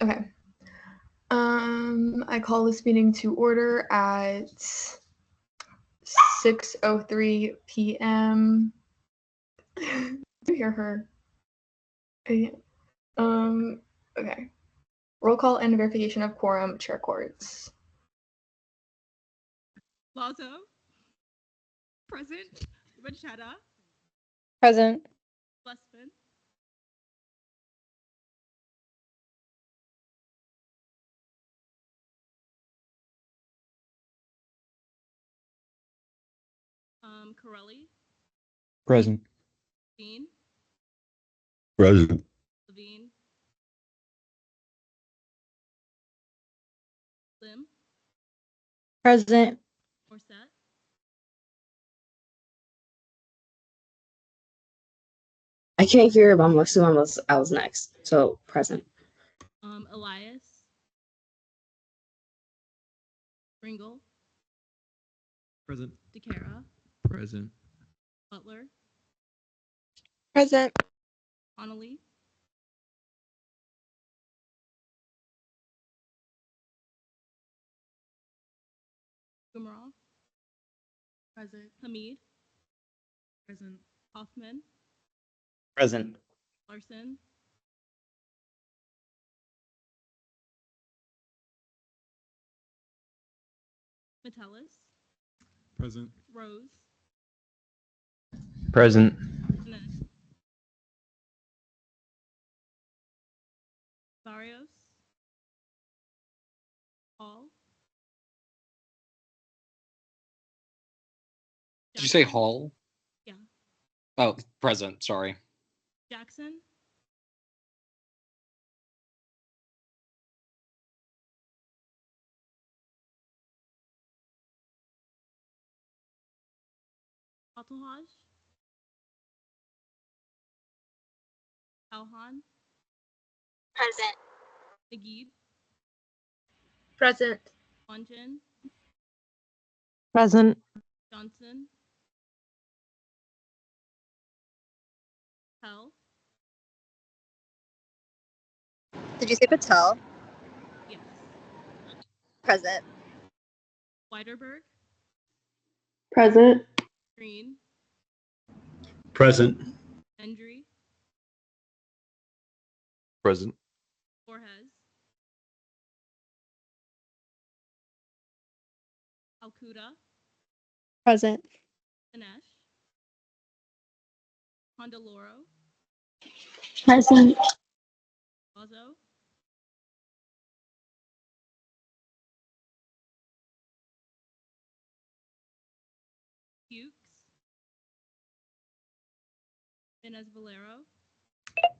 Okay. I call this meeting to order at 6:03 p.m. Do you hear her? Okay. Okay. Roll call and verification of quorum, Chair Courts. Lazo. Present. Machetta. Present. Blessman. Corelli. Present. Dean. Present. Levine. Lim. Present. Morset. I can't hear, but I'm assuming I was next. So present. Elias. Ringel. Present. DeCara. Present. Butler. Present. Connolly. Gumarov. Present. Hamid. Present. Hoffman. Present. Larson. Metellus. Present. Rose. Present. Dinesh. Barrios. Hall. Did you say Jackson? Hall? Yeah. Oh, present. Sorry. Jackson. Altohaj. Alhan. Present. Nagid. Present. Wanjin. Present. Johnson. Pell. Did you say Patel? Yes. Present. Weiderberg. Present. Green. Present. Hendry. Present. Borges. Alcuda. Present. Dinesh. Condoloro. Present. Lazo. Fuchs. Inez Valero.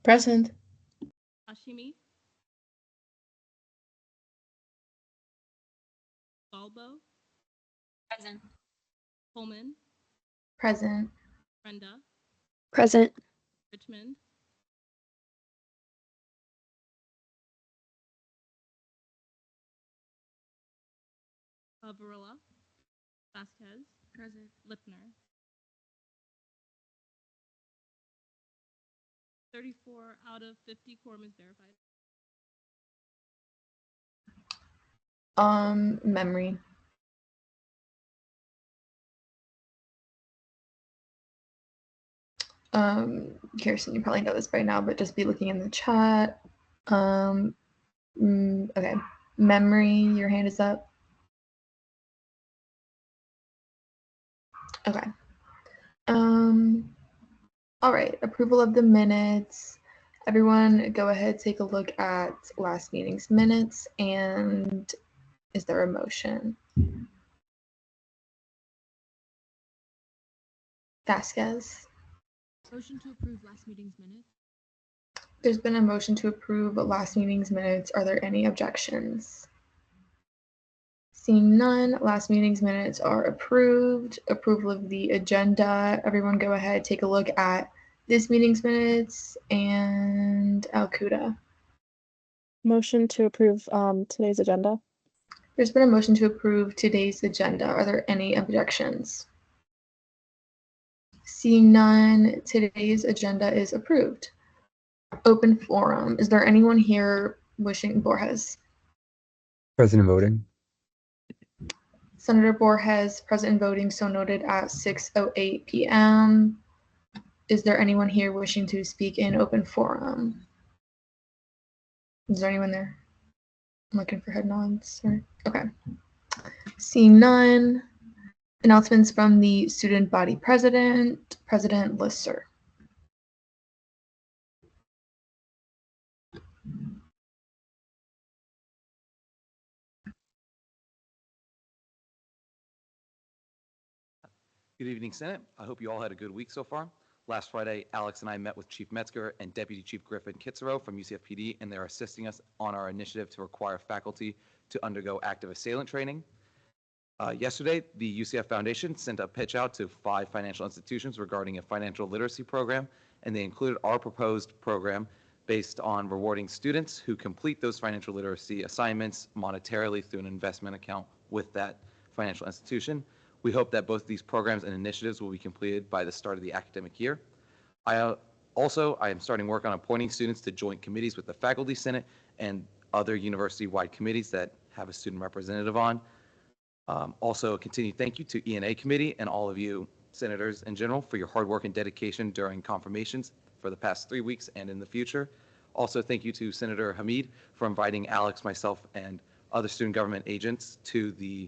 Present. Hashimi. Balbo. Present. Pullman. Present. Brenda. Present. Richmond. Varela. Vasquez. Present. Lipner. 34 out of 50 quorum is verified. Memory. Kirsten, you probably know this by now, but just be looking in the chat. Okay. Memory, your hand is up. Okay. All right. Approval of the minutes. Everyone, go ahead, take a look at last meeting's minutes, and is there a motion? Vasquez. Motion to approve last meeting's minutes. There's been a motion to approve last meeting's minutes. Are there any objections? Seeing none, last meeting's minutes are approved. Approval of the agenda. Everyone go ahead, take a look at this meeting's minutes and Alcuda. Motion to approve today's agenda. There's been a motion to approve today's agenda. Are there any objections? Seeing none, today's agenda is approved. Open forum. Is there anyone here wishing Borges? Present and voting. Senator Borges, present and voting, so noted at 6:08 p.m. Is there anyone here wishing to speak in open forum? Is there anyone there? I'm looking for head nods. Okay. Seeing none. Announcements from the student body president, President Lister. Good evening, Senate. I hope you all had a good week so far. Last Friday, Alex and I met with Chief Metzger and Deputy Chief Griffin Kitzero from UCFPD, and they're assisting us on our initiative to require faculty to undergo active assailant training. Yesterday, the UCF Foundation sent a pitch out to 5 financial institutions regarding a financial literacy program, and they included our proposed program based on rewarding students who complete those financial literacy assignments monetarily through an investment account with that financial institution. We hope that both these programs and initiatives will be completed by the start of the academic year. I am starting work on appointing students to joint committees with the Faculty Senate and other university-wide committees that have a student representative on. Also, a continued thank you to ENA Committee and all of you senators in general for your hard work and dedication during confirmations for the past 3 weeks and in the future. Also, thank you to Senator Hamid for inviting Alex, myself, and other student government agents to the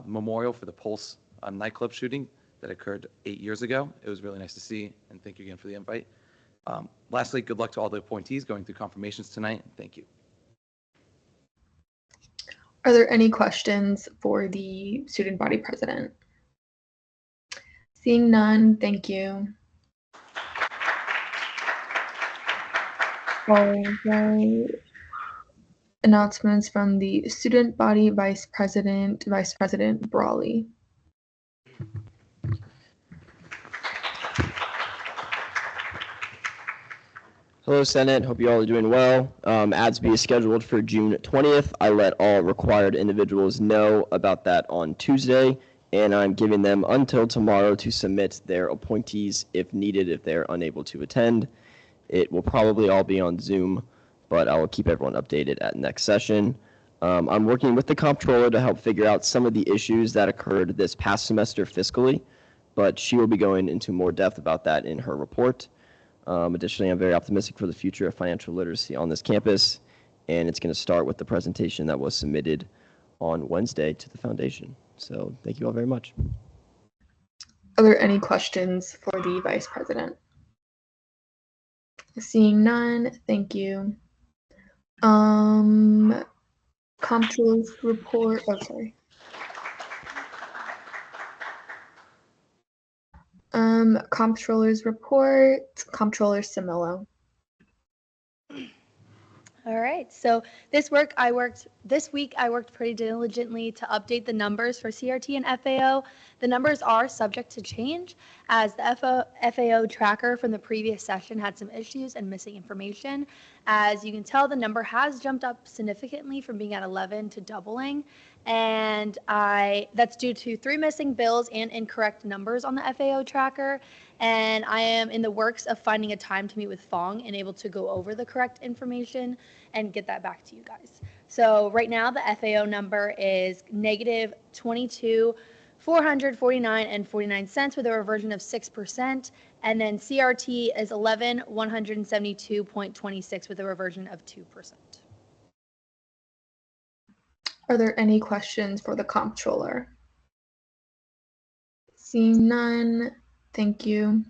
memorial for the Pulse nightclub shooting that occurred 8 years ago. It was really nice to see, and thank you again for the invite. Lastly, good luck to all the appointees going through confirmations tonight. Thank you. Are there any questions for the student body president? Seeing none, thank you. All right. Announcements from the student body Vice President Brawley. Hello, Senate. Hope you all are doing well. ADSB is scheduled for June 20th. I let all required individuals know about that on Tuesday, and I'm giving them until tomorrow to submit their appointees if needed, if they're unable to attend. It will probably all be on Zoom, but I will keep everyone updated at next session. I'm working with the comptroller to help figure out some of the issues that occurred this past semester fiscally, but she will be going into more depth about that in her report. Additionally, I'm very optimistic for the future of financial literacy on this campus, and it's going to start with the presentation that was submitted on Wednesday to the foundation. So thank you all very much. Are there any questions for the vice president? Seeing none, thank you. Comptroller's report. Oh, sorry. Comptroller's report. Comptroller Simillo. All right. So this week I worked pretty diligently to update the numbers for CRT and FAO. The numbers are subject to change as the FAO tracker from the previous session had some issues and missing information. As you can tell, the number has jumped up significantly from being at 11 to doubling. And that's due to 3 missing bills and incorrect numbers on the FAO tracker. And I am in the works of finding a time to meet with Fong and able to go over the correct information and get that back to you guys. So right now the FAO number is negative 22,449.49 cents with a reversion of 6%, and then CRT is 11,172.26 with a reversion of 2%. Are there any questions for the comptroller? Seeing none, thank you.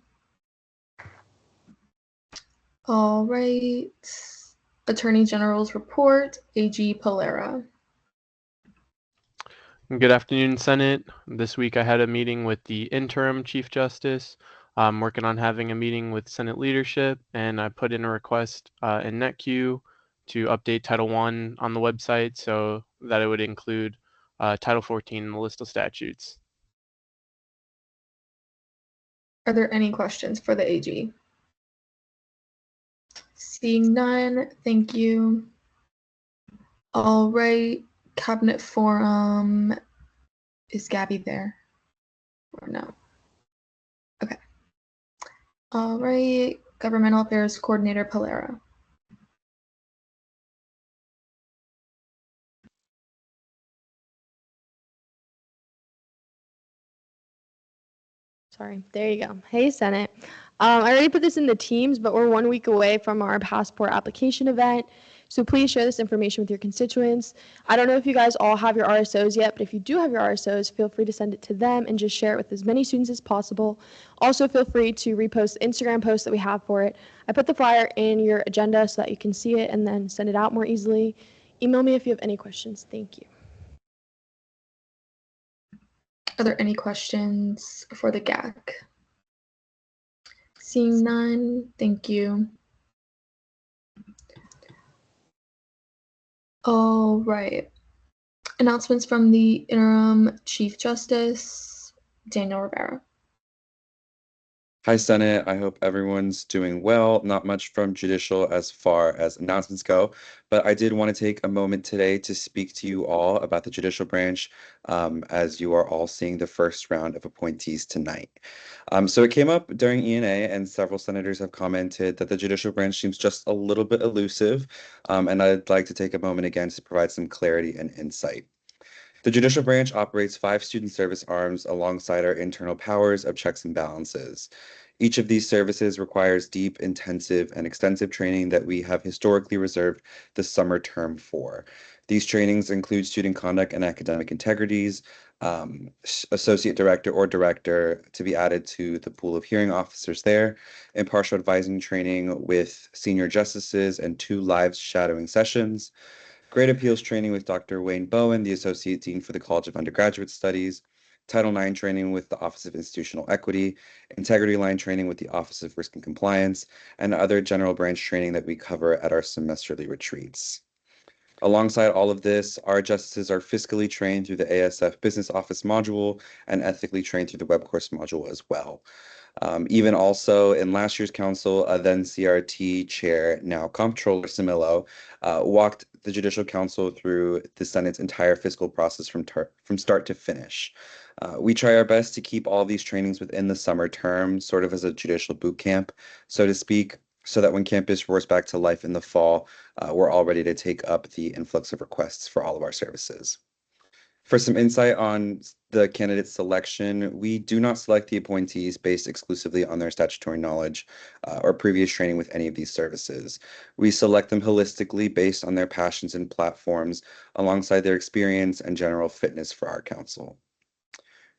All right. Attorney General's report, AG Polera. Good afternoon, Senate. This week I had a meeting with the interim Chief Justice. I'm working on having a meeting with Senate leadership, and I put in a request in NetQ to update Title I on the website so that it would include Title 14 in the list of statutes. Are there any questions for the AG? Seeing none, thank you. All right, Cabinet Forum. Is Gabby there or no? Okay. All right, Governmental Affairs Coordinator Polera. Sorry, there you go. Hey, Senate. I already put this in the Teams, but we're 1 week away from our passport application event. So please share this information with your constituents. I don't know if you guys all have your RSOs yet, but if you do have your RSOs, feel free to send it to them and just share it with as many students as possible. Also, feel free to repost the Instagram post that we have for it. I put the flyer in your agenda so that you can see it and then send it out more easily. Email me if you have any questions. Thank you. Are there any questions for the GAC? Seeing none, thank you. All right. Announcements from the interim Chief Justice, Daniel Rivera. Hi, Senate. I hope everyone's doing well. Not much from judicial as far as announcements go, but I did want to take a moment today to speak to you all about the judicial branch, as you are all seeing the first round of appointees tonight. So it came up during E&A, and several senators have commented that the judicial branch seems just a little bit elusive, and I'd like to take a moment again to provide some clarity and insight. The judicial branch operates 5 student service arms alongside our internal powers of checks and balances. Each of these services requires deep, intensive, and extensive training that we have historically reserved the summer term for. These trainings include student conduct and academic integrities, associate director or director to be added to the pool of hearing officers there, impartial advising training with senior justices, and 2 live shadowing sessions. Great Appeals training with Dr. Wayne Bowen, the Associate Dean for the College of Undergraduate Studies, Title IX training with the Office of Institutional Equity, Integrity Line training with the Office of Risk and Compliance, and other general branch training that we cover at our semesterly retreats. Alongside all of this, our justices are fiscally trained through the ASF Business Office module and ethically trained through the web course module as well. Even also in last year's council, then CRT chair, now Comptroller Simillo, walked the Judicial Council through the Senate's entire fiscal process from start to finish. We try our best to keep all these trainings within the summer term, sort of as a judicial boot camp, so to speak, so that when campus roars back to life in the fall, we're all ready to take up the influx of requests for all of our services. For some insight on the candidate selection, we do not select the appointees based exclusively on their statutory knowledge or previous training with any of these services. We select them holistically based on their passions and platforms, alongside their experience and general fitness for our council.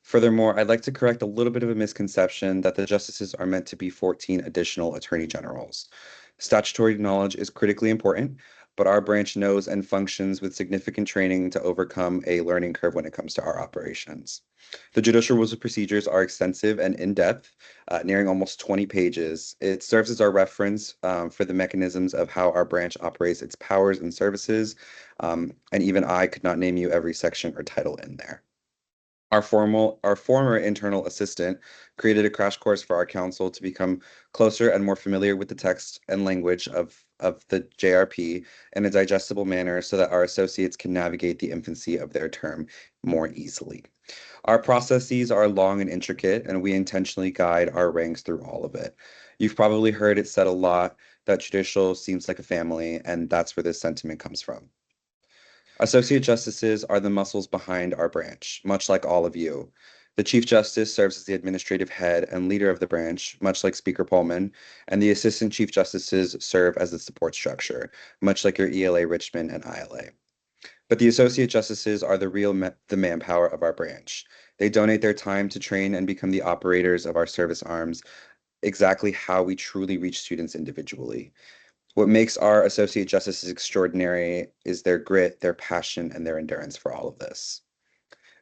Furthermore, I'd like to correct a little bit of a misconception that the justices are meant to be 14 additional attorney generals. Statutory knowledge is critically important, but our branch knows and functions with significant training to overcome a learning curve when it comes to our operations. The judicial rules of procedures are extensive and in-depth, nearing almost 20 pages. It serves as our reference for the mechanisms of how our branch operates its powers and services, and even I could not name you every section or title in there. Our former internal assistant created a crash course for our council to become closer and more familiar with the text and language of the JRP in a digestible manner so that our associates can navigate the infancy of their term more easily. Our processes are long and intricate, and we intentionally guide our ranks through all of it. You've probably heard it said a lot that judicial seems like a family, and that's where this sentiment comes from. Associate justices are the muscles behind our branch, much like all of you. The Chief Justice serves as the administrative head and leader of the branch, much like Speaker Pullman, and the Assistant Chief Justices serve as the support structure, much like your ELA Richmond and ILA. But the Associate Justices are the manpower of our branch. They donate their time to train and become the operators of our service arms, exactly how we truly reach students individually. What makes our associate justices extraordinary is their grit, their passion, and their endurance for all of this.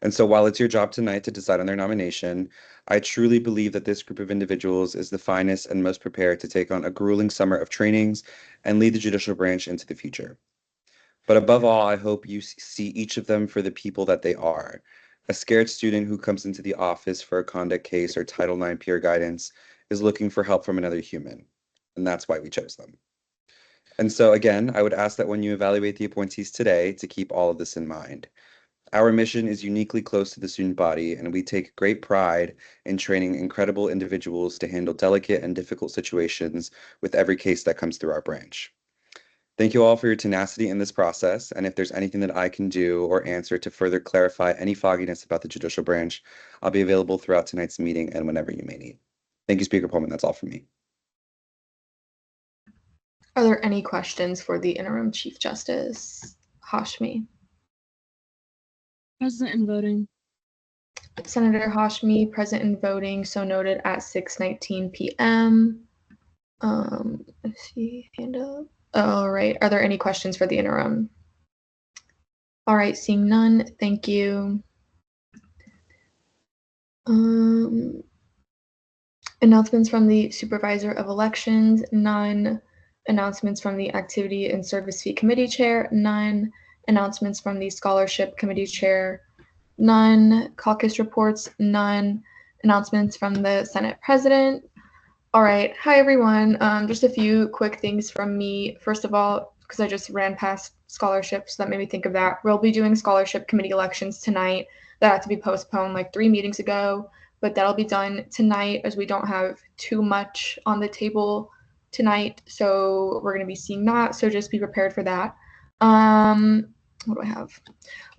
And so while it's your job tonight to decide on their nomination, I truly believe that this group of individuals is the finest and most prepared to take on a grueling summer of trainings and lead the judicial branch into the future. But above all, I hope you see each of them for the people that they are. A scared student who comes into the office for a conduct case or Title IX peer guidance is looking for help from another human, and that's why we chose them. And so again, I would ask that when you evaluate the appointees today to keep all of this in mind. Our mission is uniquely close to the student body, and we take great pride in training incredible individuals to handle delicate and difficult situations with every case that comes through our branch. Thank you all for your tenacity in this process, and if there's anything that I can do or answer to further clarify any fogginess about the judicial branch, I'll be available throughout tonight's meeting and whenever you may need. Thank you, Speaker Pullman. That's all for me. Are there any questions for the interim Chief Justice? Hashmi. Present and voting. Senator Hashmi, present and voting, so noted at 6:19 p.m. Let's see, hand up. All right, are there any questions for the interim? All right, seeing none, thank you. Announcements from the Supervisor of Elections, none. Announcements from the Activity and Service Fee Committee Chair, none. Announcements from the Scholarship Committee Chair, none. Caucus reports, none. Announcements from the Senate President. All right, hi everyone. Just a few quick things from me. First of all, because I just ran past scholarships, that made me think of that. We'll be doing scholarship committee elections tonight. That had to be postponed like 3 meetings ago, but that'll be done tonight as we don't have too much on the table tonight. So we're going to be seeing that. So just be prepared for that. What do I have?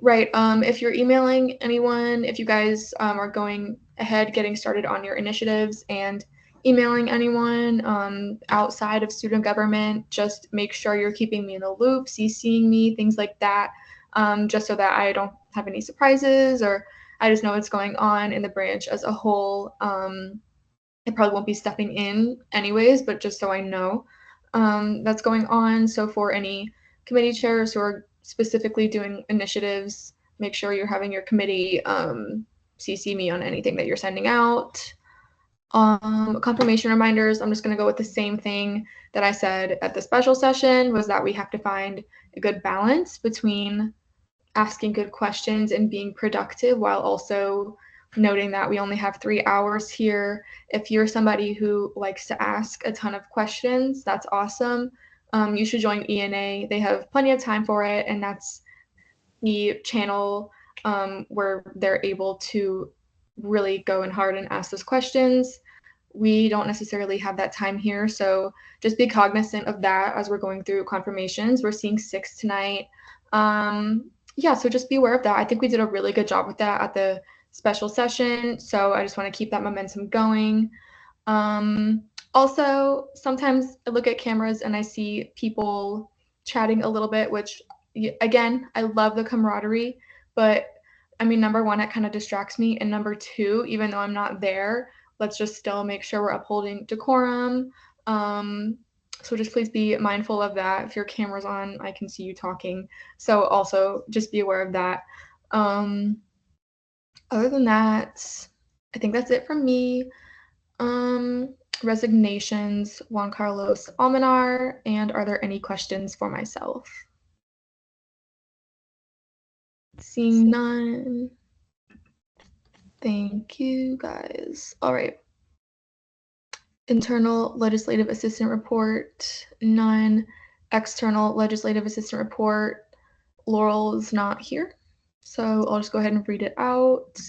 Right. If you're emailing anyone, if you guys are going ahead, getting started on your initiatives and emailing anyone outside of student government, just make sure you're keeping me in the loop, CCing me, things like that, just so that I don't have any surprises or I just know what's going on in the branch as a whole. I probably won't be stepping in anyways, but just so I know that's going on. So for any committee chairs who are specifically doing initiatives, make sure you're having your committee CC me on anything that you're sending out. Confirmation reminders, I'm just going to go with the same thing that I said at the special session, was that we have to find a good balance between asking good questions and being productive while also noting that we only have 3 hours here. If you're somebody who likes to ask a ton of questions, that's awesome. You should join ENA. They have plenty of time for it, and that's the channel where they're able to really go in hard and ask those questions. We don't necessarily have that time here, so just be cognizant of that as we're going through confirmations. We're seeing 6 tonight. Yeah, so just be aware of that. I think we did a really good job with that at the special session, so I just want to keep that momentum going. Also, sometimes I look at cameras and I see people chatting a little bit, which, again, I love the camaraderie, but I mean, number one, it kind of distracts me, and number two, even though I'm not there, let's just still make sure we're upholding decorum. So just please be mindful of that. If your camera's on, I can see you talking. So also just be aware of that. Other than that, I think that's it from me. Resignations, Juan Carlos Almanar, and are there any questions for myself? Seeing none. Thank you, guys. All right. Internal legislative assistant report, none. External legislative assistant report, Laurel is not here. So I'll just go ahead and read it out.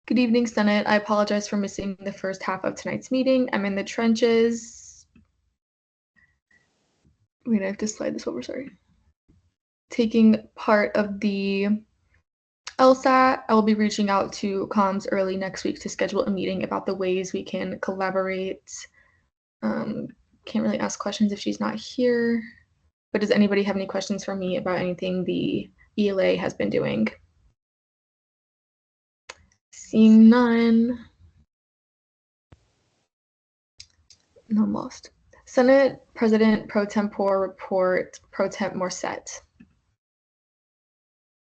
Good evening, Senate. I apologize for missing the first half of tonight's meeting. I'm in the trenches. Wait, I have to slide this over, sorry. Taking part of the LSAT. I will be reaching out to comms early next week to schedule a meeting about the ways we can collaborate. Can't really ask questions if she's not here. But does anybody have any questions for me about anything the ELA has been doing? Seeing none. No, I'm lost. Senate President Pro Tempore report, Pro Temp Morset.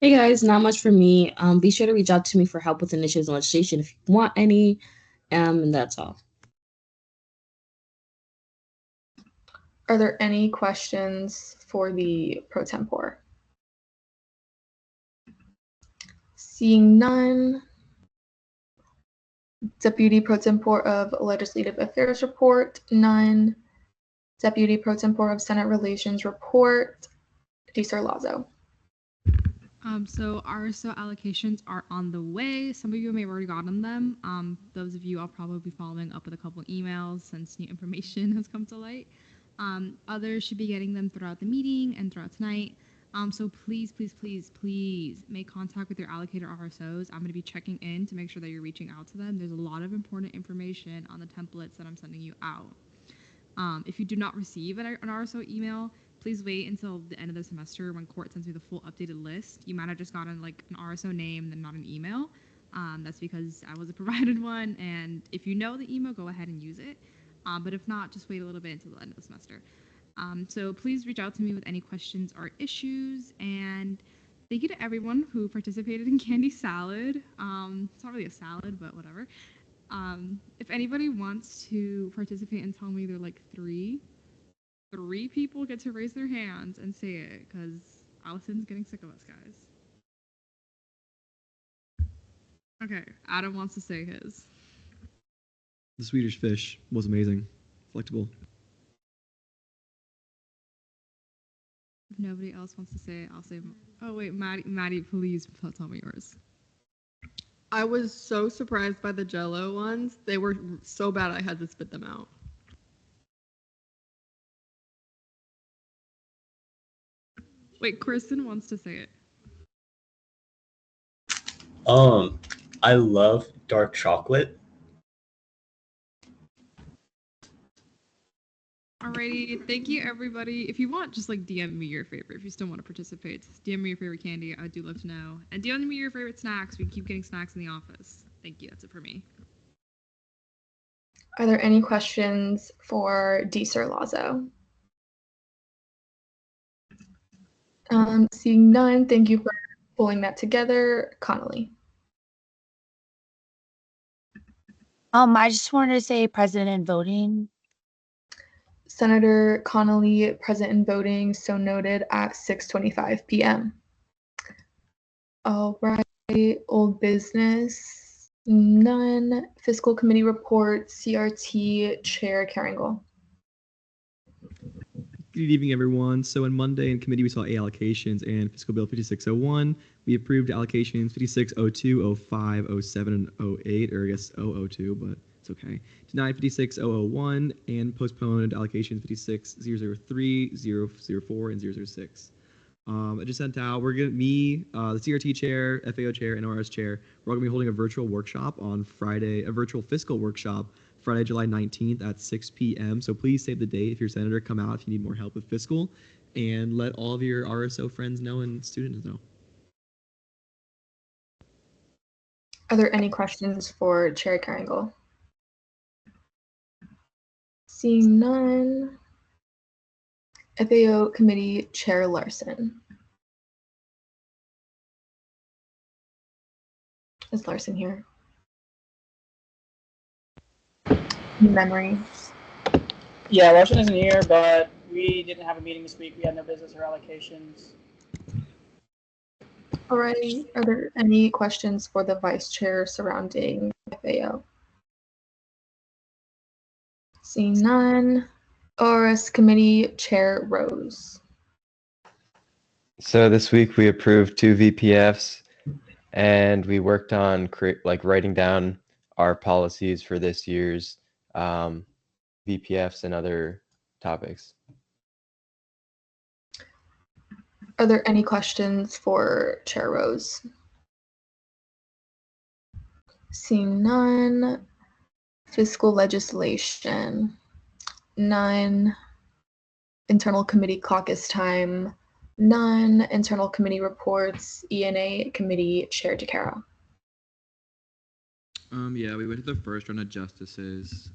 Hey guys, not much for me. Be sure to reach out to me for help with initiatives and legislation if you want any. And that's all. Are there any questions for the Pro Tempore? Seeing none. Deputy Pro Tempore of Legislative Affairs report, none. Deputy Pro Tempore of Senate Relations report, DeSir Lazo. So RSO allocations are on the way. Some of you may have already gotten them. Those of you, I'll probably be following up with a couple emails since new information has come to light. Others should be getting them throughout the meeting and throughout tonight. So please, please, please, please make contact with your allocator RSOs. I'm going to be checking in to make sure that you're reaching out to them. There's a lot of important information on the templates that I'm sending you out. If you do not receive an RSO email, please wait until the end of the semester when court sends me the full updated list. You might have just gotten like an RSO name and not an email. That's because I wasn't provided one. And if you know the email, go ahead and use it. But if not, just wait a little bit until the end of the semester. So please reach out to me with any questions or issues. And thank you to everyone who participated in Candy Salad. It's not really a salad, but whatever. If anybody wants to participate and tell me they're like three people get to raise their hands and say it, because Allison's getting sick of us, guys. Okay, Adam wants to say his. The Swedish fish was amazing. Flexible. If nobody else wants to say it, I'll say. Oh wait, Maddie, please tell me yours. I was so surprised by the Jell-O ones. They were so bad I had to spit them out. Wait, Kristen wants to say it. I love dark chocolate. Alrighty, thank you everybody. If you want, just like DM me your favorite. If you still want to participate, DM me your favorite candy. I do love to know. And DM me your favorite snacks. We keep getting snacks in the office. Thank you. That's it for me. Are there any questions for Sir Lazo? Seeing none, thank you for pulling that together. Connolly. I just wanted to say present and voting. Senator Connolly present and voting, so noted at 6:25 p.m. All right, old business, none. Fiscal committee report, CRT Chair Carringle. Good evening, everyone. So on Monday in committee, we saw A allocations and Fiscal Bill 5601. We approved allocations 5602, 05, 07, and 08, or I guess 002, but it's okay. Denied 56001 and postponed allocations 56003, 004, and 006. I just sent out, the CRT chair, FAO chair, and ORS chair, we're all gonna be holding a virtual workshop on Friday, a virtual fiscal workshop, Friday, July 19th at 6 p.m. So please save the date if you're a senator, come out if you need more help with fiscal, and let all of your RSO friends know and students know. Are there any questions for Chair Carringle? Seeing none. FAO Committee Chair Larson. Is Larson here? Memories. Yeah, Larson isn't here, but we didn't have a meeting this week. We had no business or allocations. Alrighty, are there any questions for the Vice Chair surrounding FAO? Seeing none. ORS Committee Chair Rose. So this week we approved 2 VPFs and we worked on writing down our policies for this year's VPFs and other topics. Are there any questions for Chair Rose? Seeing none. Fiscal legislation. None. Internal committee caucus time. None. Internal committee reports. ENA committee Chair DeCaro. Yeah, we went to the first round of justices.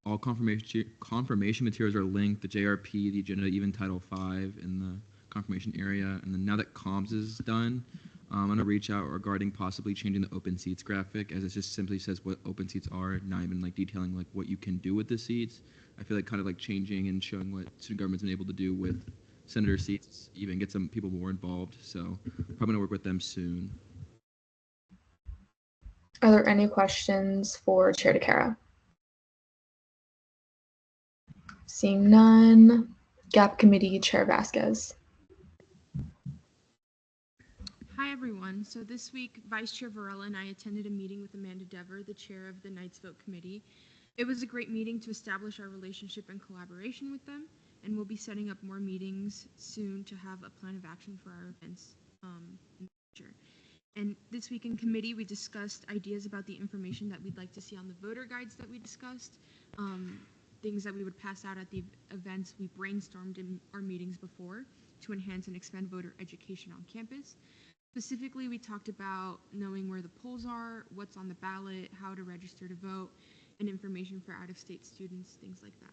All confirmation materials are linked, the JRP, the agenda, even Title V in the confirmation area. And then now that comms is done, I'm going to reach out regarding possibly changing the open seats graphic, as it just simply says what open seats are, not even like detailing like what you can do with the seats. I feel like kind of like changing and showing what student government's been able to do with senator seats, even get some people more involved. So probably going to work with them soon. Are there any questions for Chair DeCaro? Seeing none. GAP Committee Chair Vasquez. Hi, everyone. So this week, Vice Chair Varela and I attended a meeting with Amanda Dever, the chair of the Knights Vote Committee. It was a great meeting to establish our relationship and collaboration with them, and we'll be setting up more meetings soon to have a plan of action for our events in the future. And this week in committee, we discussed ideas about the information that we'd like to see on the voter guides that we discussed, things that we would pass out at the events we brainstormed in our meetings before to enhance and expand voter education on campus. Specifically, we talked about knowing where the polls are, what's on the ballot, how to register to vote, and information for out-of-state students, things like that.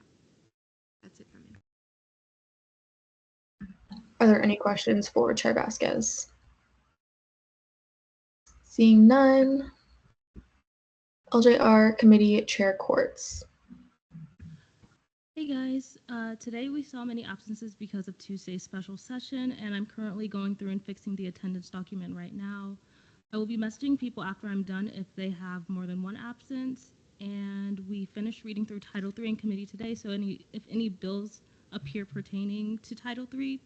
That's it from me. Are there any questions for Chair Vasquez? Seeing none. LJR Committee Chair Quartz. Hey guys, today we saw many absences because of Tuesday's special session, and I'm currently going through and fixing the attendance document right now. I will be messaging people after I'm done if they have more than one absence, and we finished reading through Title III in committee today, so if any bills appear pertaining to Title III,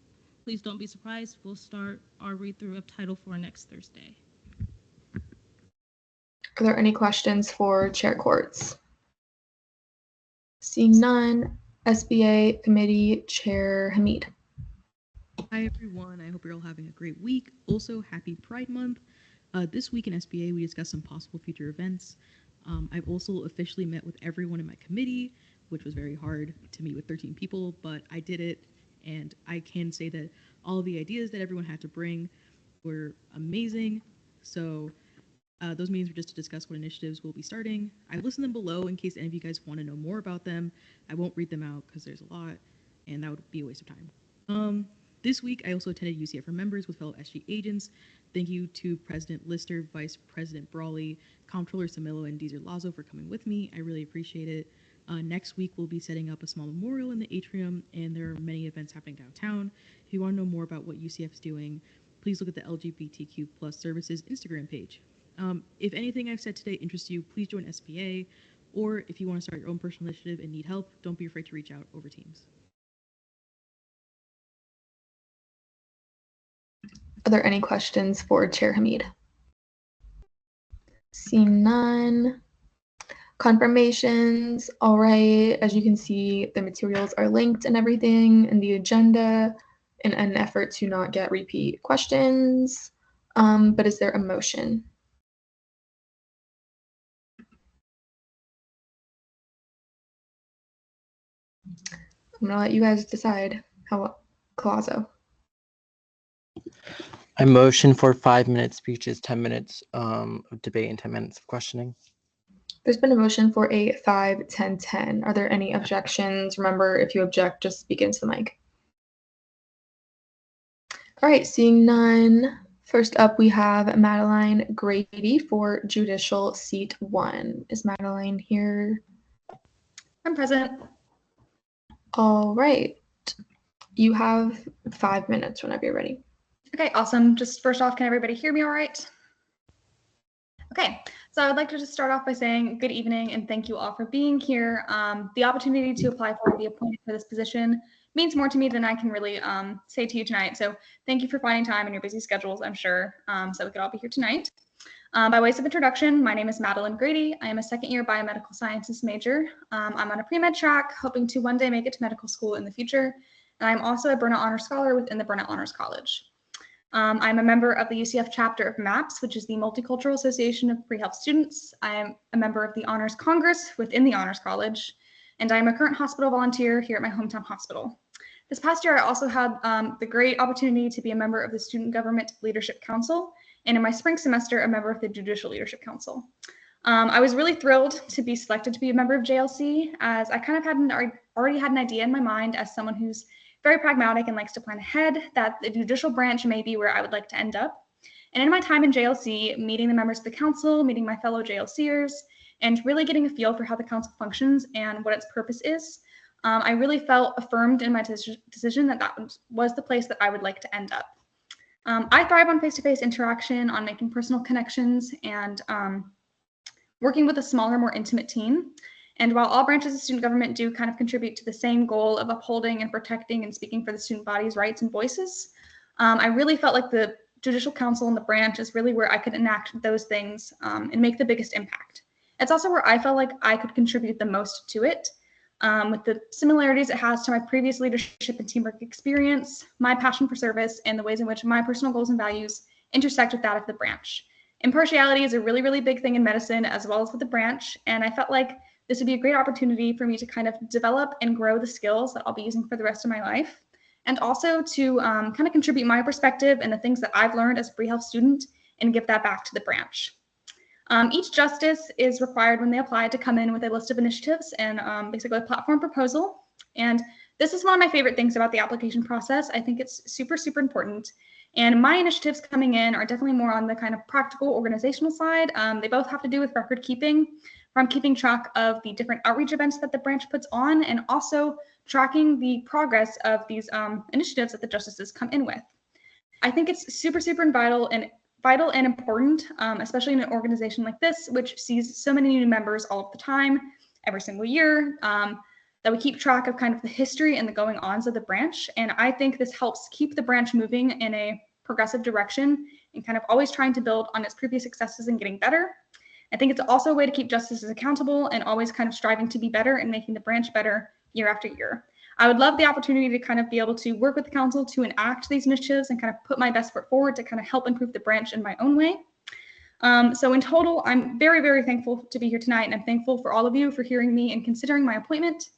please don't be surprised. We'll start our read-through of Title IV next Thursday. Are there any questions for Chair Quartz? Seeing none, SBA Committee Chair Hamid. Hi everyone, I hope you're all having a great week. Also, happy Pride Month. This week in SBA, we discussed some possible future events. I've also officially met with everyone in my committee, which was very hard to meet with 13 people, but I did it, and I can say that all the ideas that everyone had to bring were amazing. So those meetings were just to discuss what initiatives we'll be starting. I've listed them below in case any of you guys want to know more about them. I won't read them out because there's a lot, and that would be a waste of time. This week, I also attended UCF Remembers with fellow SG agents. Thank you to President Lister, Vice President Brawley, Comptroller Samillo, and Deezer Lazo for coming with me. I really appreciate it. Next week, we'll be setting up a small memorial in the atrium, and there are many events happening downtown. If you want to know more about what UCF is doing, please look at the LGBTQ+ services Instagram page. If anything I've said today interests you, please join SBA, or if you want to start your own personal initiative and need help, don't be afraid to reach out over Teams. Are there any questions for Chair Hamid? Seeing none. Confirmations. All right, as you can see, the materials are linked and everything in the agenda in an effort to not get repeat questions. But is there a motion? I'm gonna let you guys decide. How Colazo. I motion for 5-minute speeches, 10 minutes of debate, and 10 minutes of questioning. There's been a motion for a 5, 10, 10. Are there any objections? Remember, if you object, just speak into the mic. All right, seeing none. First up, we have Madeline Grady for Judicial Seat 1. Is Madeline here? I'm present. All right. You have 5 minutes whenever you're ready. Okay, awesome. Just first off, can everybody hear me all right? Okay, so I would like to just start off by saying good evening and thank you all for being here. The opportunity to apply for and be appointed for this position means more to me than I can really say to you tonight. So thank you for finding time in your busy schedules, I'm sure, so we could all be here tonight. By ways of introduction, my name is Madeline Grady. I am a second-year biomedical sciences major. I'm on a pre-med track, hoping to one day make it to medical school in the future. And I'm also a Burnett Honor Scholar within the Burnett Honors College. I'm a member of the UCF chapter of MAPS, which is the Multicultural Association of Pre-Health Students. I am a member of the Honors Congress within the Honors College, and I am a current hospital volunteer here at my hometown hospital. This past year, I also had the great opportunity to be a member of the Student Government Leadership Council, and in my spring semester, a member of the Judicial Leadership Council. I was really thrilled to be selected to be a member of JLC, as I kind of already had an idea in my mind as someone who's very pragmatic and likes to plan ahead, that the judicial branch may be where I would like to end up. And in my time in JLC, meeting the members of the council, meeting my fellow JLCers, and really getting a feel for how the council functions and what its purpose is, I really felt affirmed in my decision that that was the place that I would like to end up. I thrive on face-to-face interaction, on making personal connections, and working with a smaller, more intimate team. And while all branches of student government do kind of contribute to the same goal of upholding and protecting and speaking for the student body's rights and voices, I really felt like the Judicial Council and the branch is really where I could enact those things and make the biggest impact. It's also where I felt like I could contribute the most to it. With the similarities it has to my previous leadership and teamwork experience, my passion for service, and the ways in which my personal goals and values intersect with that of the branch. Impartiality is a really, really big thing in medicine as well as with the branch, and I felt like this would be a great opportunity for me to kind of develop and grow the skills that I'll be using for the rest of my life, and also to kind of contribute my perspective and the things that I've learned as a pre-health student and give that back to the branch. Each justice is required when they apply to come in with a list of initiatives and basically a platform proposal. And this is one of my favorite things about the application process. I think it's super, super important. And my initiatives coming in are definitely more on the kind of practical organizational side. They both have to do with record keeping, from keeping track of the different outreach events that the branch puts on, and also tracking the progress of these initiatives that the justices come in with. I think it's super, super vital and important, especially in an organization like this, which sees so many new members all of the time, every single year, that we keep track of kind of the history and the going-ons of the branch. And I think this helps keep the branch moving in a progressive direction and kind of always trying to build on its previous successes and getting better. I think it's also a way to keep justices accountable and always kind of striving to be better and making the branch better year after year. I would love the opportunity to kind of be able to work with the council to enact these initiatives and kind of put my best foot forward to kind of help improve the branch in my own way. So in total, I'm very, very thankful to be here tonight, and I'm thankful for all of you for hearing me and considering my appointment.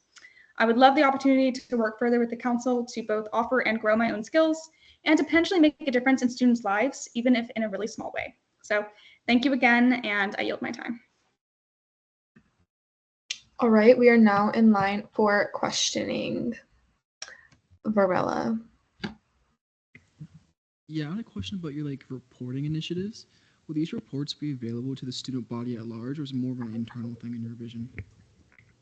I would love the opportunity to work further with the council to both offer and grow my own skills and to potentially make a difference in students' lives, even if in a really small way. So thank you again, and I yield my time. All right, we are now in line for questioning. Varela. Yeah, I had a question about your reporting initiatives. Will these reports be available to the student body at large, or is it more of an internal thing in your vision?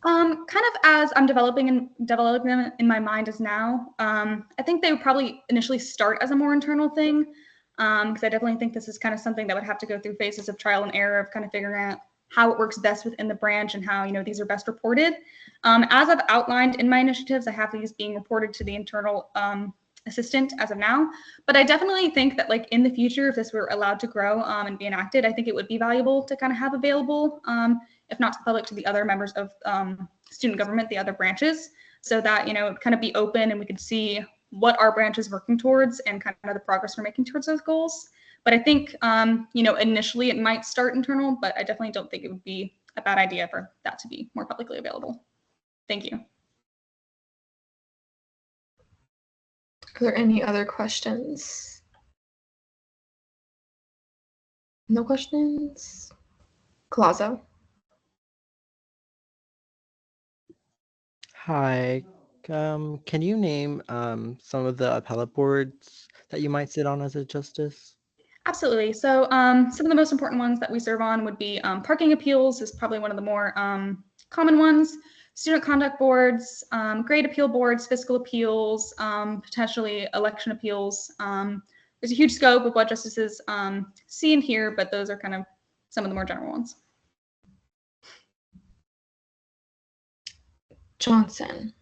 Kind of as I'm developing them in my mind as now. I think they would probably initially start as a more internal thing, because I definitely think this is kind of something that would have to go through phases of trial and error of kind of figuring out how it works best within the branch and how these are best reported. As I've outlined in my initiatives, I have these being reported to the internal assistant as of now, but I definitely think that in the future, if this were allowed to grow and be enacted, I think it would be valuable to kind of have available, if not to the public, to the other members of student government, the other branches, so that it would kind of be open and we could see what our branch is working towards and kind of the progress we're making towards those goals. But I think initially it might start internal, but I definitely don't think it would be a bad idea for that to be more publicly available. Thank you. Are there any other questions? No questions? Colazo. Hi. Can you name some of the appellate boards that you might sit on as a justice? Absolutely. So some of the most important ones that we serve on would be parking appeals is probably one of the more common ones, student conduct boards, grade appeal boards, fiscal appeals, potentially election appeals. There's a huge scope of what justices see and hear, but those are kind of some of the more general ones. Johnson.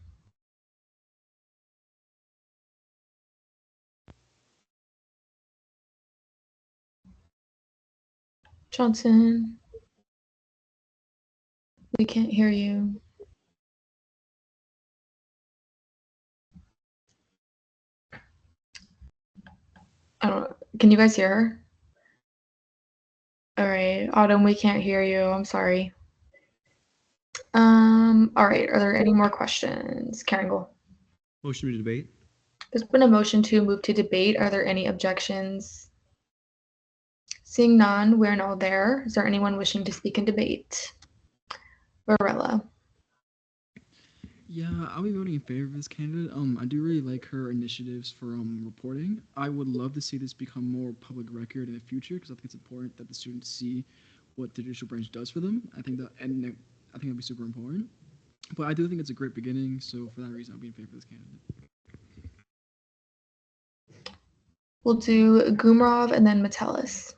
Johnson. We can't hear you. I don't know. Can you guys hear her? All right, Autumn, we can't hear you. I'm sorry. All right, are there any more questions? Caringle. Motion to debate. There's been a motion to move to debate. Are there any objections? Seeing none, we're now there. Is there anyone wishing to speak in debate? Varela. Yeah, I'll be voting in favor of this candidate. I do really like her initiatives for reporting. I would love to see this become more public record in the future because I think it's important that the students see what the judicial branch does for them. I think that'd be super important. But I do think it's a great beginning, so for that reason, I'll be in favor of this candidate. We'll do Gumrov and then Metellus.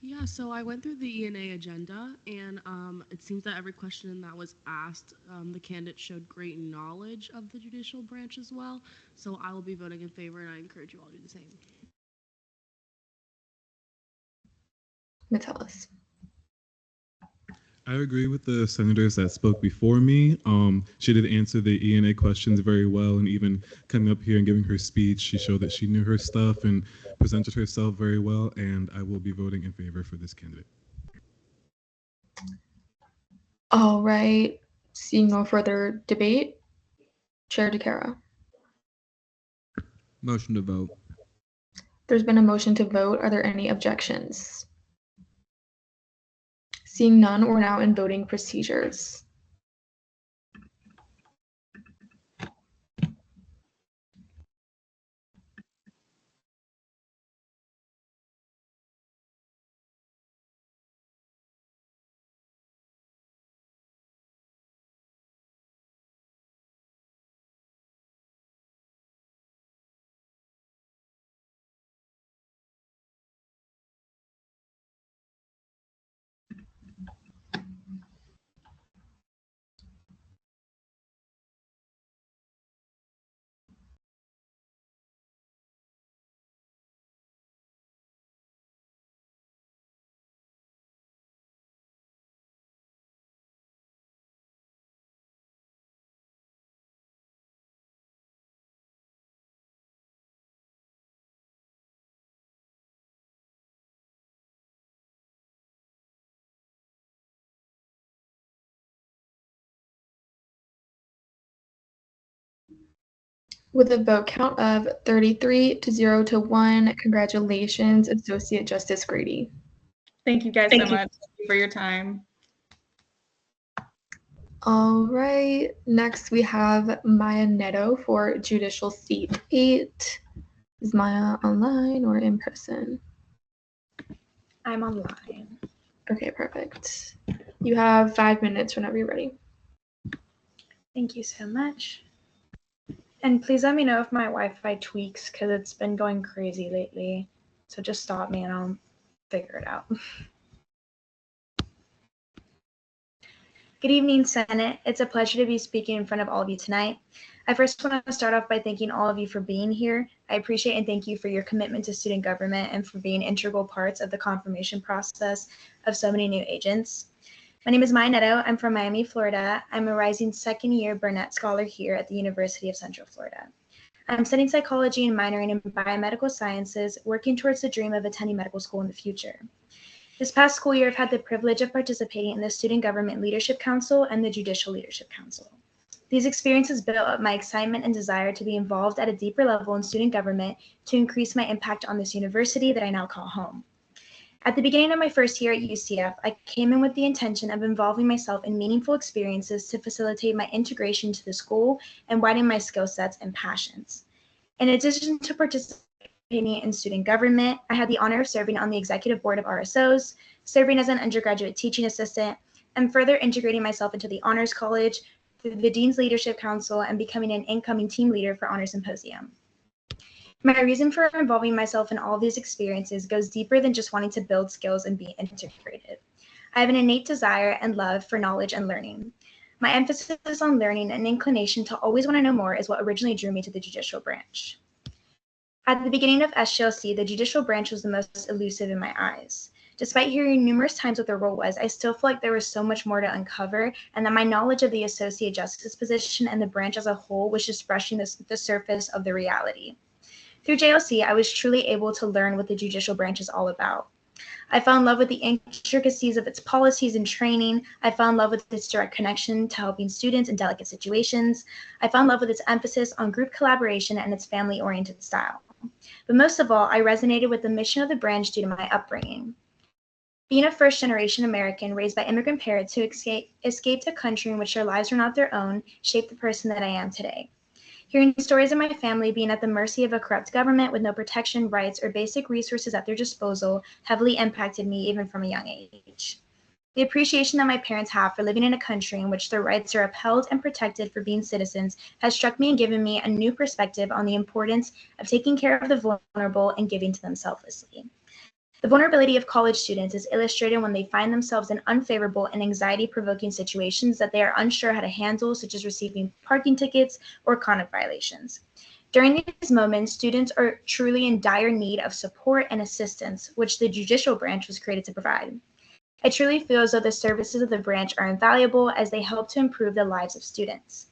Yeah, so I went through the ENA agenda, and it seems that every question that was asked, the candidate showed great knowledge of the judicial branch as well. So I will be voting in favor, and I encourage you all to do the same. Metellus. I agree with the senators that spoke before me. She did answer the ENA questions very well, and even coming up here and giving her speech, she showed that she knew her stuff and presented herself very well, and I will be voting in favor for this candidate. All right, seeing no further debate, Chair DeCara. Motion to vote. There's been a motion to vote. Are there any objections? Seeing none, we're now in voting procedures. With a vote count of 33 to 0 to 1, congratulations, Associate Justice Grady. Thank you guys Thank so you. much for your time. All right, next we have Maya Neto for Judicial Seat 8. Is Maya online or in person? I'm online. Okay, perfect. You have 5 minutes whenever you're ready. Thank you so much. And please let me know if my Wi-Fi tweaks because it's been going crazy lately. So just stop me and I'll figure it out. Good evening, Senate. It's a pleasure to be speaking in front of all of you tonight. I first want to start off by thanking all of you for being here. I appreciate and thank you for your commitment to student government and for being integral parts of the confirmation process of so many new agents. My name is Maya Neto. I'm from Miami, Florida. I'm a rising second-year Burnett Scholar here at the University of Central Florida. I'm studying psychology and minoring in biomedical sciences, working towards the dream of attending medical school in the future. This past school year, I've had the privilege of participating in the Student Government Leadership Council and the Judicial Leadership Council. These experiences built up my excitement and desire to be involved at a deeper level in student government to increase my impact on this university that I now call home. At the beginning of my first year at UCF, I came in with the intention of involving myself in meaningful experiences to facilitate my integration to the school and widen my skill sets and passions. In addition to participating in student government, I had the honor of serving on the executive board of RSOs, serving as an undergraduate teaching assistant, and further integrating myself into the Honors College through the Dean's Leadership Council and becoming an incoming team leader for Honor Symposium. My reason for involving myself in all of these experiences goes deeper than just wanting to build skills and be integrated. I have an innate desire and love for knowledge and learning. My emphasis on learning and inclination to always want to know more is what originally drew me to the judicial branch. At the beginning of SJLC, the judicial branch was the most elusive in my eyes. Despite hearing numerous times what the role was, I still feel like there was so much more to uncover and that my knowledge of the associate justice position and the branch as a whole was just brushing the surface of the reality. Through JLC, I was truly able to learn what the judicial branch is all about. I fell in love with the intricacies of its policies and training. I fell in love with its direct connection to helping students in delicate situations. I fell in love with its emphasis on group collaboration and its family-oriented style. But most of all, I resonated with the mission of the branch due to my upbringing. Being a first-generation American raised by immigrant parents who escaped a country in which their lives were not their own shaped the person that I am today. Hearing stories of my family being at the mercy of a corrupt government with no protection, rights, or basic resources at their disposal heavily impacted me even from a young age. The appreciation that my parents have for living in a country in which their rights are upheld and protected for being citizens has struck me and given me a new perspective on the importance of taking care of the vulnerable and giving to them selflessly. The vulnerability of college students is illustrated when they find themselves in unfavorable and anxiety-provoking situations that they are unsure how to handle, such as receiving parking tickets or conduct violations. During these moments, students are truly in dire need of support and assistance, which the judicial branch was created to provide. I truly feel as though the services of the branch are invaluable as they help to improve the lives of students.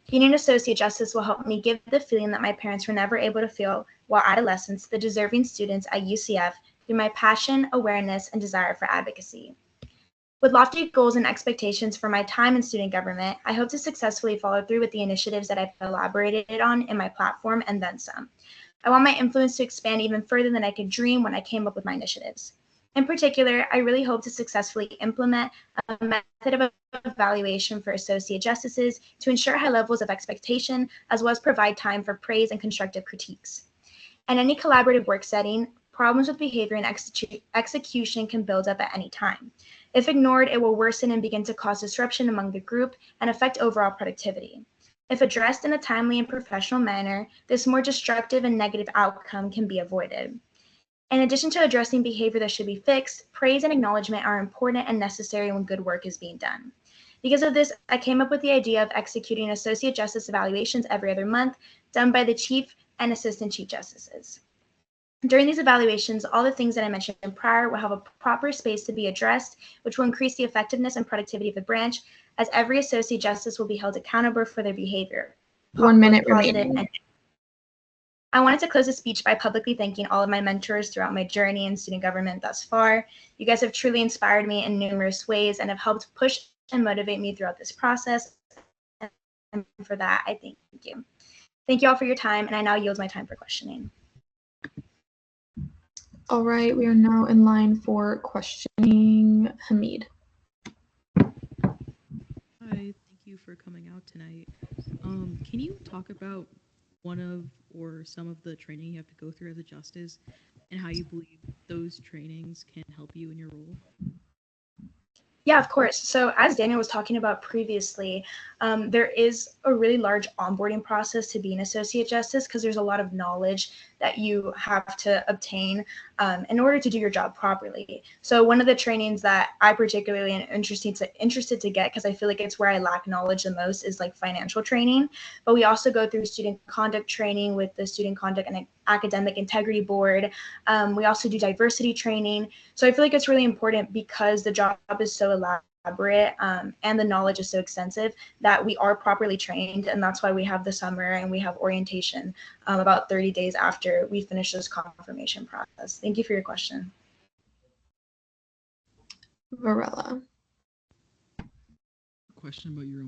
Being an associate justice will help me give the feeling that my parents were never able to feel while adolescents, the deserving students at UCF, through my passion, awareness, and desire for advocacy. With lofty goals and expectations for my time in student government, I hope to successfully follow through with the initiatives that I've elaborated on in my platform and then some. I want my influence to expand even further than I could dream when I came up with my initiatives. In particular, I really hope to successfully implement a method of evaluation for associate justices to ensure high levels of expectation, as well as provide time for praise and constructive critiques. In any collaborative work setting, problems with behavior and execution can build up at any time. If ignored, it will worsen and begin to cause disruption among the group and affect overall productivity. If addressed in a timely and professional manner, this more destructive and negative outcome can be avoided. In addition to addressing behavior that should be fixed, praise and acknowledgement are important and necessary when good work is being done. Because of this, I came up with the idea of executing associate justice evaluations every other month, done by the chief and assistant chief justices. During these evaluations, all the things that I mentioned prior will have a proper space to be addressed, which will increase the effectiveness and productivity of the branch, as every associate justice will be held accountable for their behavior. 1 minute Positive remaining. and I wanted to close the speech by publicly thanking all of my mentors throughout my journey in student government thus far. You guys have truly inspired me in numerous ways and have helped push and motivate me throughout this process. And for that, I thank you. Thank you all for your time, and I now yield my time for questioning. All right, we are now in line for questioning Hamid. Hi, thank you for coming out tonight. Can you talk about one of or some of the training you have to go through as a justice and how you believe those trainings can help you in your role? Yeah, of course. So as Daniel was talking about previously, there is a really large onboarding process to be an associate justice because there's a lot of knowledge that you have to obtain in order to do your job properly. So one of the trainings that I particularly am interested to get, because I feel like it's where I lack knowledge the most, is like financial training. But we also go through student conduct training with the Student Conduct and Academic Integrity Board. We also do diversity training. So I feel like it's really important because the job is so elaborate and the knowledge is so extensive that we are properly trained, and that's why we have the summer and we have orientation about 30 days after we finish this confirmation process. Thank you for your question. Varela. Question about your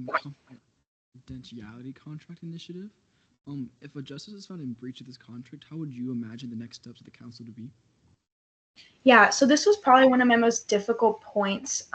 confidentiality contract initiative. If a justice is found in breach of this contract, how would you imagine the next steps of the council to be? Yeah, so this was probably one of my most difficult points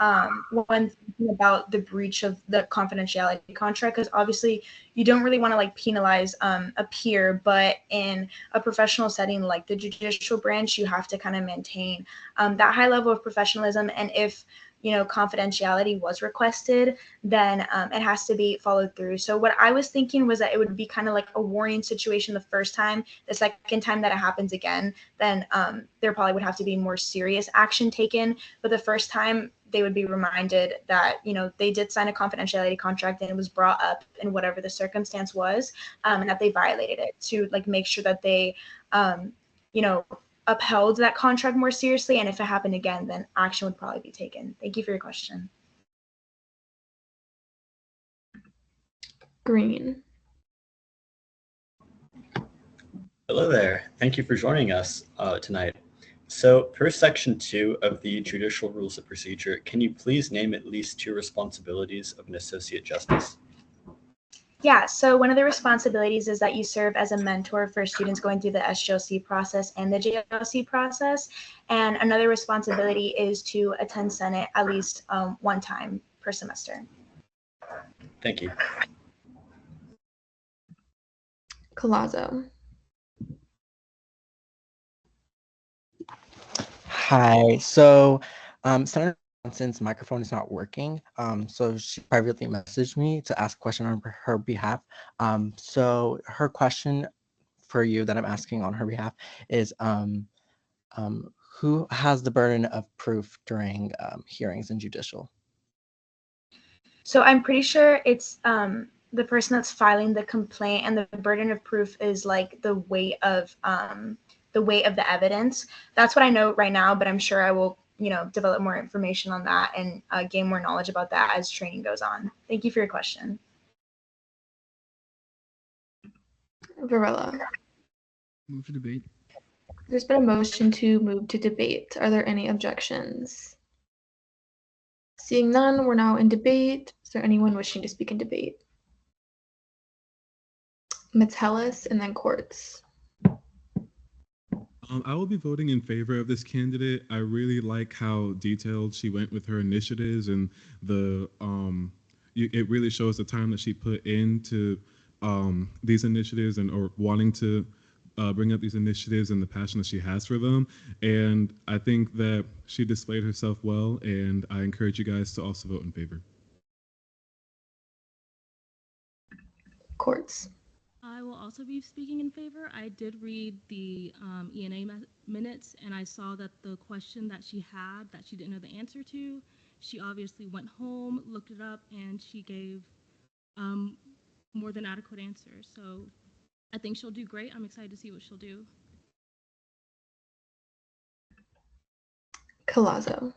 when thinking about the breach of the confidentiality contract, because obviously you don't really want to like penalize a peer, but in a professional setting like the judicial branch, you have to kind of maintain that high level of professionalism. And if confidentiality was requested, then it has to be followed through. So what I was thinking was that it would be kind of like a warning situation the first time. The second time that it happens again, then there probably would have to be more serious action taken. But the first time, they would be reminded that, they did sign a confidentiality contract and it was brought up in whatever the circumstance was, and that they violated it, to like make sure that they, upheld that contract more seriously, and if it happened again, then action would probably be taken. Thank you for your question. Green. Hello there. Thank you for joining us tonight. So per section 2 of the Judicial Rules of Procedure, can you please name at least 2 responsibilities of an associate justice? Yeah, so one of the responsibilities is that you serve as a mentor for students going through the SJLC process and the JLC process. And another responsibility is to attend Senate at least one time per semester. Thank you. Collazo. Hi. So, Senator Johnson's microphone is not working. So she privately messaged me to ask a question on her behalf. So her question for you that I'm asking on her behalf is, who has the burden of proof during hearings in judicial? So I'm pretty sure it's the person that's filing the complaint, and the burden of proof is like the weight of the evidence. That's what I know right now, but I'm sure I will develop more information on that and gain more knowledge about that as training goes on. Thank you for your question. Varela. Move to debate. There's been a motion to move to debate. Are there any objections? Seeing none, we're now in debate. Is there anyone wishing to speak in debate? Metellus and then Courts. I will be voting in favor of this candidate. I really like how detailed she went with her initiatives, and it really shows the time that she put into these initiatives or wanting to bring up these initiatives and the passion that she has for them. And I think that she displayed herself well, and I encourage you guys to also vote in favor. Courts. I will also be speaking in favor. I did read the ENA minutes, and I saw that the question that she had that she didn't know the answer to, she obviously went home, looked it up, and she gave more than adequate answers. So I think she'll do great. I'm excited to see what she'll do. Collazo.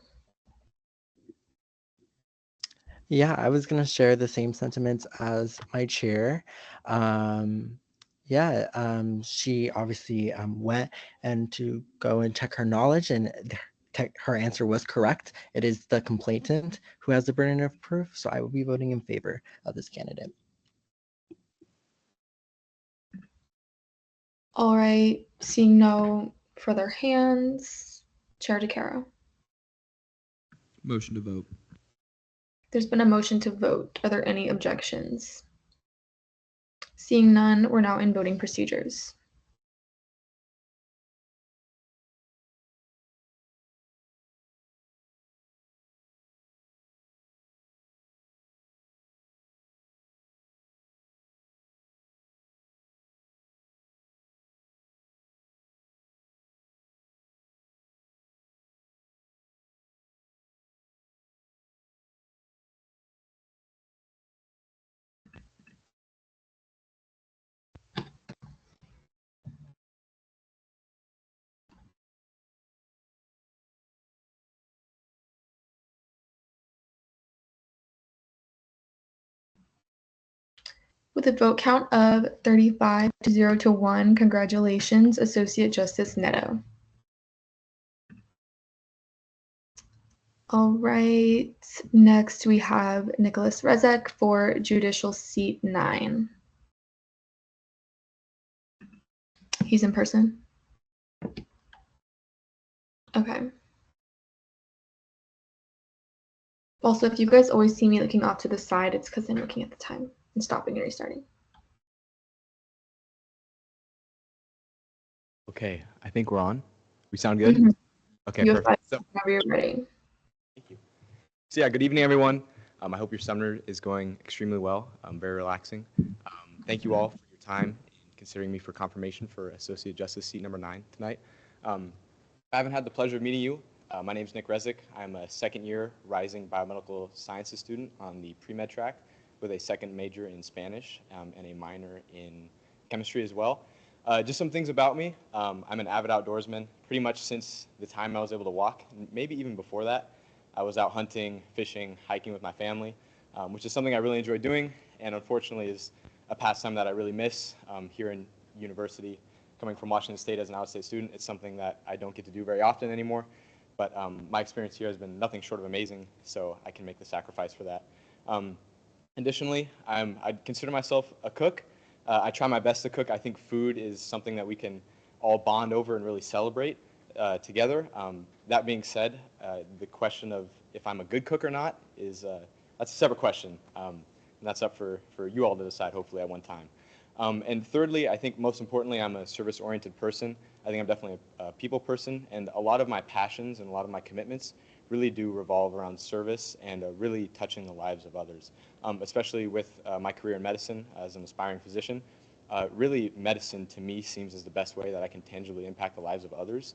Yeah, I was going to share the same sentiments as my chair. She obviously went and to go and check her knowledge, and her answer was correct. It is the complainant who has the burden of proof, so I will be voting in favor of this candidate. All right, seeing no further hands, Chair DeCaro. Motion to vote. There's been a motion to vote. Are there any objections? Seeing none, we're now in voting procedures. With a vote count of 35 to 0 to 1, congratulations, Associate Justice Neto. All right, next we have Nicholas Rezek for Judicial Seat 9. He's in person? Okay. Also, if you guys always see me looking off to the side, it's because I'm looking at the time and stopping and restarting. Okay, I think we're on. We sound good? Mhm. Okay, You have perfect. 5 whenever you're ready. Thank you. So yeah, good evening, everyone. I hope your summer is going extremely well. Very relaxing. Thank you all for your time in considering me for confirmation for Associate Justice Seat number 9 tonight. I haven't had the pleasure of meeting you. My name is Nick Rezek. I'm a second-year rising biomedical sciences student on the pre-med track with a second major in Spanish and a minor in chemistry as well. Just some things about me. I'm an avid outdoorsman pretty much since the time I was able to walk, maybe even before that. I was out hunting, fishing, hiking with my family, which is something I really enjoy doing, and unfortunately is a pastime that I really miss here in university. Coming from Washington State as an out-of-state student, it's something that I don't get to do very often anymore, but my experience here has been nothing short of amazing, so I can make the sacrifice for that. Additionally, I'd consider myself a cook. I try my best to cook. I think food is something that we can all bond over and really celebrate together. That being said, the question of if I'm a good cook or not is that's a separate question, and that's up for you all to decide hopefully at one time. And thirdly, I think most importantly, I'm a service-oriented person. I think I'm definitely a people person, and a lot of my passions and a lot of my commitments really do revolve around service and really touching the lives of others, especially with my career in medicine as an aspiring physician. Really, medicine to me seems as the best way that I can tangibly impact the lives of others,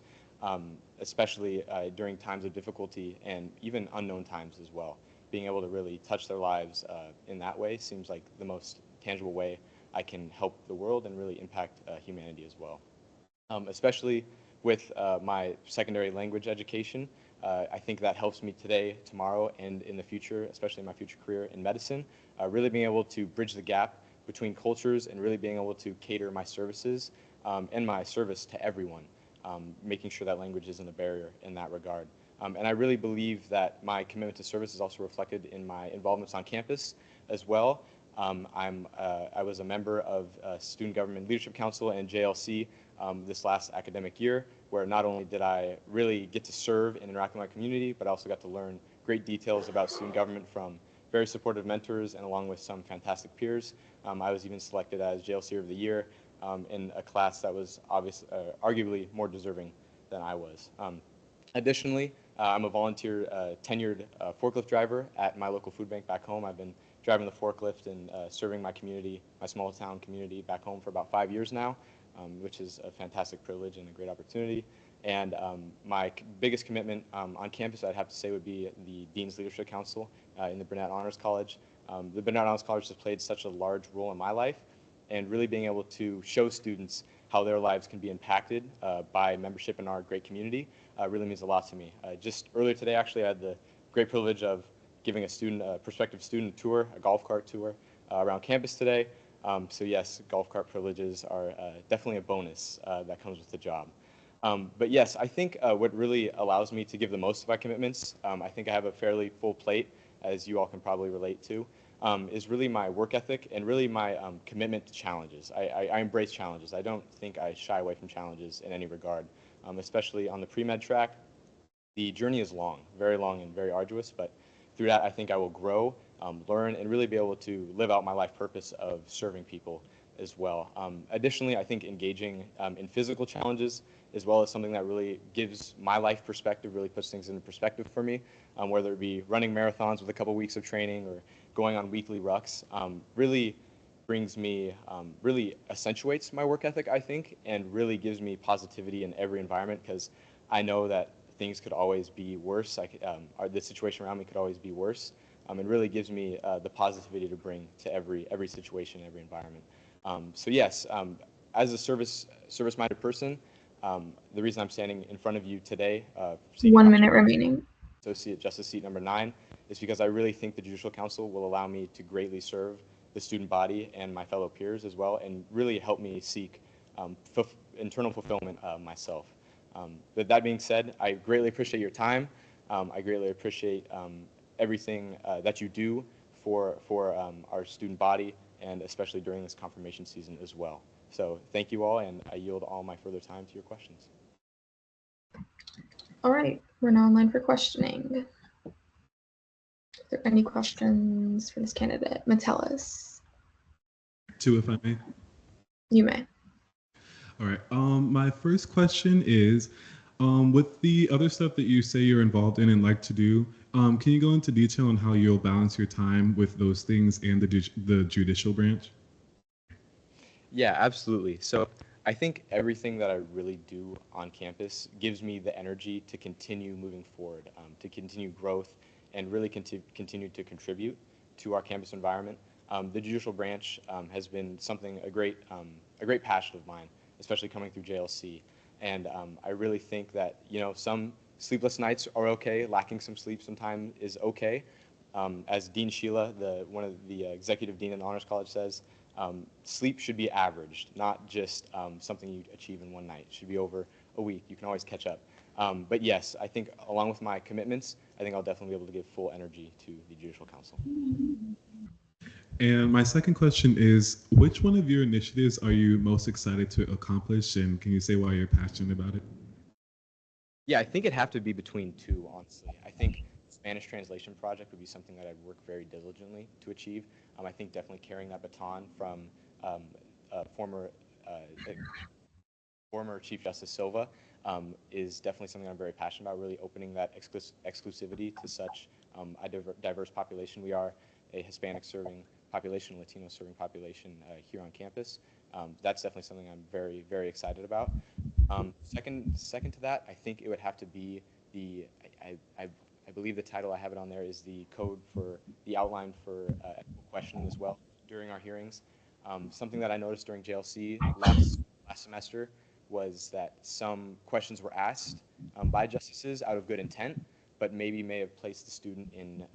especially during times of difficulty and even unknown times as well. Being able to really touch their lives in that way seems like the most tangible way I can help the world and really impact humanity as well. Especially with my secondary language education, I think that helps me today, tomorrow, and in the future, especially in my future career in medicine, really being able to bridge the gap between cultures and really being able to cater my services and my service to everyone, making sure that language isn't a barrier in that regard. And I really believe that my commitment to service is also reflected in my involvements on campus as well. I was a member of Student Government Leadership Council and JLC this last academic year, where not only did I really get to serve and interact with my community, but I also got to learn great details about student government from very supportive mentors and along with some fantastic peers. I was even selected as JLC of the Year in a class that was arguably more deserving than I was. Additionally, I'm a volunteer tenured forklift driver at my local food bank back home. I've been driving the forklift and serving my community, my small town community back home for about 5 years now, which is a fantastic privilege and a great opportunity. And my biggest commitment on campus, I'd have to say, would be the Dean's Leadership Council in the Burnett Honors College. The Burnett Honors College has played such a large role in my life, and really being able to show students how their lives can be impacted by membership in our great community really means a lot to me. Just earlier today, actually, I had the great privilege of giving a prospective student a tour, a golf cart tour around campus today. So yes, golf cart privileges are definitely a bonus that comes with the job. But yes, I think what really allows me to give the most of my commitments, I think I have a fairly full plate, as you all can probably relate to, is really my work ethic and really my commitment to challenges. I embrace challenges. I don't think I shy away from challenges in any regard, especially on the pre-med track. The journey is long, very long and very arduous, but through that I think I will grow, learn, and really be able to live out my life purpose of serving people as well. Additionally, I think engaging in physical challenges as well as something that really gives my life perspective, really puts things into perspective for me, whether it be running marathons with a couple weeks of training or going on weekly rucks, really brings me, really accentuates my work ethic, I think, and really gives me positivity in every environment, because I know that things could always be worse. The situation around me could always be worse. It really gives me the positivity to bring to every situation, every environment. So yes, as a service-minded person, the reason I'm standing in front of you today, 1 minute remaining. Associate Justice seat number 9, is because I really think the Judicial Council will allow me to greatly serve the student body and my fellow peers as well, and really help me seek internal fulfillment myself. With that being said, I greatly appreciate your time. I greatly appreciate everything that you do for our student body, and especially during this confirmation season as well. So thank you all, and I yield all my further time to your questions. All right, we're now online for questioning. Are there any questions for this candidate? Metellus. 2, if I may. You may. All right. My first question is, with the other stuff that you say you're involved in and like to do, can you go into detail on how you'll balance your time with those things and the judicial branch? Yeah, absolutely. So I think everything that I really do on campus gives me the energy to continue moving forward, to continue growth, and really continue to contribute to our campus environment. The judicial branch has been a great passion of mine, especially coming through JLC. And I really think that, some sleepless nights are okay. Lacking some sleep sometimes is okay. As Dean Sheila, one of the executive dean in the Honors College, says, sleep should be averaged, not just something you achieve in one night. It should be over a week. You can always catch up. But yes, I think along with my commitments, I think I'll definitely be able to give full energy to the Judicial Council. And my second question is, which one of your initiatives are you most excited to accomplish, and can you say why you're passionate about it? Yeah, I think it'd have to be between two, honestly. I think the Spanish translation project would be something that I'd work very diligently to achieve. I think definitely carrying that baton from former Chief Justice Silva is definitely something I'm very passionate about, really opening that exclusivity to such a diverse population. We are a Hispanic-serving population, Latino-serving population here on campus. That's definitely something I'm very, very excited about. Second to that, I think it would have to be I believe the title, I have it on there, is the code for the outline for equitable questioning as well during our hearings. Something that I noticed during JLC last semester was that some questions were asked by justices out of good intent, but maybe may have placed the student in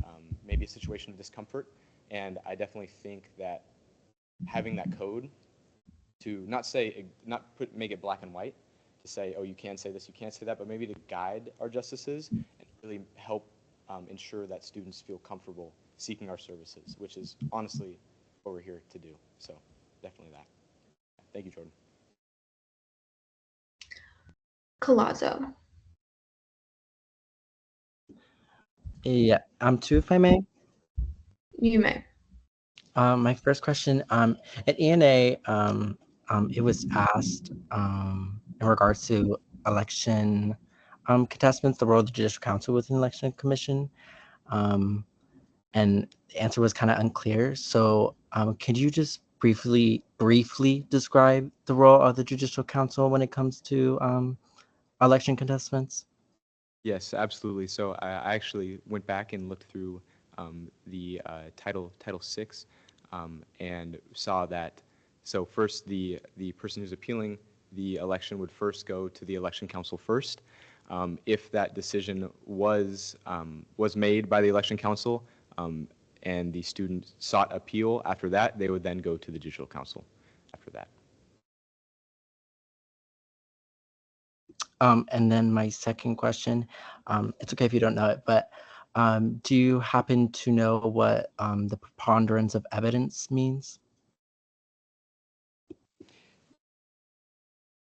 maybe a situation of discomfort. And I definitely think that having that code to make it black and white, to say, oh, you can say this, you can't say that, but maybe to guide our justices and really help ensure that students feel comfortable seeking our services, which is honestly what we're here to do. So definitely that. Thank you, Jordan. Collazo. Yeah, two, if I may. You may. My first question, at ENA, it was asked in regards to election contestants, the role of the Judicial Council within the Election Commission, and the answer was kind of unclear. So, could you just briefly describe the role of the Judicial Council when it comes to election contestants? Yes, absolutely. So I actually went back and looked through the Title VI and saw that. So first, the person who's appealing the election would first go to the Election Council first. If that decision was made by the Election Council and the student sought appeal after that, they would then go to the Judicial Council after that. And then my second question, it's okay if you don't know it, but do you happen to know what the preponderance of evidence means?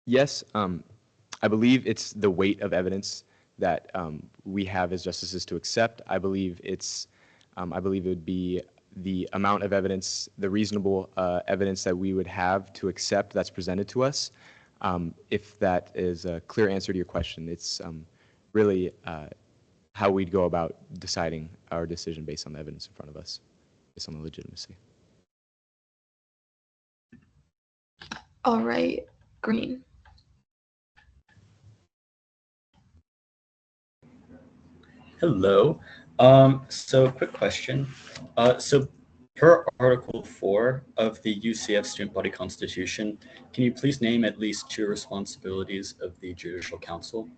Yes, I believe it's the weight of evidence that we have as justices to accept. I believe it would be the amount of evidence, the reasonable evidence that we would have to accept that's presented to us. If that is a clear answer to your question, it's really how we'd go about deciding our decision based on the evidence in front of us, based on the legitimacy. All right, Green. Hello. So quick question. So per Article 4 of the UCF Student Body Constitution, can you please name at least 2 responsibilities of the Judicial Council?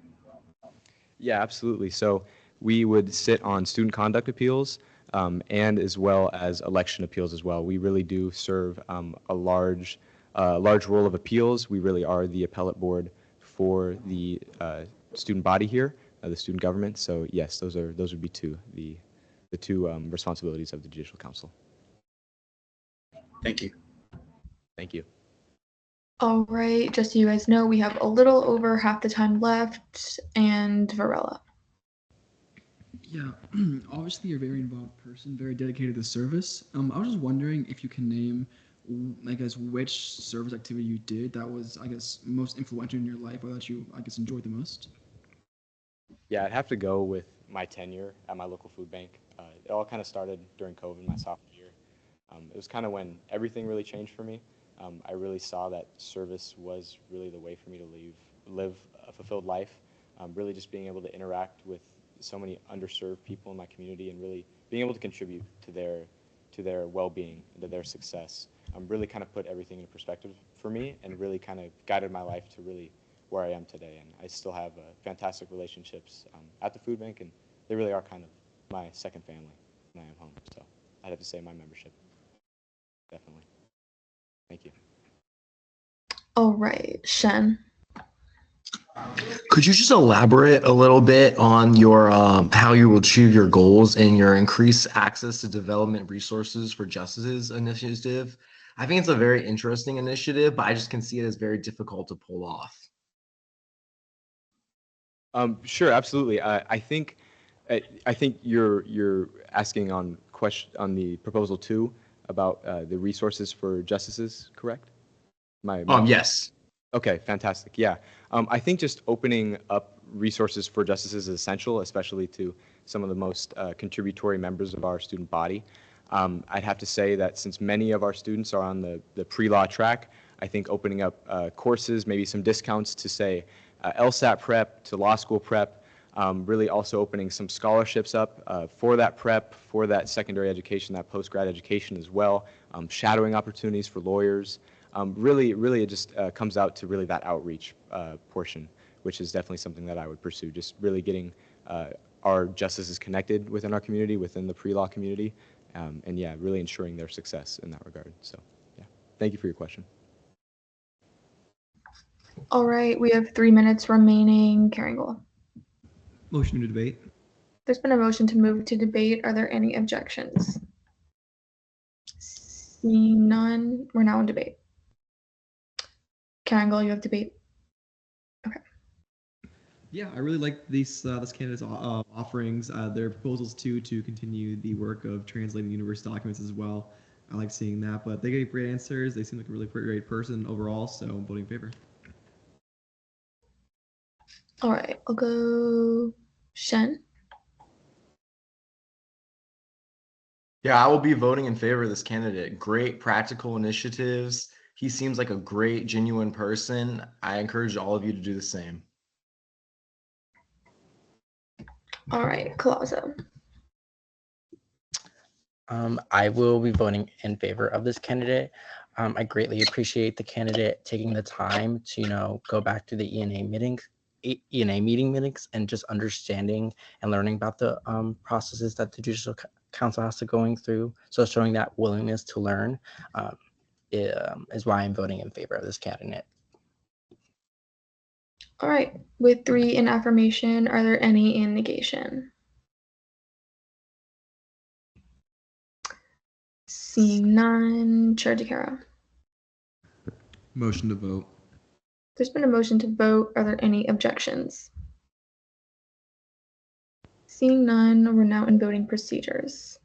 Yeah, absolutely. So we would sit on student conduct appeals and as well as election appeals as well. We really do serve a large role of appeals. We really are the appellate board for the student body here, the student government. So yes, those would be the two responsibilities of the Judicial Council. Thank you. Thank you. All right, just so you guys know, we have a little over half the time left, and Varela. Yeah, obviously you're a very involved person, very dedicated to service. I was just wondering if you can name, I guess, which service activity you did that was, I guess, most influential in your life or that you, I guess, enjoyed the most. Yeah, I'd have to go with my tenure at my local food bank. It all kind of started during COVID, my sophomore year. It was kind of when everything really changed for me. I really saw that service was really the way for me to live a fulfilled life. Really just being able to interact with so many underserved people in my community and really being able to contribute to their well-being, to their success. Really kind of put everything in perspective for me and really kind of guided my life to really where I am today. And I still have fantastic relationships at the food bank, and they really are kind of my second family when I am home. So I'd have to say my membership, definitely. Thank you. All right, Shen. Could you just elaborate a little bit on your how you will achieve your goals and your increased access to development resources for justices initiative? I think it's a very interesting initiative, but I just can see it as very difficult to pull off. Sure, absolutely. I think you're asking on the proposal 2 about the resources for justices, correct? Yes. Okay, fantastic. Yeah, I think just opening up resources for justices is essential, especially to some of the most contributory members of our student body. I'd have to say that since many of our students are on the pre-law track, I think opening up courses, maybe some discounts to say LSAT prep, to law school prep, really also opening some scholarships up for that prep, for that secondary education, that post-grad education as well, shadowing opportunities for lawyers. Really it just comes out to really that outreach portion, which is definitely something that I would pursue, just really getting our justices connected within our community, within the pre-law community, and yeah, really ensuring their success in that regard. So yeah, thank you for your question. All right, we have 3 minutes remaining. Caringle. Motion to debate. There's been a motion to move to debate. Are there any objections? Seeing none, we're now in debate. Caringle, you have debate. Yeah, I really like these this candidate's offerings. Their proposals too to continue the work of translating university documents as well. I like seeing that, but they gave great answers. They seem like a really great person overall, so I'm voting in favor. All right, I'll go Shen. Yeah, I will be voting in favor of this candidate. Great practical initiatives. He seems like a great, genuine person. I encourage all of you to do the same. All right, Colazo. I will be voting in favor of this candidate. I greatly appreciate the candidate taking the time to, go back to the ENA meetings, meeting minutes, and just understanding and learning about the processes that the Judicial Council has to going through. So showing that willingness to learn is why I'm voting in favor of this candidate. All right, with 3 in affirmation, are there any in negation? Seeing none, Chair DeCaro. Motion to vote. There's been a motion to vote. Are there any objections? Seeing none, we're now in voting procedures.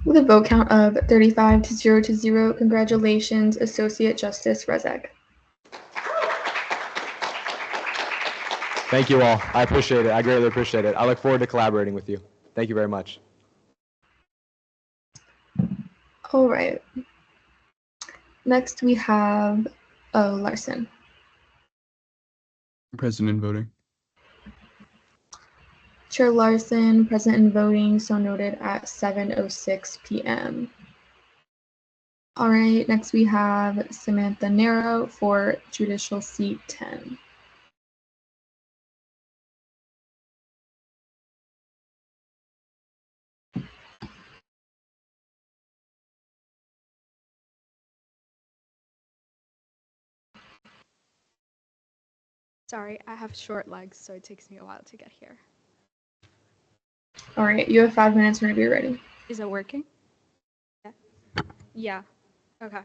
With a vote count of 35 to 0, congratulations, Associate Justice Rezek. Thank you all. I appreciate it. I greatly appreciate it. I look forward to collaborating with you. Thank you very much. All right. Next, we have Larson. President voting. Chair Larson, present and voting, so noted at 7:06 p.m. All right, next we have Samantha Nero for Judicial Seat 10. Sorry, I have short legs, so it takes me a while to get here. All right, you have 5 minutes whenever you're ready. Is it working? Yeah. Yeah. Okay.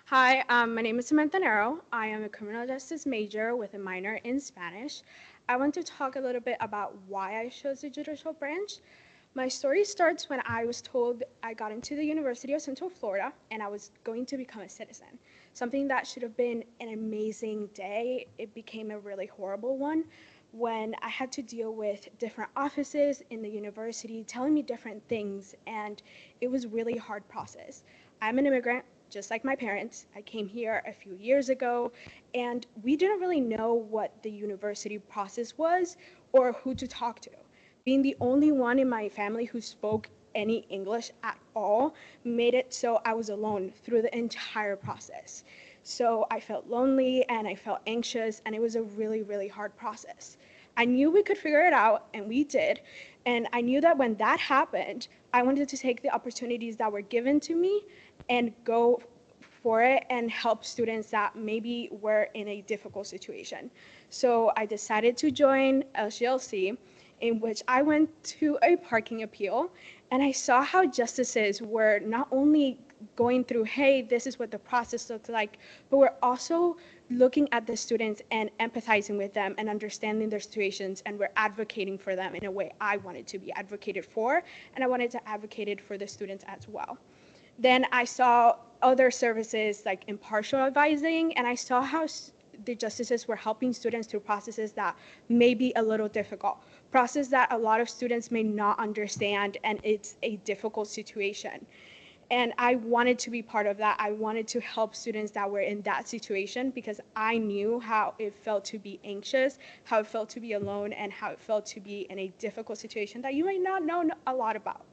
Hi, my name is Samantha Nero. I am a criminal justice major with a minor in Spanish. I want to talk a little bit about why I chose the judicial branch. My story starts when I was told I got into the University of Central Florida and I was going to become a citizen. Something that should have been an amazing day, it became a really horrible one when I had to deal with different offices in the university telling me different things, and it was a really hard process. I'm an immigrant, just like my parents. I came here a few years ago, and we didn't really know what the university process was or who to talk to. Being the only one in my family who spoke any English at all made it so I was alone through the entire process. So I felt lonely and I felt anxious, and it was a really, really hard process. I knew we could figure it out, and we did. And I knew that when that happened, I wanted to take the opportunities that were given to me and go for it and help students that maybe were in a difficult situation. So I decided to join LGLC, in which I went to a parking appeal and I saw how justices were not only going through, hey, this is what the process looks like, but we're also looking at the students and empathizing with them and understanding their situations, and we're advocating for them in a way I wanted to be advocated for, and I wanted to advocate it for the students as well. Then I saw other services like impartial advising, and I saw how the justices were helping students through processes that may be a little difficult, process that a lot of students may not understand, and it's a difficult situation. And I wanted to be part of that. I wanted to help students that were in that situation because I knew how it felt to be anxious, how it felt to be alone, and how it felt to be in a difficult situation that you might not know a lot about.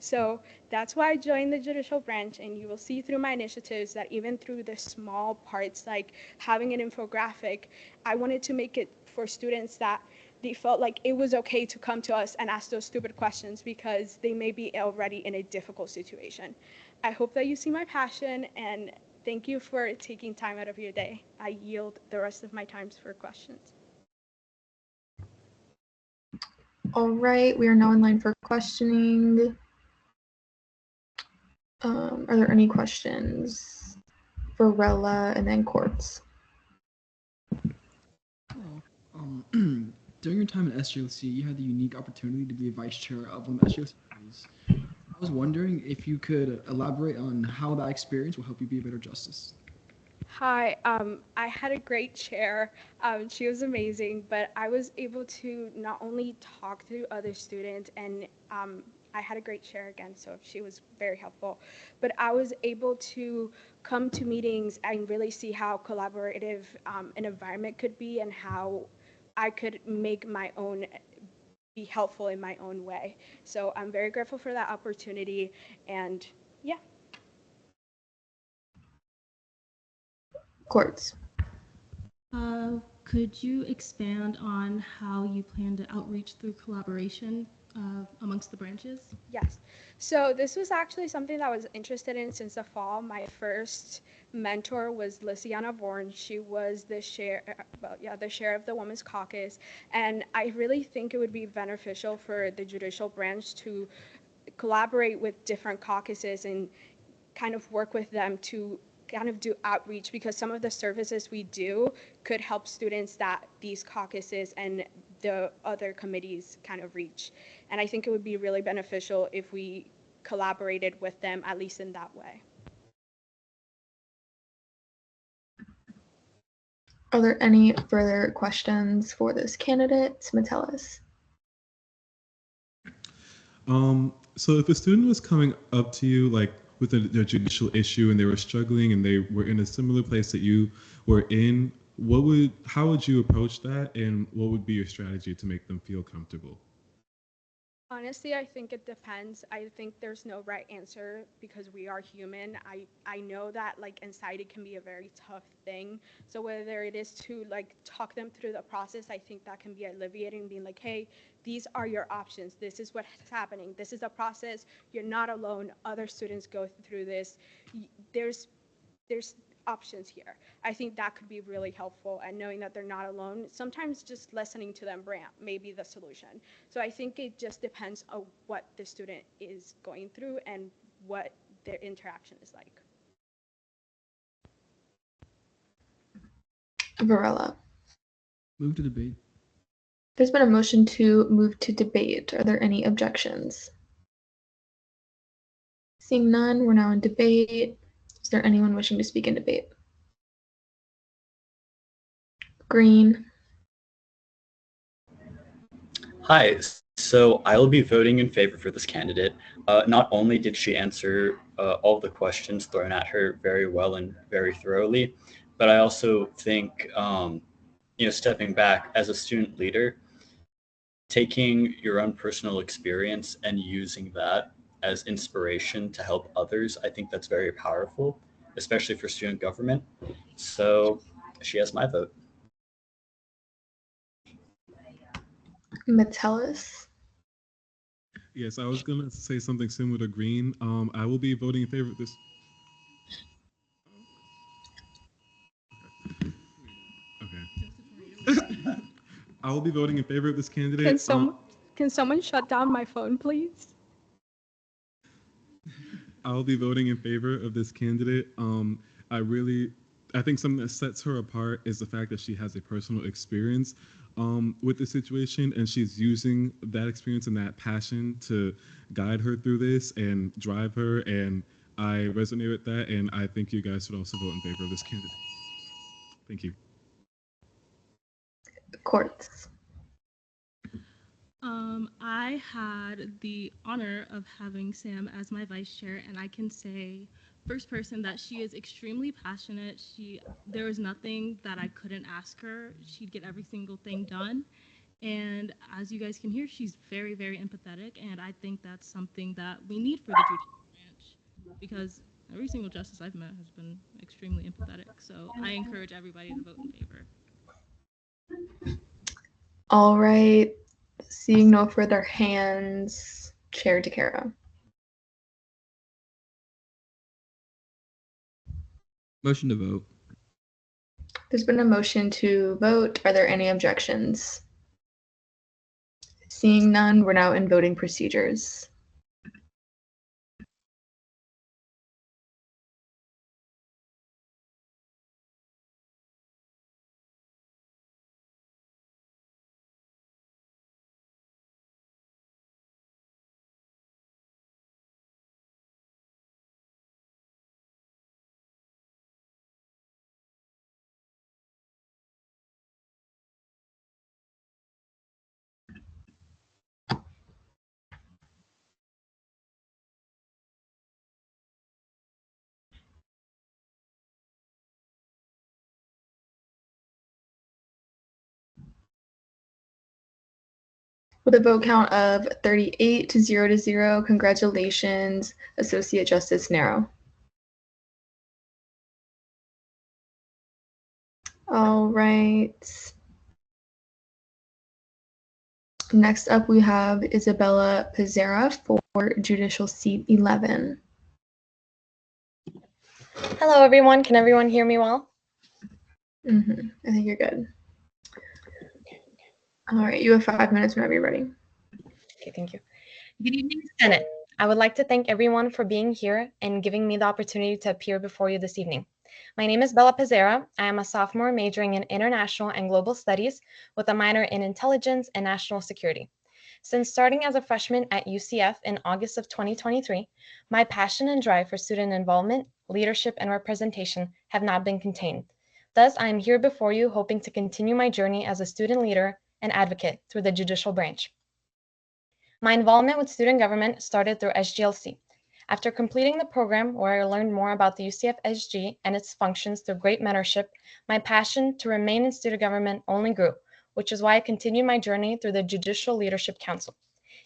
So that's why I joined the judicial branch, and you will see through my initiatives that even through the small parts like having an infographic, I wanted to make it for students that they felt like it was okay to come to us and ask those stupid questions because they may be already in a difficult situation. I hope that you see my passion, and thank you for taking time out of your day. I yield the rest of my time for questions. All right, we are now in line for questioning. Are there any questions for Rella and then Courts? During your time at SJLC, you had the unique opportunity to be a vice chair of one of SJLC committees. I was wondering if you could elaborate on how that experience will help you be a better justice. Hi, I had a great chair. She was amazing, but I was able to not only talk to other students, and I had a great chair again, so she was very helpful, but I was able to come to meetings and really see how collaborative an environment could be and how I could make my own, be helpful in my own way. So I'm very grateful for that opportunity, and yeah. Courts. Could you expand on how you plan to outreach through collaboration amongst the branches? Yes. So this was actually something that I was interested in since the fall. My first mentor was Lysiana Vorn. She was the chair of the Women's Caucus, and I really think it would be beneficial for the judicial branch to collaborate with different caucuses and kind of work with them to kind of do outreach, because some of the services we do could help students that these caucuses and the other committees kind of reach. And I think it would be really beneficial if we collaborated with them, at least in that way. Are there any further questions for this candidate, Metellus? So if a student was coming up to you like with a judicial issue and they were struggling and they were in a similar place that you were in, how would you approach that, and what would be your strategy to make them feel comfortable? Honestly, I think it depends. I think there's no right answer because we are human. I know that like anxiety can be a very tough thing. So whether it is to like talk them through the process, I think that can be alleviating, being like, hey, these are your options. This is what's happening. This is a process. You're not alone. Other students go through this. There's options here. I think that could be really helpful, and knowing that they're not alone, sometimes just listening to them rant may be the solution. So I think it just depends on what the student is going through and what their interaction is like. Varela. Move to debate. There's been a motion to move to debate. Are there any objections? Seeing none, we're now in debate. Is there anyone wishing to speak in debate? Green. Hi, so I will be voting in favor for this candidate. Not only did she answer all the questions thrown at her very well and very thoroughly, but I also think, stepping back as a student leader, taking your own personal experience and using that as inspiration to help others, I think that's very powerful, especially for student government. So she has my vote. Metellus. Yes, I was going to say something similar to Green. I will be voting in favor of this. Okay. I will be voting in favor of this candidate. Can someone shut down my phone, please? I'll be voting in favor of this candidate. I think something that sets her apart is the fact that she has a personal experience with the situation, and she's using that experience and that passion to guide her through this and drive her. And I resonate with that, and I think you guys should also vote in favor of this candidate. Thank you. Courts. I had the honor of having Sam as my vice chair, and I can say, first person, that she is extremely passionate. There was nothing that I couldn't ask her. She'd get every single thing done. And as you guys can hear, she's very, very empathetic, and I think that's something that we need for the judicial branch, because every single justice I've met has been extremely empathetic. So I encourage everybody to vote in favor. All right. Seeing no further hands, Chair DeCaro. Motion to vote. There's been a motion to vote. Are there any objections? Seeing none, we're now in voting procedures. With a vote count of 38 to 0, congratulations, Associate Justice Nero. All right. Next up, we have Isabella Pizzera for Judicial Seat 11. Hello, everyone. Can everyone hear me well? I think you're good. All right, you have 5 minutes whenever you're ready. Okay, thank you. Good evening, Senate. I would like to thank everyone for being here and giving me the opportunity to appear before you this evening. My name is Bella Pizzera. I am a sophomore majoring in International and Global Studies with a minor in Intelligence and National Security. Since starting as a freshman at UCF in August of 2023, my passion and drive for student involvement, leadership, and representation have not been contained. Thus, I am here before you hoping to continue my journey as a student leader and advocate through the judicial branch. My involvement with student government started through SGLC. After completing the program where I learned more about the UCF SG and its functions through great mentorship, my passion to remain in student government only grew, which is why I continued my journey through the Judicial Leadership Council.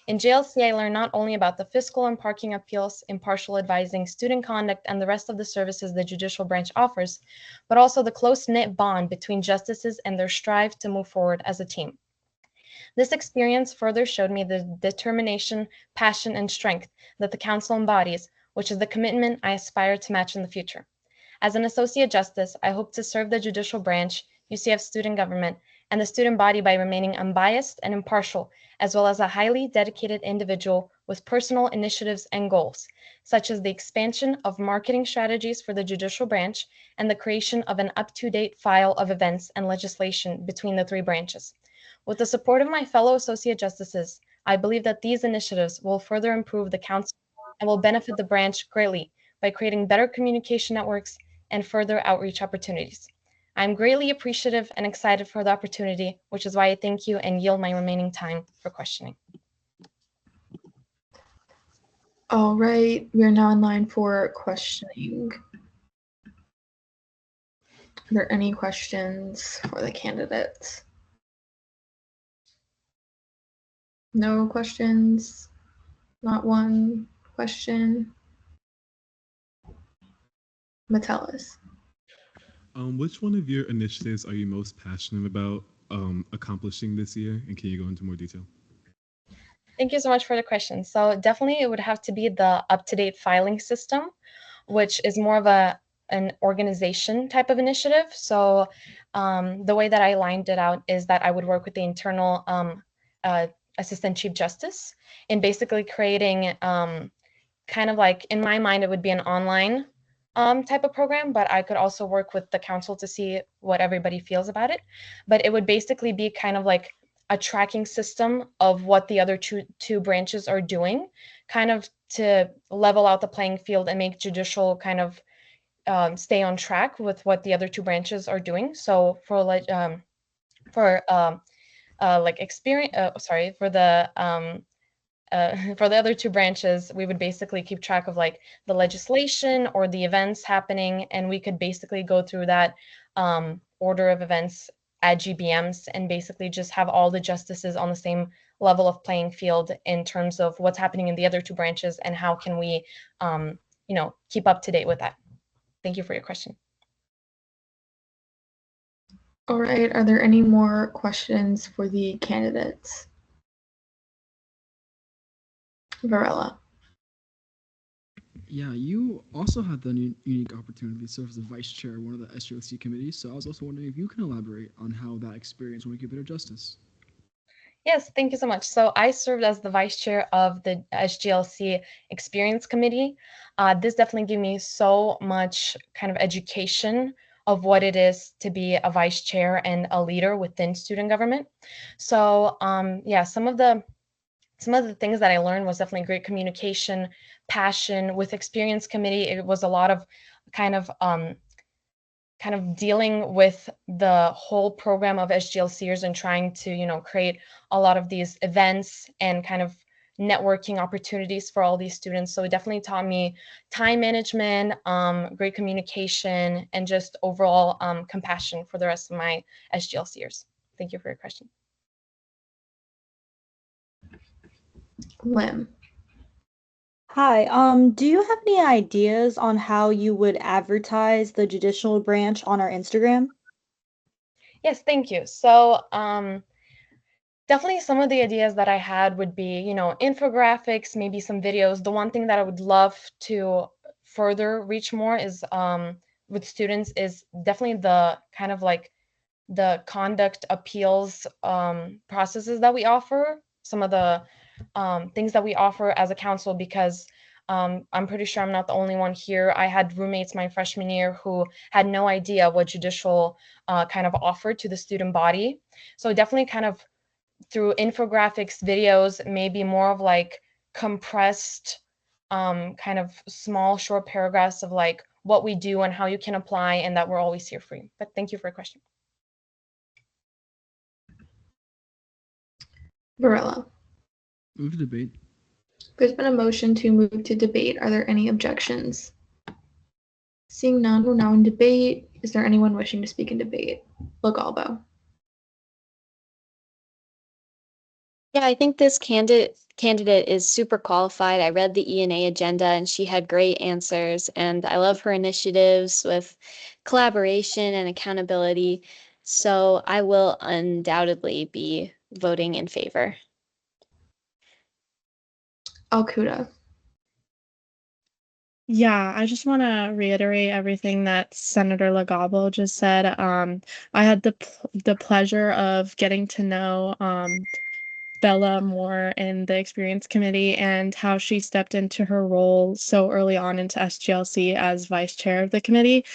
In JLC, I learned not only about the fiscal and parking appeals, impartial advising, student conduct, and the rest of the services the judicial branch offers, but also the close-knit bond between justices and their strive to move forward as a team. This experience further showed me the determination, passion, and strength that the council embodies, which is the commitment I aspire to match in the future. As an associate justice, I hope to serve the judicial branch, UCF student government, and the student body by remaining unbiased and impartial, as well as a highly dedicated individual with personal initiatives and goals, such as the expansion of marketing strategies for the judicial branch and the creation of an up-to-date file of events and legislation between the three branches. With the support of my fellow associate justices, I believe that these initiatives will further improve the council and will benefit the branch greatly by creating better communication networks and further outreach opportunities. I'm greatly appreciative and excited for the opportunity, which is why I thank you and yield my remaining time for questioning. All right, we are now in line for questioning. Are there any questions for the candidates? No questions? Not one question? Metellus. Which one of your initiatives are you most passionate about accomplishing this year? And can you go into more detail? Thank you so much for the question. So definitely it would have to be the up-to-date filing system, which is more of an organization type of initiative. So the way that I lined it out is that I would work with the internal Assistant Chief Justice, in basically creating kind of like, in my mind, it would be an online type of program, but I could also work with the council to see what everybody feels about it. But it would basically be kind of like a tracking system of what the other two branches are doing, kind of to level out the playing field and make judicial kind of stay on track with what the other two branches are doing. So for like experience, sorry, for the for the other two branches, we would basically keep track of like the legislation or the events happening, and we could basically go through that order of events at GBMs and basically just have all the justices on the same level of playing field in terms of what's happening in the other two branches and how can we, keep up to date with that. Thank you for your question. All right, are there any more questions for the candidates? Varela. Yeah, you also had the unique opportunity to serve as the vice chair of one of the SGLC committees. So I was also wondering if you can elaborate on how that experience will make you better justice. Yes, thank you so much. So I served as the vice chair of the SGLC Experience Committee. This definitely gave me so much kind of education of what it is to be a vice chair and a leader within student government. So yeah, some of the things that I learned was definitely great communication, passion. With Experience Committee, it was a lot of kind of dealing with the whole program of SGLCers and trying to, create a lot of these events and kind of networking opportunities for all these students. So it definitely taught me time management, great communication, and just overall compassion for the rest of my SGLCers. Thank you for your question. Lim. Hi, do you have any ideas on how you would advertise the judicial branch on our Instagram? Yes, thank you. So definitely some of the ideas that I had would be, infographics, maybe some videos. The one thing that I would love to further reach more is with students is definitely the kind of like the conduct appeals processes that we offer, some of the things that we offer as a council, because I'm pretty sure I'm not the only one here. I had roommates my freshman year who had no idea what judicial kind of offered to the student body. So definitely kind of through infographics, videos, maybe more of like compressed kind of small short paragraphs of like what we do and how you can apply and that we're always here for you. But thank you for your question. Varela. Move to debate. There's been a motion to move to debate. Are there any objections? Seeing none, we're now in debate. Is there anyone wishing to speak in debate? Legalbo. Yeah, I think this candidate is super qualified. I read the ENA agenda and she had great answers, and I love her initiatives with collaboration and accountability. So I will undoubtedly be voting in favor. Alcuda. Yeah, I just want to reiterate everything that Senator Legalbo just said. I had the pleasure of getting to know Bella more in the Experience Committee and how she stepped into her role so early on into SGLC as vice chair of the committee,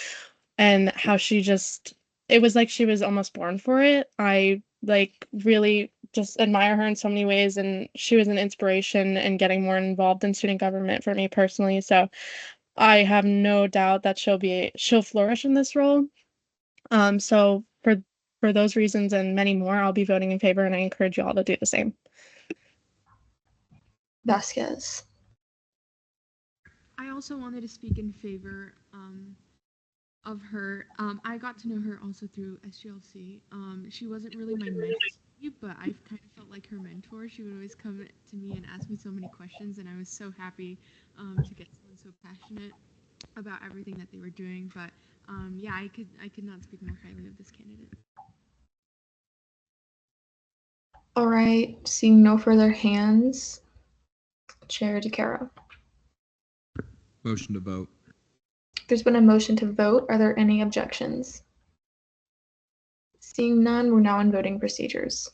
and how it was like she was almost born for it. I really just admire her in so many ways, and she was an inspiration in getting more involved in student government for me personally. So I have no doubt that she'll flourish in this role. So for those reasons and many more, I'll be voting in favor, and I encourage you all to do the same. Vasquez. I also wanted to speak in favor of her. I got to know her also through SGLC. She wasn't really my mentee, but I kind of felt like her mentor. She would always come to me and ask me so many questions, and I was so happy to get someone so passionate about everything that they were doing. But yeah, I could not speak more highly of this candidate. All right, seeing no further hands, Chair DeCaro. Motion to vote. There's been a motion to vote. Are there any objections? Seeing none, we're now in voting procedures.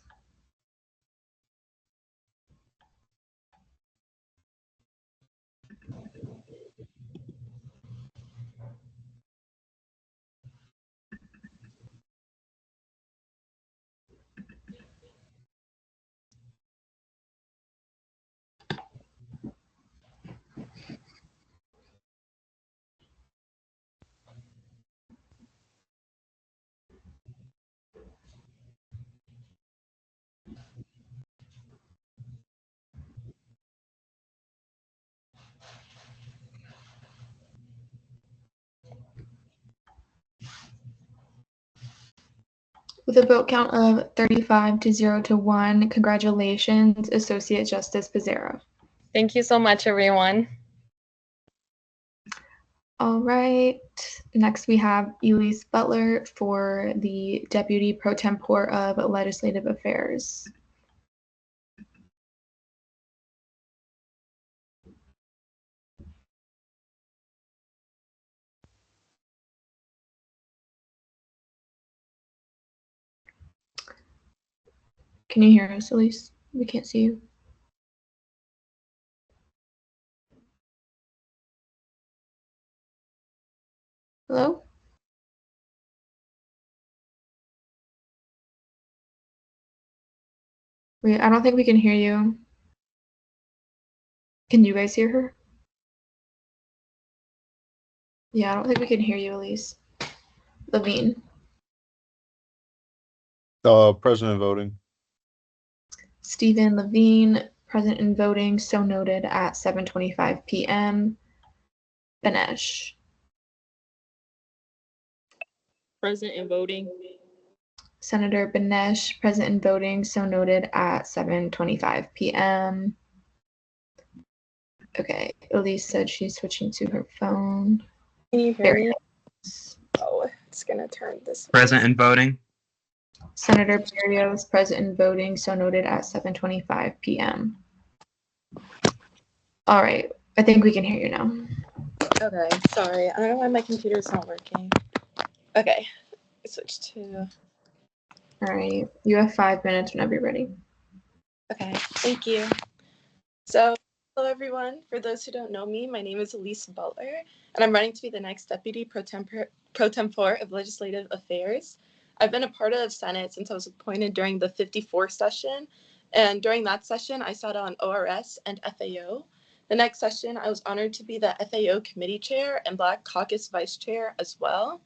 With a vote count of 35 to 0 to 1, congratulations, Associate Justice Pizarro. Thank you so much, everyone. All right, next we have Elise Butler for the Deputy Pro Tempore of Legislative Affairs. Can you hear us, Elise? We can't see you. Hello? Wait, I don't think we can hear you. Can you guys hear her? Yeah, I don't think we can hear you, Elise. Levine. Present and voting. Stephen Levine, present and voting, so noted at 7:25 p.m. Banesh. Present and voting. Senator Banesh, present and voting, so noted at 7:25 p.m. Okay, Elise said she's switching to her phone. Can you hear me? Oh, it's gonna turn this way. Present and voting. Senator Berrios, present and voting, so noted at 7:25 p.m. All right, I think we can hear you now. Okay, sorry. I don't know why my computer's not working. Okay, switch to. All right, you have 5 minutes whenever you're ready. Okay, thank you. So, hello everyone. For those who don't know me, my name is Elise Butler, and I'm running to be the next Deputy Pro Tempore of Legislative Affairs. I've been a part of Senate since I was appointed during the 54 session, and during that session, I sat on ORS and FAO. The next session, I was honored to be the FAO Committee Chair and Black Caucus Vice Chair as well.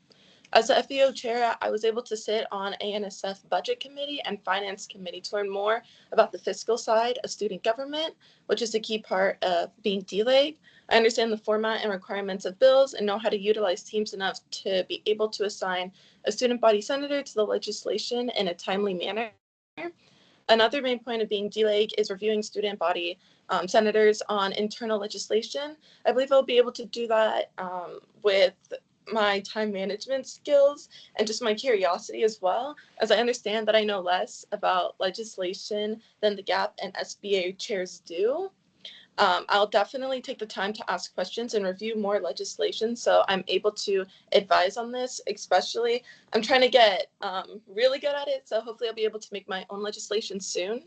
As the FAO Chair, I was able to sit on ANSF Budget Committee and Finance Committee to learn more about the fiscal side of student government, which is a key part of being DLEG. I understand the format and requirements of bills and know how to utilize teams enough to be able to assign a student body senator to the legislation in a timely manner. Another main point of being DLEG is reviewing student body senators on internal legislation. I believe I'll be able to do that with my time management skills and just my curiosity as well, as I understand that I know less about legislation than the GAP and SBA chairs do. I'll definitely take the time to ask questions and review more legislation so I'm able to advise on this, especially I'm trying to get really good at it, so hopefully I'll be able to make my own legislation soon.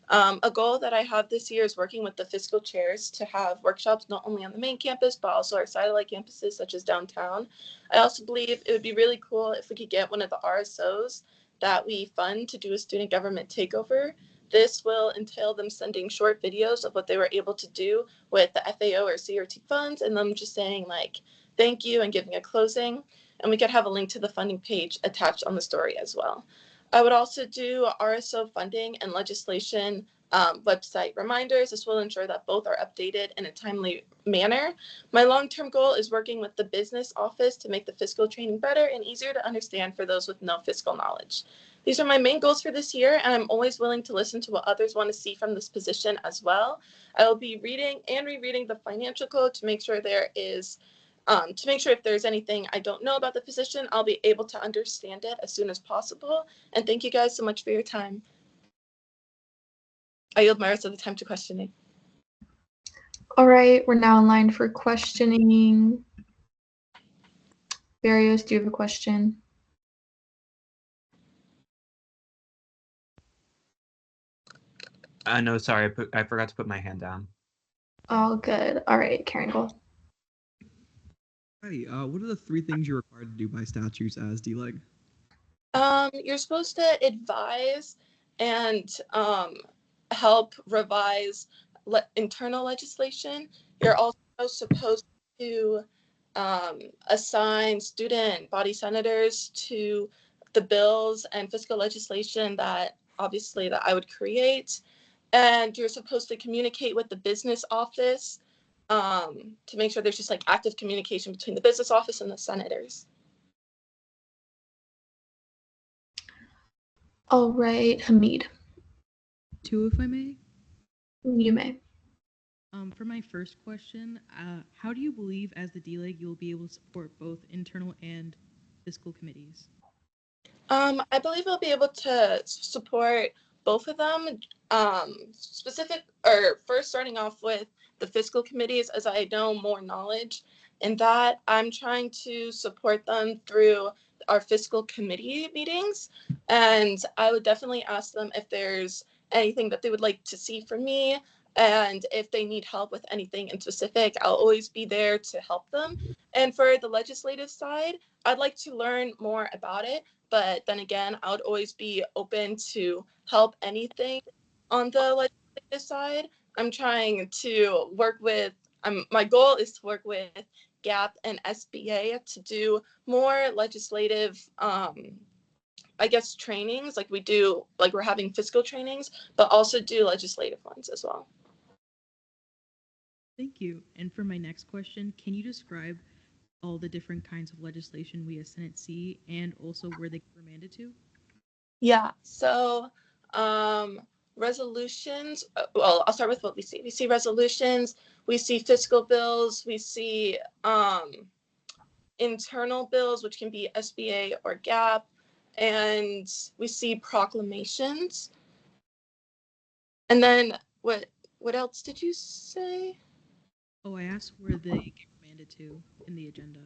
A goal that I have this year is working with the fiscal chairs to have workshops not only on the main campus, but also our satellite campuses such as downtown. I also believe it would be really cool if we could get one of the RSOs that we fund to do a student government takeover. This will entail them sending short videos of what they were able to do with the FAO or CRT funds and them just saying like, thank you and giving a closing. And we could have a link to the funding page attached on the story as well. I would also do RSO funding and legislation website reminders. This will ensure that both are updated in a timely manner. My long-term goal is working with the business office to make the fiscal training better and easier to understand for those with no fiscal knowledge. These are my main goals for this year, and I'm always willing to listen to what others want to see from this position as well. I will be reading and rereading the financial code to make sure if there's anything I don't know about the position, I'll be able to understand it as soon as possible. And thank you guys so much for your time. I yield my rest of the time to questioning. All right, we're now in line for questioning. Berrios, do you have a question? No, sorry, I forgot to put my hand down. All good. All right, Karen, go. Hi, what are the 3 things you're required to do by statutes as DLEG? You're supposed to advise and help revise internal legislation. You're also supposed to assign student body senators to the bills and fiscal legislation that I would create. And you're supposed to communicate with the business office to make sure there's just like active communication between the business office and the senators. All right, Hamid, Two, if I may. you may. For my first question, how do you believe as the DLEG you'll be able to support both internal and fiscal committees? I believe we'll be able to support both of them. Specific or first starting off with the fiscal committees, as I know more knowledge in that, I'm trying to support them through our fiscal committee meetings. And I would definitely ask them if there's anything that they would like to see from me. And if they need help with anything in specific, I'll always be there to help them. And for the legislative side, I'd like to learn more about it. But then again, I would always be open to help anything on the legislative side. I'm trying to work with, my goal is to work with GAP and SBA to do more legislative, I guess, trainings like we do, like we're having fiscal trainings, but also do legislative ones as well. Thank you. And for my next question, can you describe all the different kinds of legislation we as Senate see and also where they get remanded to? Yeah, so resolutions, well, I'll start with what we see. We see resolutions, we see fiscal bills, we see internal bills, which can be SBA or GAP, and we see proclamations. And then what else did you say? Oh, I asked where they get remanded to in the agenda.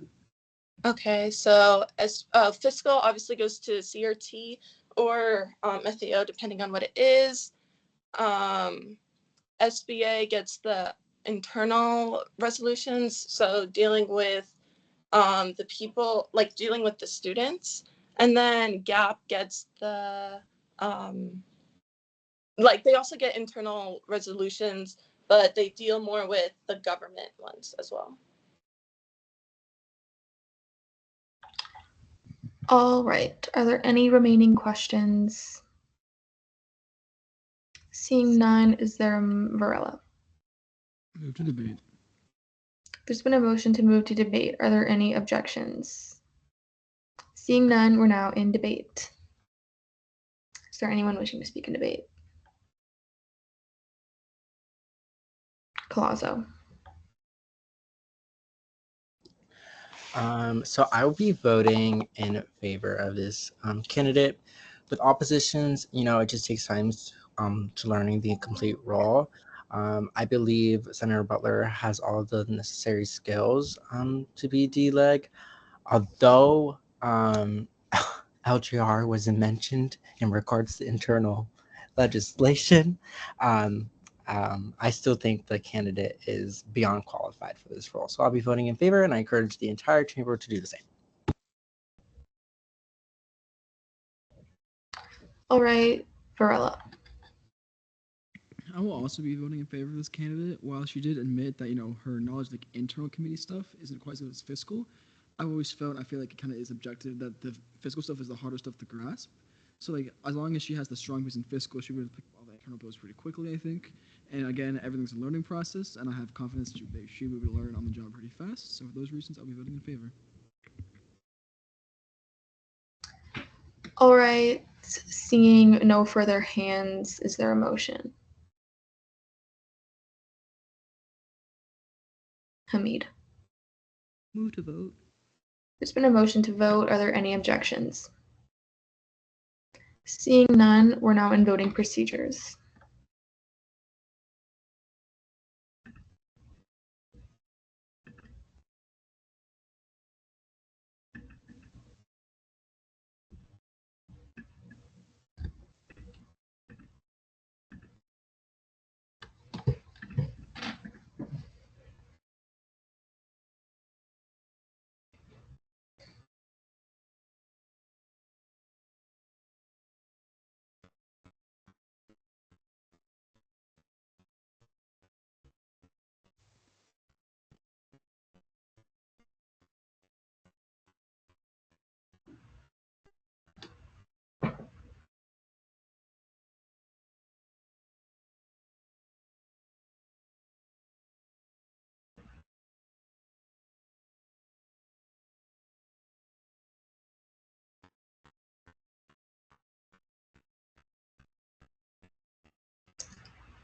Okay, so as fiscal obviously goes to CRT or FAO, depending on what it is. SBA gets the internal resolutions, so dealing with the people, like dealing with the students. And then GAP gets the, like they also get internal resolutions, but they deal more with the government ones as well. All right, are there any remaining questions? Seeing none, is there Varela? Move to debate. There's been a motion to move to debate. Are there any objections? Seeing none, we're now in debate. Is there anyone wishing to speak in debate? Collazo. So I will be voting in favor of this candidate. With oppositions, it just takes time to learning the complete role. I believe Senator Butler has all the necessary skills to be DLEG. Although LGR wasn't mentioned in regards to internal legislation, I still think the candidate is beyond qualified for this role. So I'll be voting in favor, and I encourage the entire chamber to do the same. All right, Varela. I will also be voting in favor of this candidate. While she did admit that, her knowledge of internal committee stuff isn't quite as good as fiscal, I feel like it kind of is objective that the fiscal stuff is the harder stuff to grasp. So as long as she has the strong piece in fiscal, she would pick up all the internal bills pretty quickly, I think. And again, everything's a learning process, and I have confidence that she would learn on the job pretty fast. So for those reasons, I'll be voting in favor. All right, seeing no further hands, is there a motion? Hamid. Move to vote. There's been a motion to vote. Are there any objections? Seeing none, we're now in voting procedures.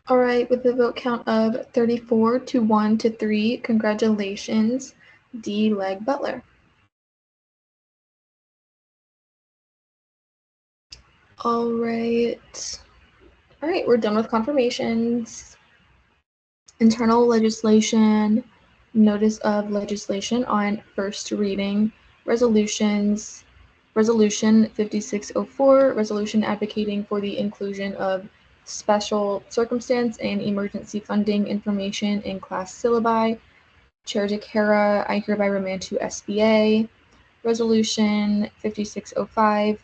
All right, with a vote count of 34 to 1 to 3, congratulations, D. Leg Butler. All right, we're done with confirmations. Internal legislation, notice of legislation on first reading, resolutions, Resolution 5604, resolution advocating for the inclusion of special circumstance and emergency funding information in class syllabi. Chair DeCara, I hereby remand to SBA. Resolution 5605,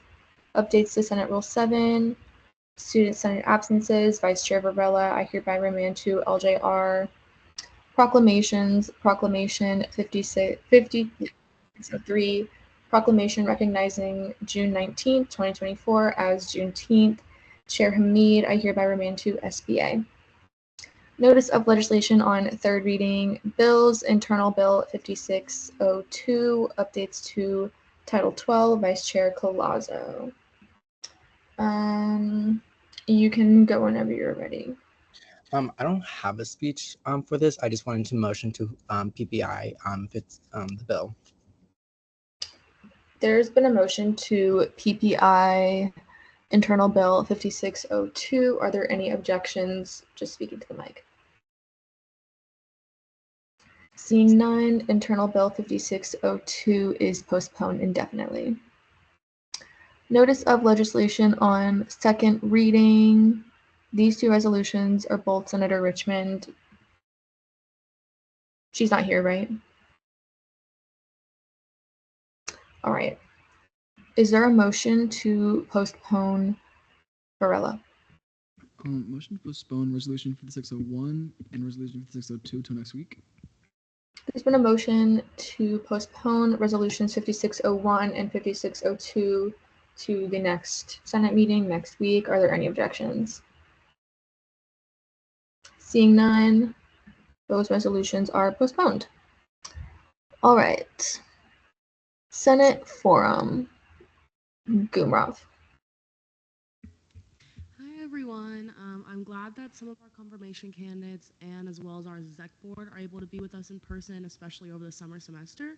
updates to Senate Rule 7. Student Senate absences, Vice Chair Varela, I hereby remand to LJR. Proclamations, Proclamation 5603, Proclamation recognizing June 19th, 2024 as Juneteenth. Chair Hamid, I hereby remand to SBA. Notice of legislation on third reading bills, Internal Bill 5602, updates to Title 12, Vice Chair Collazo. You can go whenever you're ready. I don't have a speech for this. I just wanted to motion to PPI the bill. There's been a motion to PPI Internal Bill 5602. Are there any objections? Just speaking to the mic. Seeing none, Internal Bill 5602 is postponed indefinitely. Notice of legislation on second reading. These two resolutions are both Senator Richmond. She's not here, right? All right. Is there a motion to postpone Varela? Motion to postpone Resolution 5601 and Resolution 5602 till next week. There's been a motion to postpone Resolutions 5601 and 5602 to the next Senate meeting next week. Are there any objections? Seeing none, those resolutions are postponed. All right. Senate Forum. Gumrov. Hi everyone. I'm glad that some of our confirmation candidates and as well as our ZEC board are able to be with us in person, especially over the summer semester.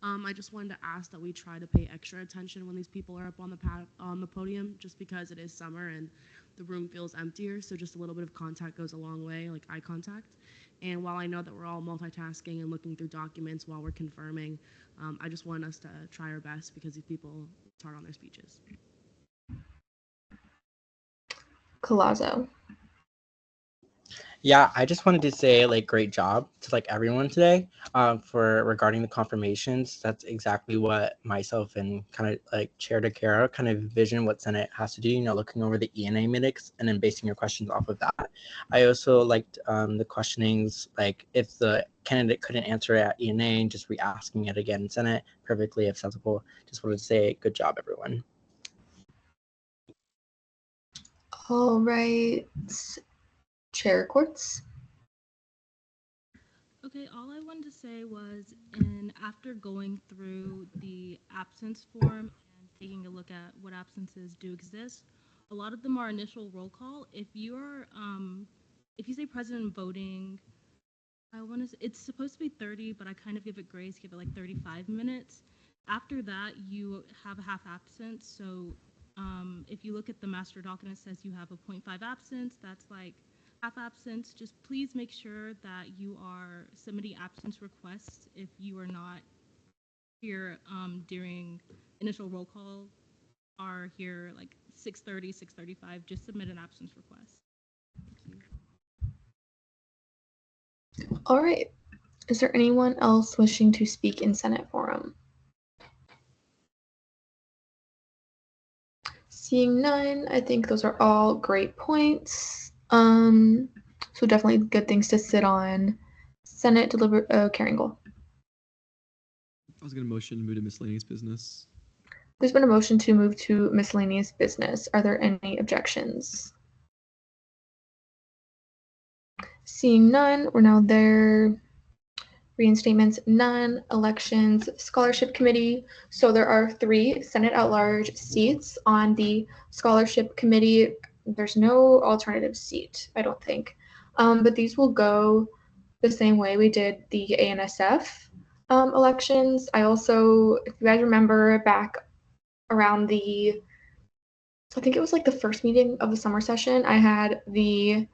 I just wanted to ask that we try to pay extra attention when these people are up on the podium, just because it is summer and the room feels emptier. So just a little bit of contact goes a long way, like eye contact. And while I know that we're all multitasking and looking through documents while we're confirming, I just want us to try our best because these people start on their speeches. Collazo. Yeah, I just wanted to say great job to everyone today for regarding the confirmations. That's exactly what myself and kind of Chair DeCara kind of envision what Senate has to do, looking over the ENA minutes and then basing your questions off of that. I also liked the questionings, if the candidate couldn't answer it at ENA and just re-asking it again in Senate, perfectly acceptable. Just wanted to say good job, everyone. All right. Chair Quartz. Okay, all I wanted to say was, after going through the absence form and taking a look at what absences do exist, a lot of them are initial roll call. If you say present and voting, it's supposed to be 30, but I kind of give it grace, give it 35 minutes. After that, you have a half absence. So if you look at the master document, it says you have a 0.5 absence. That's half absence. Just please make sure that you are submitting absence requests if you are not here during initial roll call, are here 6:30, 6:35. Just submit an absence request. Thank you. All right. Is there anyone else wishing to speak in Senate Forum? Seeing none, I think those are all great points. So definitely good things to sit on. Senate carrying goal. I was going to motion to move to miscellaneous business. There's been a motion to move to miscellaneous business. Are there any objections? Seeing none, we're now there. Reinstatements, none. Elections, scholarship committee. So there are 3 Senate at-large seats on the scholarship committee. there's no alternative seat, I don't think. But these will go the same way we did the ANSF elections. I also, if you guys remember back around I think it was like the first meeting of the summer session, I had the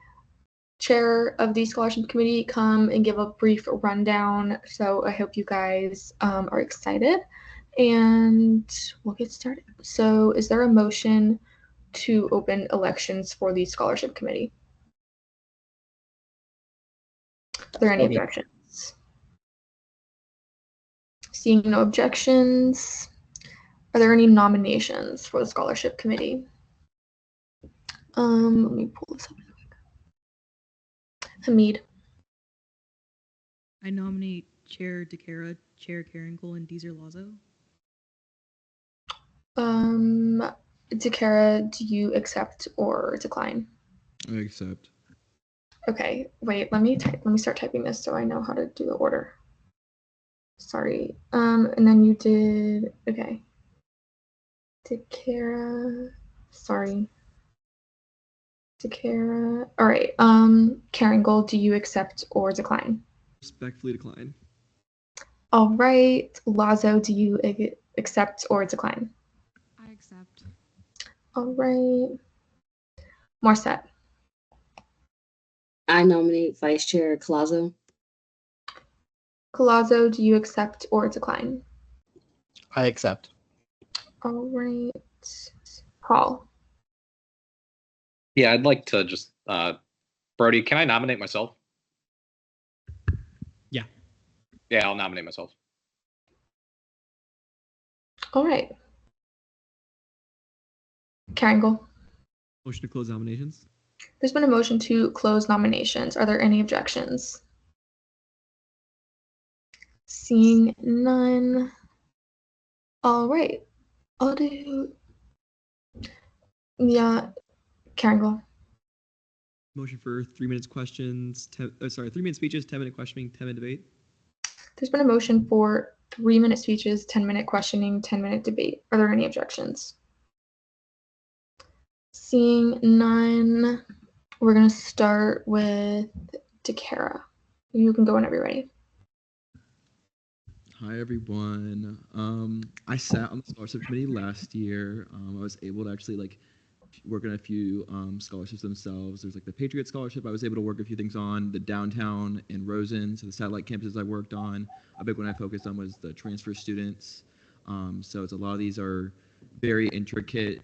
chair of the scholarship committee come and give a brief rundown. So I hope you guys are excited, and we'll get started. So is there a motion to open elections for the scholarship committee? Are there any objections? Seeing no objections, are there any nominations for the scholarship committee? Let me pull this up real quick. Hamid. I nominate Chair DeCara, Chair Carrington, and Deezer Lazo. DeCara, do you accept or decline? I accept. Okay, wait, let me start typing this so I know how to do the order. Sorry. And then you did, okay. DeCara, sorry. DeCara, all right. Carrington, do you accept or decline? Respectfully decline. All right. Lazo, do you accept or decline? I accept. All right. Marset. I nominate Vice Chair Collazo. Collazo, do you accept or decline? I accept. All right. Paul. Yeah, I'd like to just, Brody, can I nominate myself? Yeah. Yeah, I'll nominate myself. All right. Carrington. Motion to close nominations. There's been a motion to close nominations. Are there any objections? Seeing none. All right. I'll do. Yeah, Carrington. Motion for 3 minutes questions. 3 minute speeches, 10-minute questioning, 10-minute debate. There's been a motion for 3-minute speeches, 10-minute questioning, 10-minute debate. Are there any objections? Seeing none, we're going to start with DeCara. You can go whenever you're ready. Hi, everyone. I sat on the scholarship committee last year. I was able to actually work on a few scholarships themselves. There's the Patriot Scholarship I was able to work a few things on, the downtown and Rosen, so the satellite campuses I worked on. A big one I focused on was the transfer students. So it's a lot of these are very intricate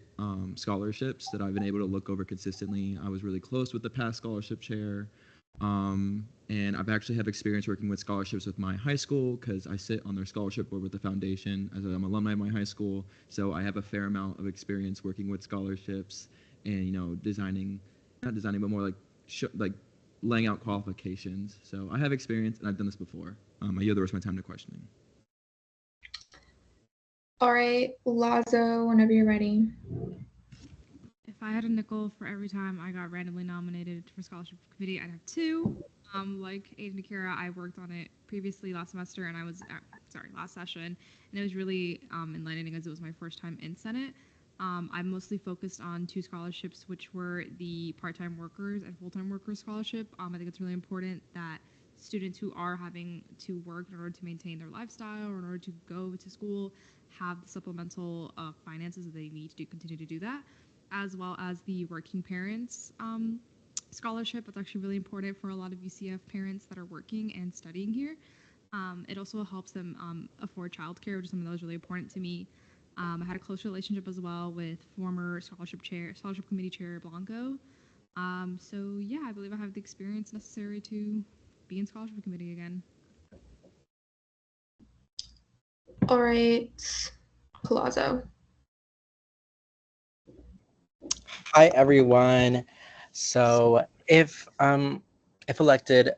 scholarships that I've been able to look over consistently. I was really close with the past scholarship chair. And I've actually have experience working with scholarships with my high school because I sit on their scholarship board with the foundation as I'm alumni of my high school. So I have a fair amount of experience working with scholarships and, designing, not designing, but more laying out qualifications. So I have experience and I've done this before. I yield the rest of my time to questioning. All right, Lazo, whenever you're ready. If I had a nickel for every time I got randomly nominated for scholarship committee, I'd have 2. Like Aiden DeCara, I worked on it previously last semester, and last session, and it was really enlightening as it was my first time in Senate. I mostly focused on 2 scholarships, which were the part-time workers and full-time workers scholarship. I think it's really important that students who are having to work in order to maintain their lifestyle or in order to go to school have the supplemental finances that they need to continue to do that, as well as the working parents scholarship. That's actually really important for a lot of UCF parents that are working and studying here. It also helps them afford childcare, which is something that was really important to me. I had a close relationship as well with former scholarship committee chair Blanco. So yeah, I believe I have the experience necessary to be in scholarship committee again. All right, Collazo. Hi, everyone. So if elected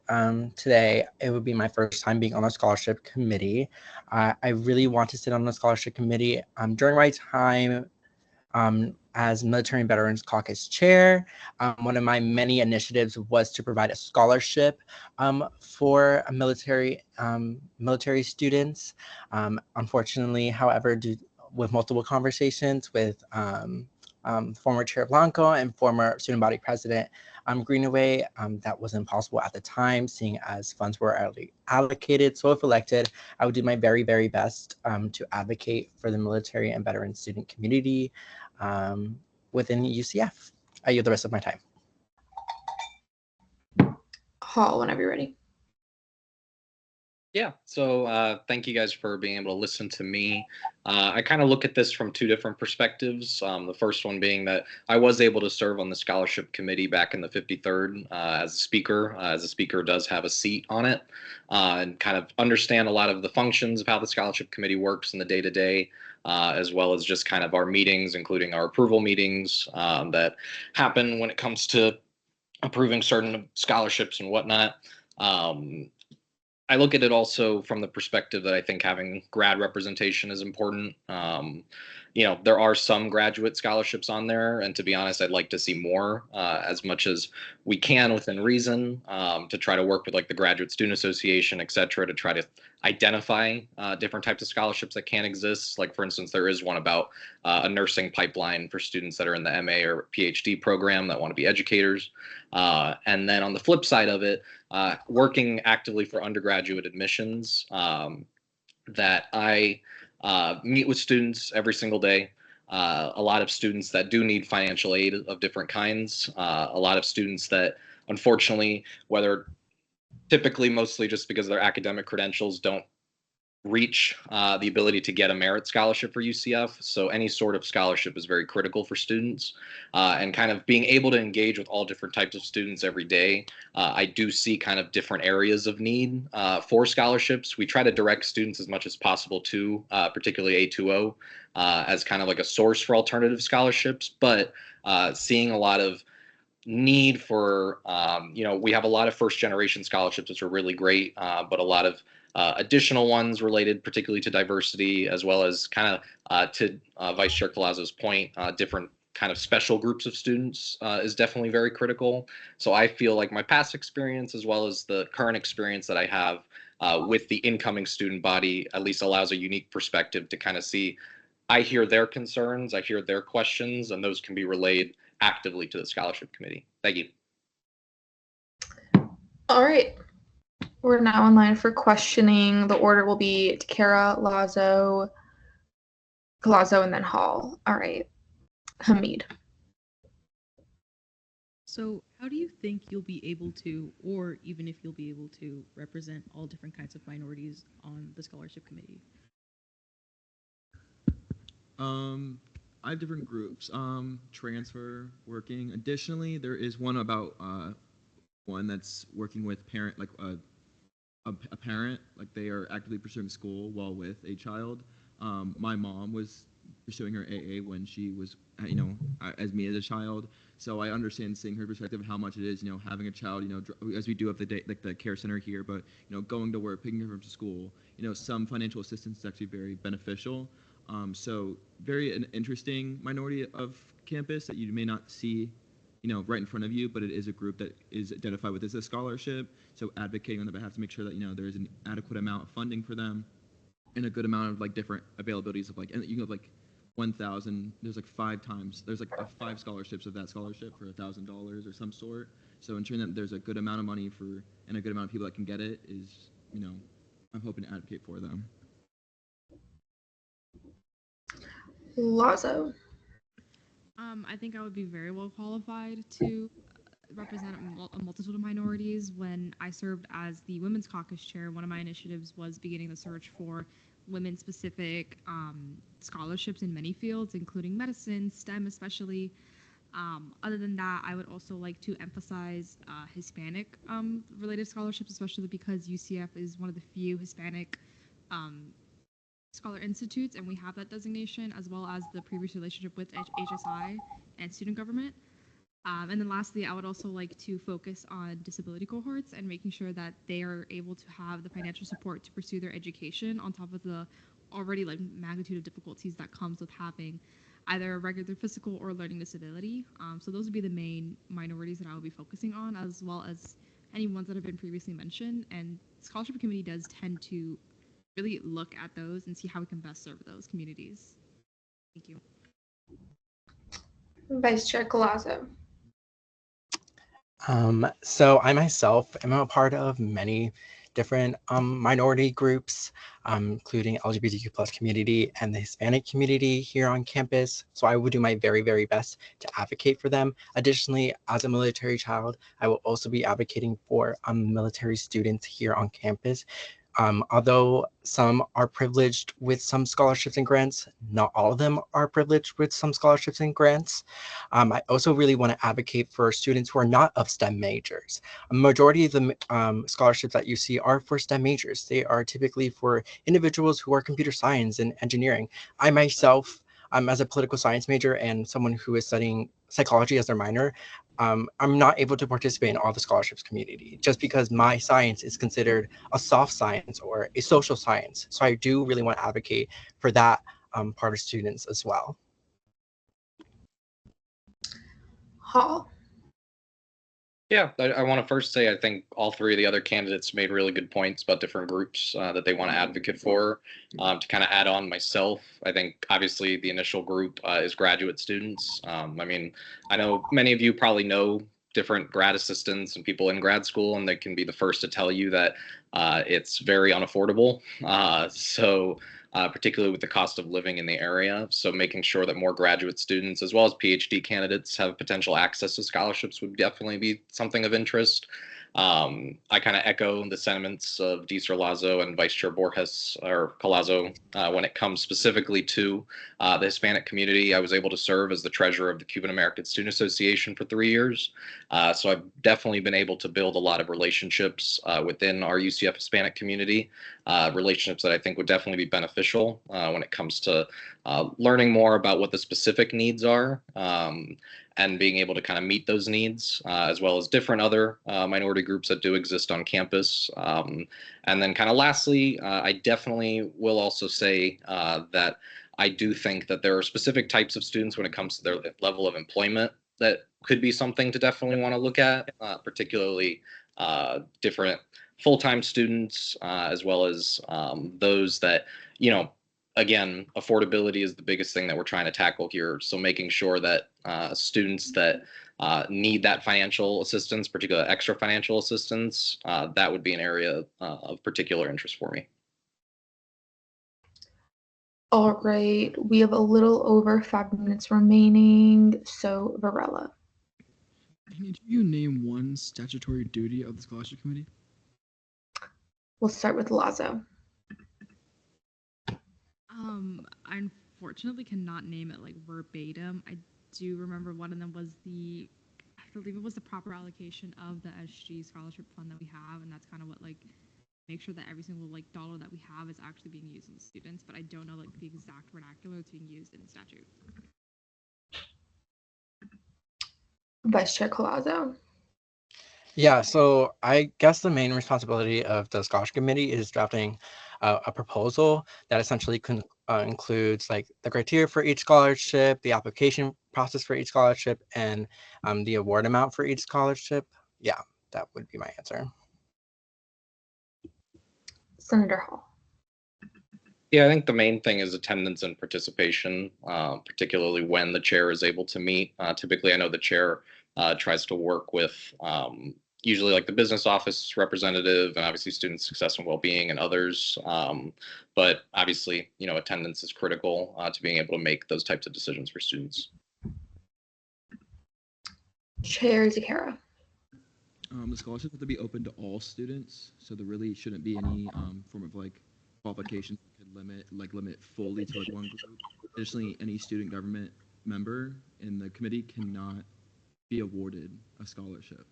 today, it would be my first time being on the scholarship committee. I really want to sit on the scholarship committee. During my time as Military and Veterans Caucus chair, one of my many initiatives was to provide a scholarship for military students. Unfortunately, however, with multiple conversations with former Chair Blanco and former student body president Greenaway. That wasn't possible at the time, seeing as funds were already allocated. So if elected, I would do my very, very best to advocate for the military and veteran student community within UCF. I yield the rest of my time. Hall, whenever you're ready. Yeah, so thank you guys for being able to listen to me. I kind of look at this from two different perspectives. The first one being that I was able to serve on the scholarship committee back in the 53rd as a speaker, as a speaker does have a seat on it, and kind of understand a lot of the functions of how the scholarship committee works in the day-to-day, as well as just kind of our meetings, including our approval meetings that happen when it comes to approving certain scholarships and whatnot. I look at it also from the perspective that I think having grad representation is important. There are some graduate scholarships on there, and to be honest, I'd like to see more, as much as we can within reason, to try to work with like the Graduate Student Association, et cetera, to try to identify different types of scholarships that can exist. Like, for instance, there is one about a nursing pipeline for students that are in the MA or PhD program that want to be educators. And then on the flip side of it, working actively for undergraduate admissions, that I meet with students every single day. A lot of students that do need financial aid of different kinds. A lot of students that, unfortunately, whether typically mostly just because their academic credentials don't reach the ability to get a merit scholarship for UCF. So any sort of scholarship is very critical for students, and kind of being able to engage with all different types of students every day. I do see kind of different areas of need for scholarships. We try to direct students as much as possible to particularly A2O as kind of like a source for alternative scholarships, but seeing a lot of need for, we have a lot of first generation scholarships, which are really great, but a lot of additional ones related particularly to diversity, as well as kind of to Vice Chair Collazo's point, different kind of special groups of students is definitely very critical. So I feel like my past experience, as well as the current experience that I have with the incoming student body, at least allows a unique perspective to kind of see, I hear their concerns, I hear their questions, and those can be relayed actively to the scholarship committee. Thank you. All right. We're now in line for questioning. The order will be Takara, Lazo, Collazo, and then Hall. All right. Hamid. So how do you think you'll be able to, or even if you'll be able to, represent all different kinds of minorities on the scholarship committee? I have different groups. Transfer, working. Additionally, there is one about one that's working with parent, like a parent, like they are actively pursuing school while with a child. My mom was pursuing her AA when she was, as me as a child. So I understand seeing her perspective, how much it is, having a child, as we do have the day, like the care center here, but going to work, picking her up to school, some financial assistance is actually very beneficial. So very an interesting minority of campus that you may not see, right in front of you, but it is a group that is identified with as a scholarship. So advocating on their behalf to make sure that, there is an adequate amount of funding for them and a good amount of like different availabilities of like, and you have like 1,000, there's like 5 times, there's like 5 scholarships of that scholarship for $1,000 or some sort. So ensuring that there's a good amount of money for, and a good amount of people that can get it is, I'm hoping to advocate for them. Lazo. I think I would be very well qualified to represent a multitude of minorities. When I served as the Women's Caucus Chair, one of my initiatives was beginning the search for women-specific scholarships in many fields, including medicine, STEM especially. Other than that, I would also like to emphasize Hispanic related scholarships, especially because UCF is one of the few Hispanic Scholar Institutes, and we have that designation, as well as the previous relationship with HSI and student government. And then lastly, I would also like to focus on disability cohorts and making sure that they are able to have the financial support to pursue their education on top of the already like magnitude of difficulties that comes with having either a regular physical or learning disability. So those would be the main minorities that I will be focusing on, as well as any ones that have been previously mentioned. And scholarship committee does tend to really look at those and see how we can best serve those communities. Thank you. Vice Chair Collazo. So I myself am a part of many different minority groups, including LGBTQ plus community and the Hispanic community here on campus. So I will do my very, very best to advocate for them. Additionally, as a military child, I will also be advocating for military students here on campus. Although some are privileged with some scholarships and grants, not all of them are privileged with some scholarships and grants. I also really want to advocate for students who are not of STEM majors. A majority of the scholarships that you see are for STEM majors. They are typically for individuals who are computer science and engineering. I myself, as a political science major and someone who is studying psychology as their minor, I'm not able to participate in all the scholarships community just because my science is considered a soft science or a social science. So I do really want to advocate for that part of students as well. Hall. Yeah, I want to first say I think all three of the other candidates made really good points about different groups that they want to advocate for. To kind of add on myself, I think obviously the initial group is graduate students. I mean, I know many of you probably know different grad assistants and people in grad school, and they can be the first to tell you that it's very unaffordable. Particularly with the cost of living in the area. So making sure that more graduate students as well as PhD candidates have potential access to scholarships would definitely be something of interest. I kind of echo the sentiments of Deezer Lazo and Vice Chair Borges or Collazo when it comes specifically to the Hispanic community. I was able to serve as the treasurer of the Cuban American Student Association for 3 years. So I've definitely been able to build a lot of relationships within our UCF Hispanic community, relationships that I think would definitely be beneficial when it comes to learning more about what the specific needs are. And being able to kind of meet those needs, as well as different other minority groups that do exist on campus. And then kind of lastly, I definitely will also say that I do think that there are specific types of students when it comes to their level of employment that could be something to definitely want to look at, particularly different full-time students, as well as those that, again, affordability is the biggest thing that we're trying to tackle here. So making sure that students that need that financial assistance, particularly extra financial assistance, that would be an area of particular interest for me. All right, we have a little over 5 minutes remaining. So Varela. Can you name one statutory duty of the scholarship committee? We'll start with Lazo. I unfortunately cannot name it like verbatim. I do remember one of them was I believe it was the proper allocation of the SG scholarship fund that we have, and that's kind of what make sure that every single dollar that we have is actually being used in the students, but I don't know the exact vernacular that's being used in statute. Vice Chair Collazo. Yeah, so I guess the main responsibility of the scholarship committee is drafting a proposal that essentially includes the criteria for each scholarship, the application process for each scholarship, and the award amount for each scholarship. Yeah, that would be my answer. Senator Hall. Yeah, I think the main thing is attendance and participation, particularly when the chair is able to meet. Typically, I know the chair tries to work with usually the business office representative and obviously student success and well-being and others. But obviously, attendance is critical to being able to make those types of decisions for students. Chair Zakara. The scholarships have to be open to all students, so there really shouldn't be any form of qualifications that could limit fully to one group. Additionally, any student government member in the committee cannot be awarded a scholarship.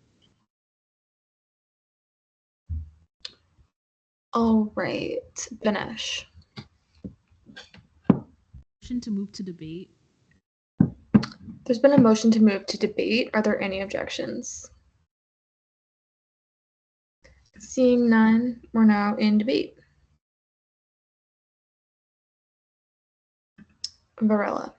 All right, Vinesh. Motion to move to debate. There's been a motion to move to debate. Are there any objections? Seeing none, we're now in debate. Varela.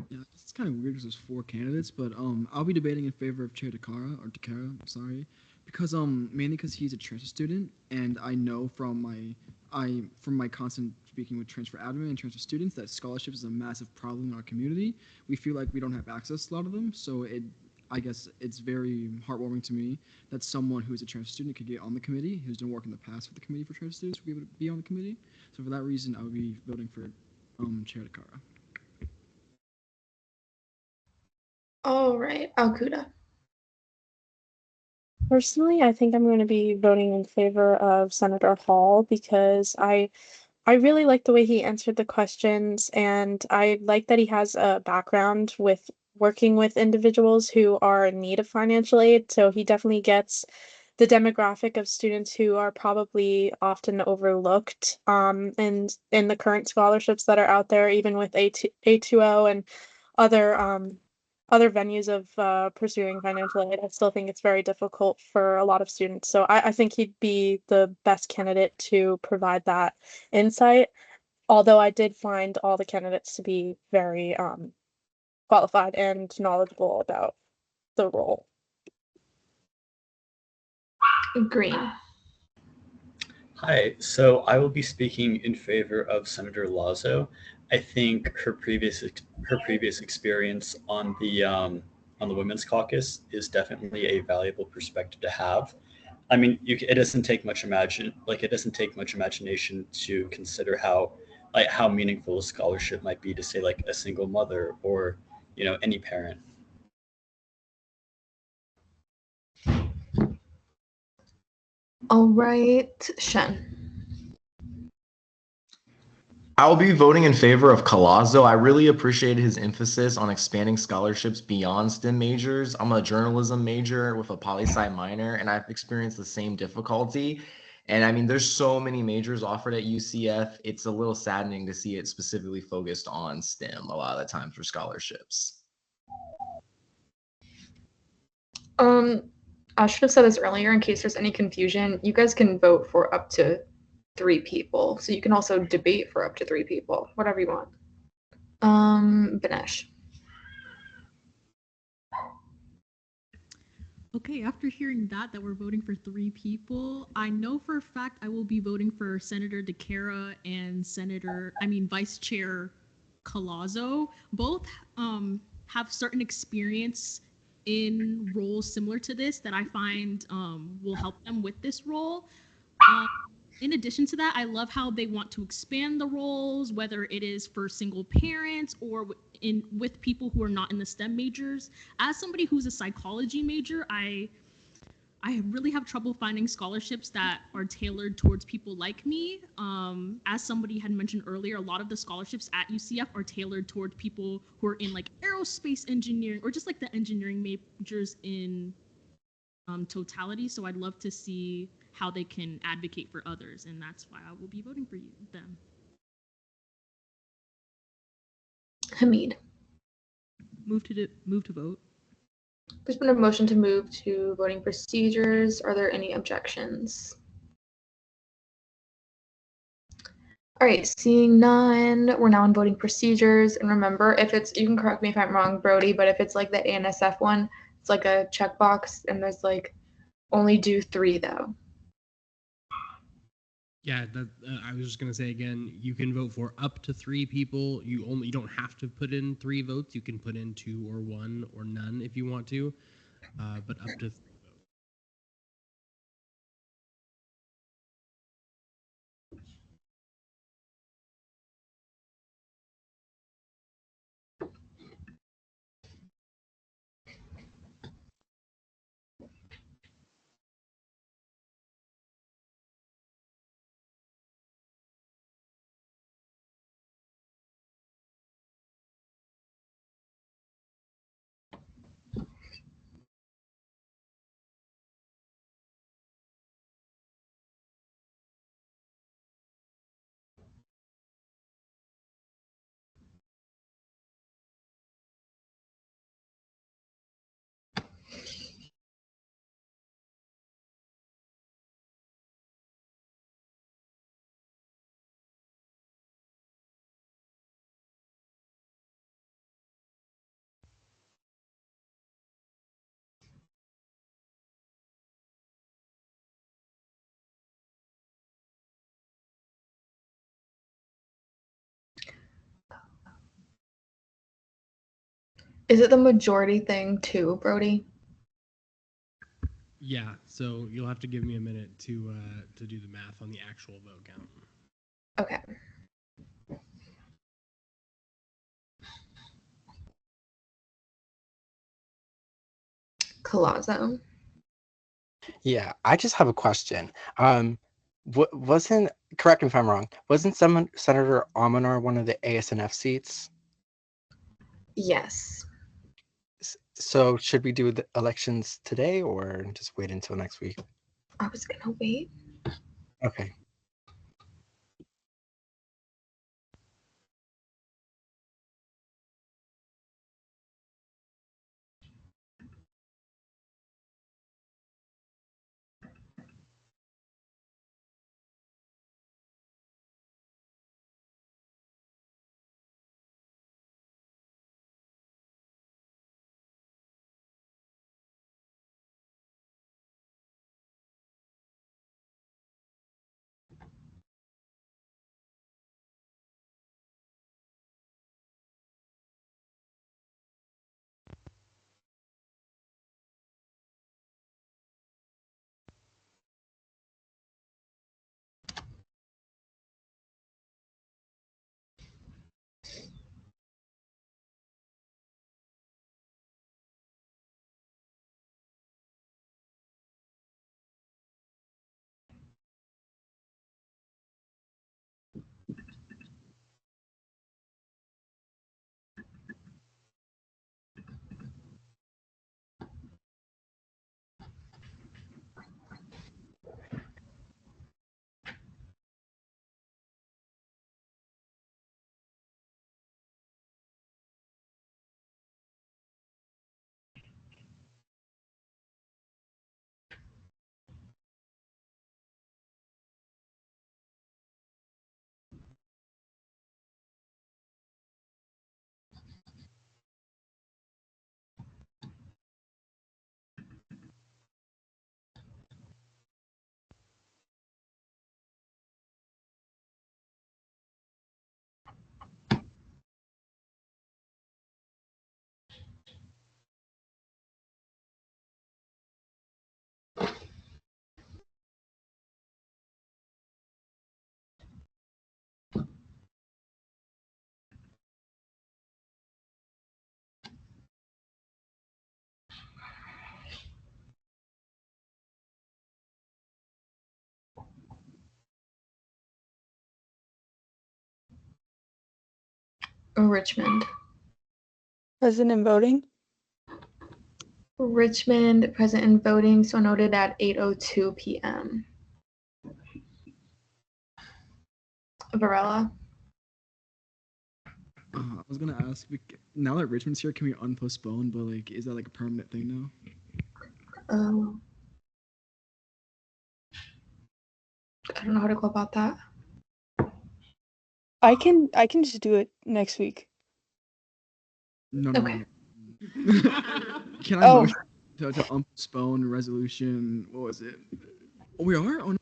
Yeah, it's kind of weird because there's 4 candidates, but I'll be debating in favor of Chair Takara, I'm sorry. Because mainly because he's a transfer student, and I know from my constant speaking with transfer admin and transfer students that scholarships is a massive problem in our community. We feel like we don't have access to a lot of them, so I guess it's very heartwarming to me that someone who's a transfer student could get on the committee, who's done work in the past for the committee for transfer students, would be able to be on the committee. So for that reason, I would be voting for Chair Takara. All right, Alcuda. Personally, I think I'm going to be voting in favor of Senator Hall because I really like the way he answered the questions, and I like that he has a background with working with individuals who are in need of financial aid. So he definitely gets the demographic of students who are probably often overlooked and in the current scholarships that are out there, even with A2O and other other venues of pursuing financial aid. I still think it's very difficult for a lot of students. So I think he'd be the best candidate to provide that insight. Although I did find all the candidates to be very qualified and knowledgeable about the role. Green. Hi, so I will be speaking in favor of Senator Lazo. I think her previous experience on the Women's Caucus is definitely a valuable perspective to have. I mean, it doesn't take much imagination to consider how meaningful a scholarship might be to, say, like a single mother or any parent. All right, Shen. I'll be voting in favor of Collazo. I really appreciate his emphasis on expanding scholarships beyond STEM majors. I'm a journalism major with a poli-sci minor, and I've experienced the same difficulty. And I mean, there's so many majors offered at UCF. It's a little saddening to see it specifically focused on STEM a lot of the times for scholarships. I should have said this earlier in case there's any confusion. You guys can vote for up to 3 people. So you can also debate for up to 3 people, whatever you want. Banesh. Okay, after hearing that we're voting for 3 people, I know for a fact I will be voting for Senator DeCara and Vice Chair Collazo. Both have certain experience in roles similar to this that I find will help them with this role. In addition to that, I love how they want to expand the roles, whether it is for single parents or with people who are not in the STEM majors. As somebody who's a psychology major, I really have trouble finding scholarships that are tailored towards people like me. As somebody had mentioned earlier, a lot of the scholarships at UCF are tailored toward people who are in like aerospace engineering or just like the engineering majors in totality. So I'd love to see how they can advocate for others, and that's why I will be voting for them. Hamid. Move to vote. There's been a motion to move to voting procedures. Are there any objections? All right, seeing none, we're now in voting procedures. And remember, you can correct me if I'm wrong, Brody, but if it's like the ANSF one, it's like a checkbox and there's like only do 3 though. Yeah, I was just gonna say again, you can vote for up to 3 people. You don't have to put in 3 votes. You can put in 2 or 1 or none if you want to, but up to 3. Is it the majority thing too, Brody? Yeah, so you'll have to give me a minute to do the math on the actual vote count. Okay. Collazo. Yeah, I just have a question. Wasn't, correct me if I'm wrong, wasn't Senator Almanar one of the ASNF seats? Yes. So should we do the elections today or just wait until next week? I was gonna wait. Okay. Richmond. Present and voting. Richmond, present and voting, so noted at 8:02 p.m. Varela. I was gonna ask, now that Richmond's here, can we unpostpone? But like, is that like a permanent thing now? I don't know how to go about that. I can just do it next week. No. Okay. Can I motion to unpostpone resolution? What was it? Oh, we are? Oh, no.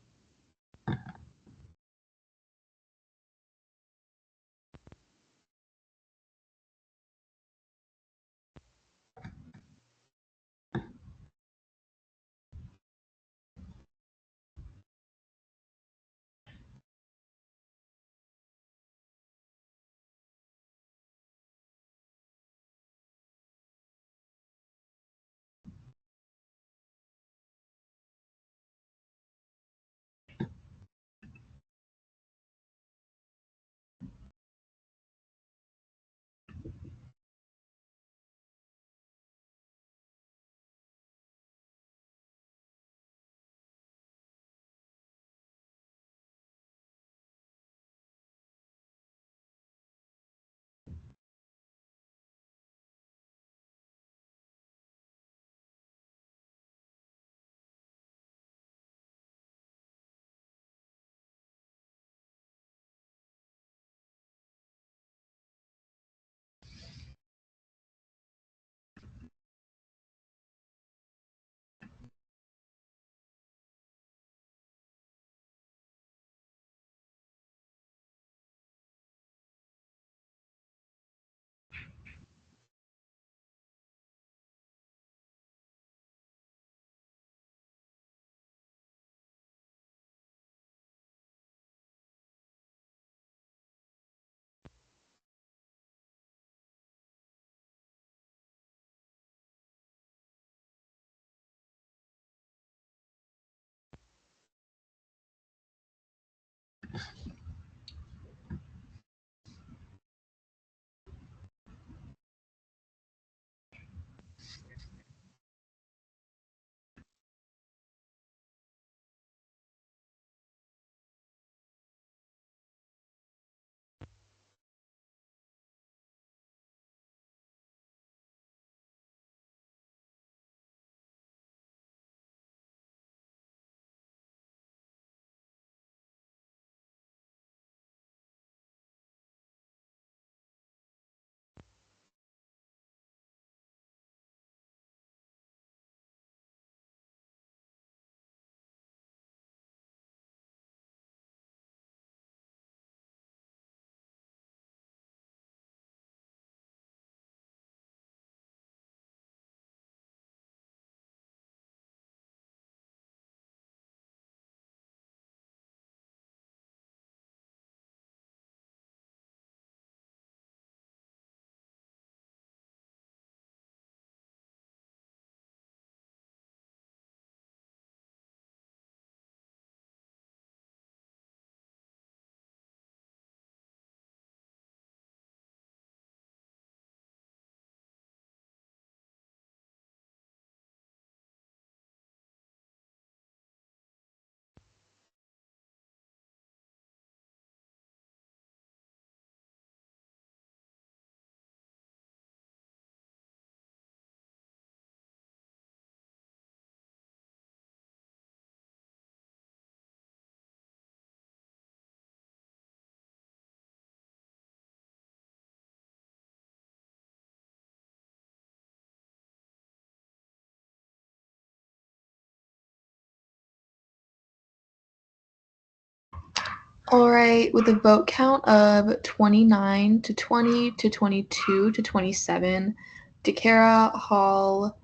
All right, with a vote count of 29 to 20 to 22 to 27, DeCara, Hall,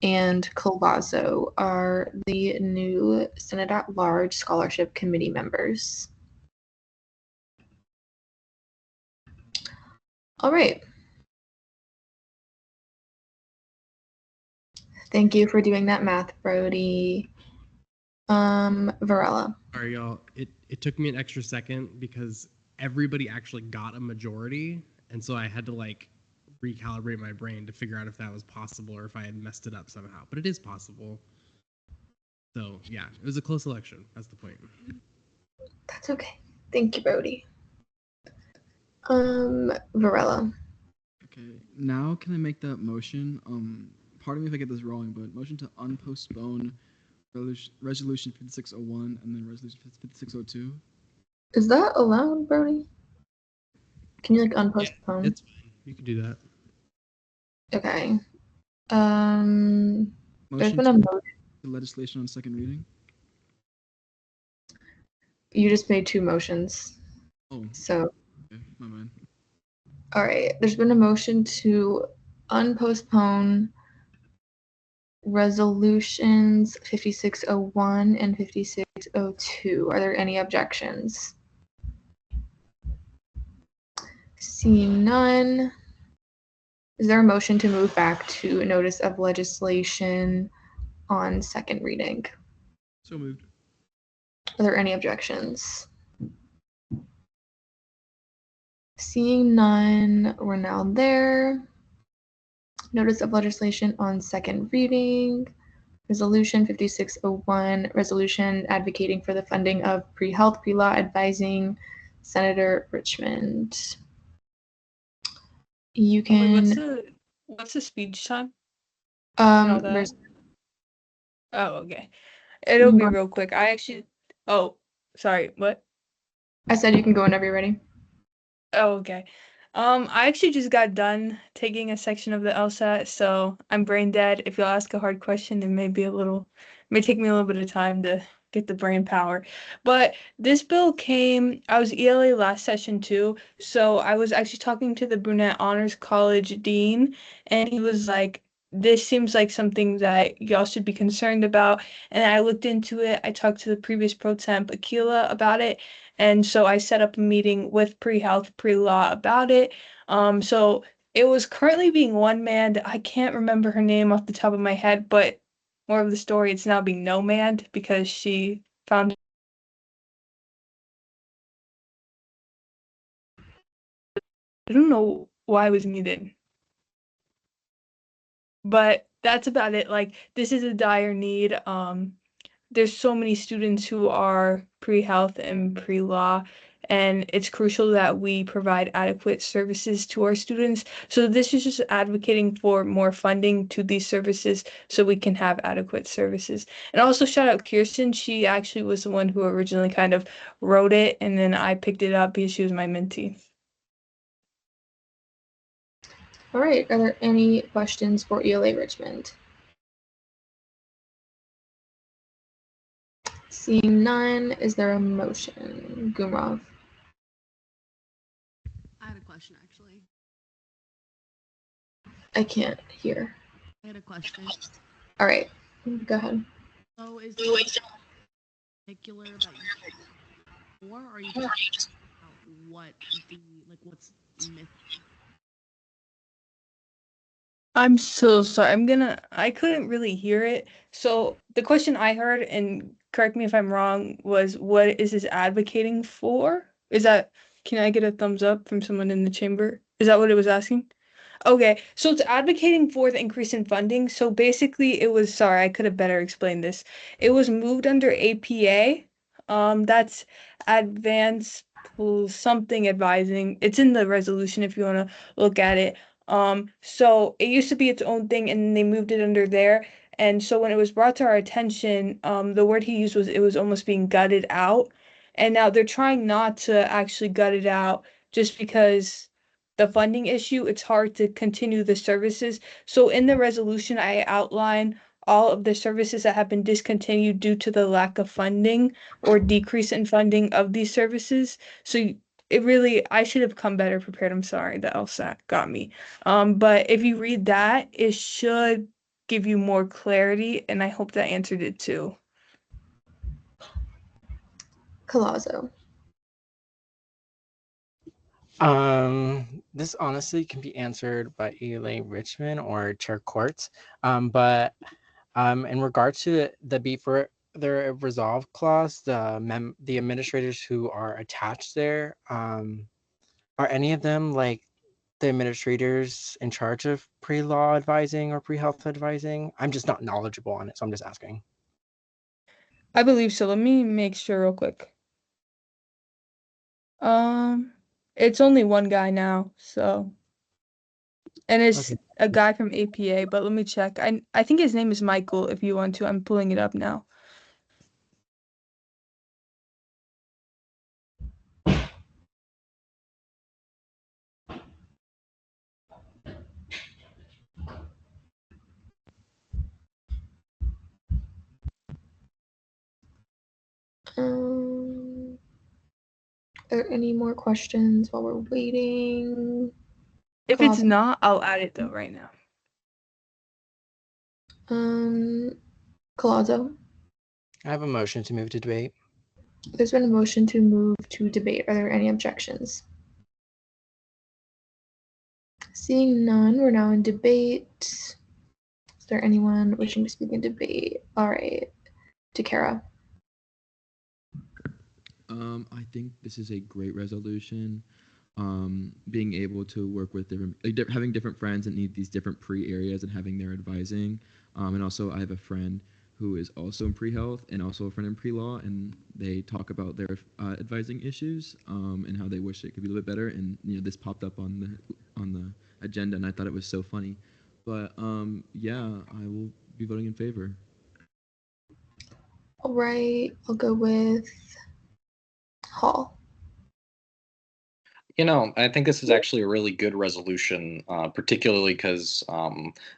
and Colvazzo are the new Senate at Large Scholarship Committee members. All right. Thank you for doing that math, Brody. Varela. Sorry, y'all. It took me an extra second because everybody actually got a majority, and so I had to like recalibrate my brain to figure out if that was possible or if I had messed it up somehow. But it is possible. So yeah, it was a close election. That's the point. That's okay. Thank you, Brody. Varela. Okay, now can I make that motion? Pardon me if I get this wrong, but motion to unpostpone resolution 5601 and then resolution 5602. Is that allowed, Brody? Can you like unpostpone? It's fine. You can do that. Okay. There's Motion been a to motion. legislation on second reading. You just made two motions. Oh. So. Okay, my bad. All right. There's been a motion to unpostpone resolutions 5601 and 5602. Are there any objections? Seeing none, is there a motion to move back to notice of legislation on second reading? So moved. Are there any objections? Seeing none, we're now there. Notice of legislation on second reading. Resolution 5601, resolution advocating for the funding of pre-health, pre-law, advising Senator Richmond. You can. What's the speech time? There's. Oh, okay. It'll be real quick. Oh, sorry. What? I said you can go whenever you're ready. Oh, okay. I actually just got done taking a section of the LSAT, so I'm brain dead. If you'll ask a hard question, it may take me a little bit of time to get the brain power. But this bill came, I was ELA last session too, so I was actually talking to the Brunette Honors College dean, and he was like, this seems like something that y'all should be concerned about. And I looked into it. I talked to the previous pro temp, Akila, about it. And so I set up a meeting with pre-health, pre-law about it. So it was currently being one-manned. I can't remember her name off the top of my head, but more of the story, it's now being no-manned because she found. I don't know why I was muted. But that's about it. Like, this is a dire need. There's so many students who are pre-health and pre-law, and it's crucial that we provide adequate services to our students. So this is just advocating for more funding to these services so we can have adequate services. And also shout out Kirsten. She actually was the one who originally kind of wrote it, and then I picked it up because she was my mentee. All right. Are there any questions for ELA Richmond? Seeing none, is there a motion? Gumrov. I had a question actually. I can't hear. I had a question. All right. Go ahead. So is there particular that you or are you just about what what's missing? I'm so sorry. I couldn't really hear it. So the question I heard, and correct me if I'm wrong, was what is this advocating for? Can I get a thumbs up from someone in the chamber? Is that what it was asking? Okay, so it's advocating for the increase in funding. So basically sorry, I could have better explained this. It was moved under APA. That's advanced something advising. It's in the resolution if you want to look at it. So it used to be its own thing and they moved it under there. And so when it was brought to our attention, the word he used was it was almost being gutted out. And now they're trying not to actually gut it out just because the funding issue, it's hard to continue the services. So in the resolution, I outline all of the services that have been discontinued due to the lack of funding or decrease in funding of these services. So it really, I should have come better prepared. I'm sorry, the LSAT got me. But if you read that, it should give you more clarity, and I hope that answered it too. Collazo. This honestly can be answered by Elaine Richmond or Chair Courts. But in regard to the be for their resolve clause, the administrators who are attached there, are any of them like the administrators in charge of pre-law advising or pre-health advising? I'm just not knowledgeable on it, so I'm just asking. I believe so. Let me make sure real quick. It's only one guy now, so. And it's Okay. a guy from APA, but let me check. I think his name is Michael, if you want to. I'm pulling it up now. Are there any more questions while we're waiting? If it's Collazo. not, I'll add it though right now. Collazo. I have a motion to move to debate. There's been a motion to move to debate. Are there any objections? Seeing none, we're now in debate. Is there anyone wishing to speak in debate? All right, Takara. I think this is a great resolution. Being able to work with having different friends that need these different pre-areas and having their advising. And also I have a friend who is also in pre-health and also a friend in pre-law, and they talk about their advising issues and how they wish it could be a little bit better. And this popped up on the agenda, and I thought it was so funny. But yeah, I will be voting in favor. All right, I'll go with Hall. I think this is actually a really good resolution, particularly because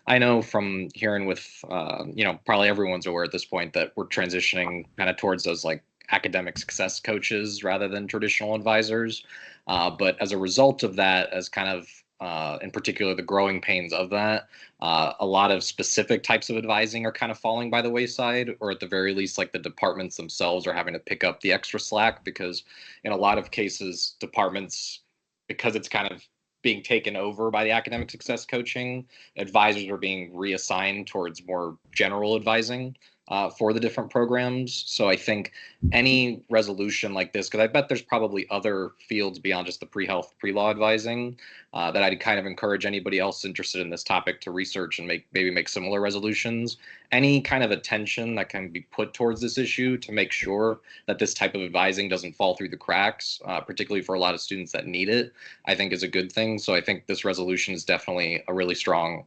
I know from hearing with, probably everyone's aware at this point that we're transitioning kind of towards those like academic success coaches rather than traditional advisors. But as a result of that, as kind of in particular the growing pains of that, a lot of specific types of advising are kind of falling by the wayside, or at the very least, like the departments themselves are having to pick up the extra slack because in a lot of cases, departments, because it's kind of being taken over by the academic success coaching, advisors are being reassigned towards more general advising for the different programs. So I think any resolution like this, because I bet there's probably other fields beyond just the pre-health, pre-law advising, that I'd kind of encourage anybody else interested in this topic to research and maybe make similar resolutions. Any kind of attention that can be put towards this issue to make sure that this type of advising doesn't fall through the cracks, particularly for a lot of students that need it, I think is a good thing. So I think this resolution is definitely a really strong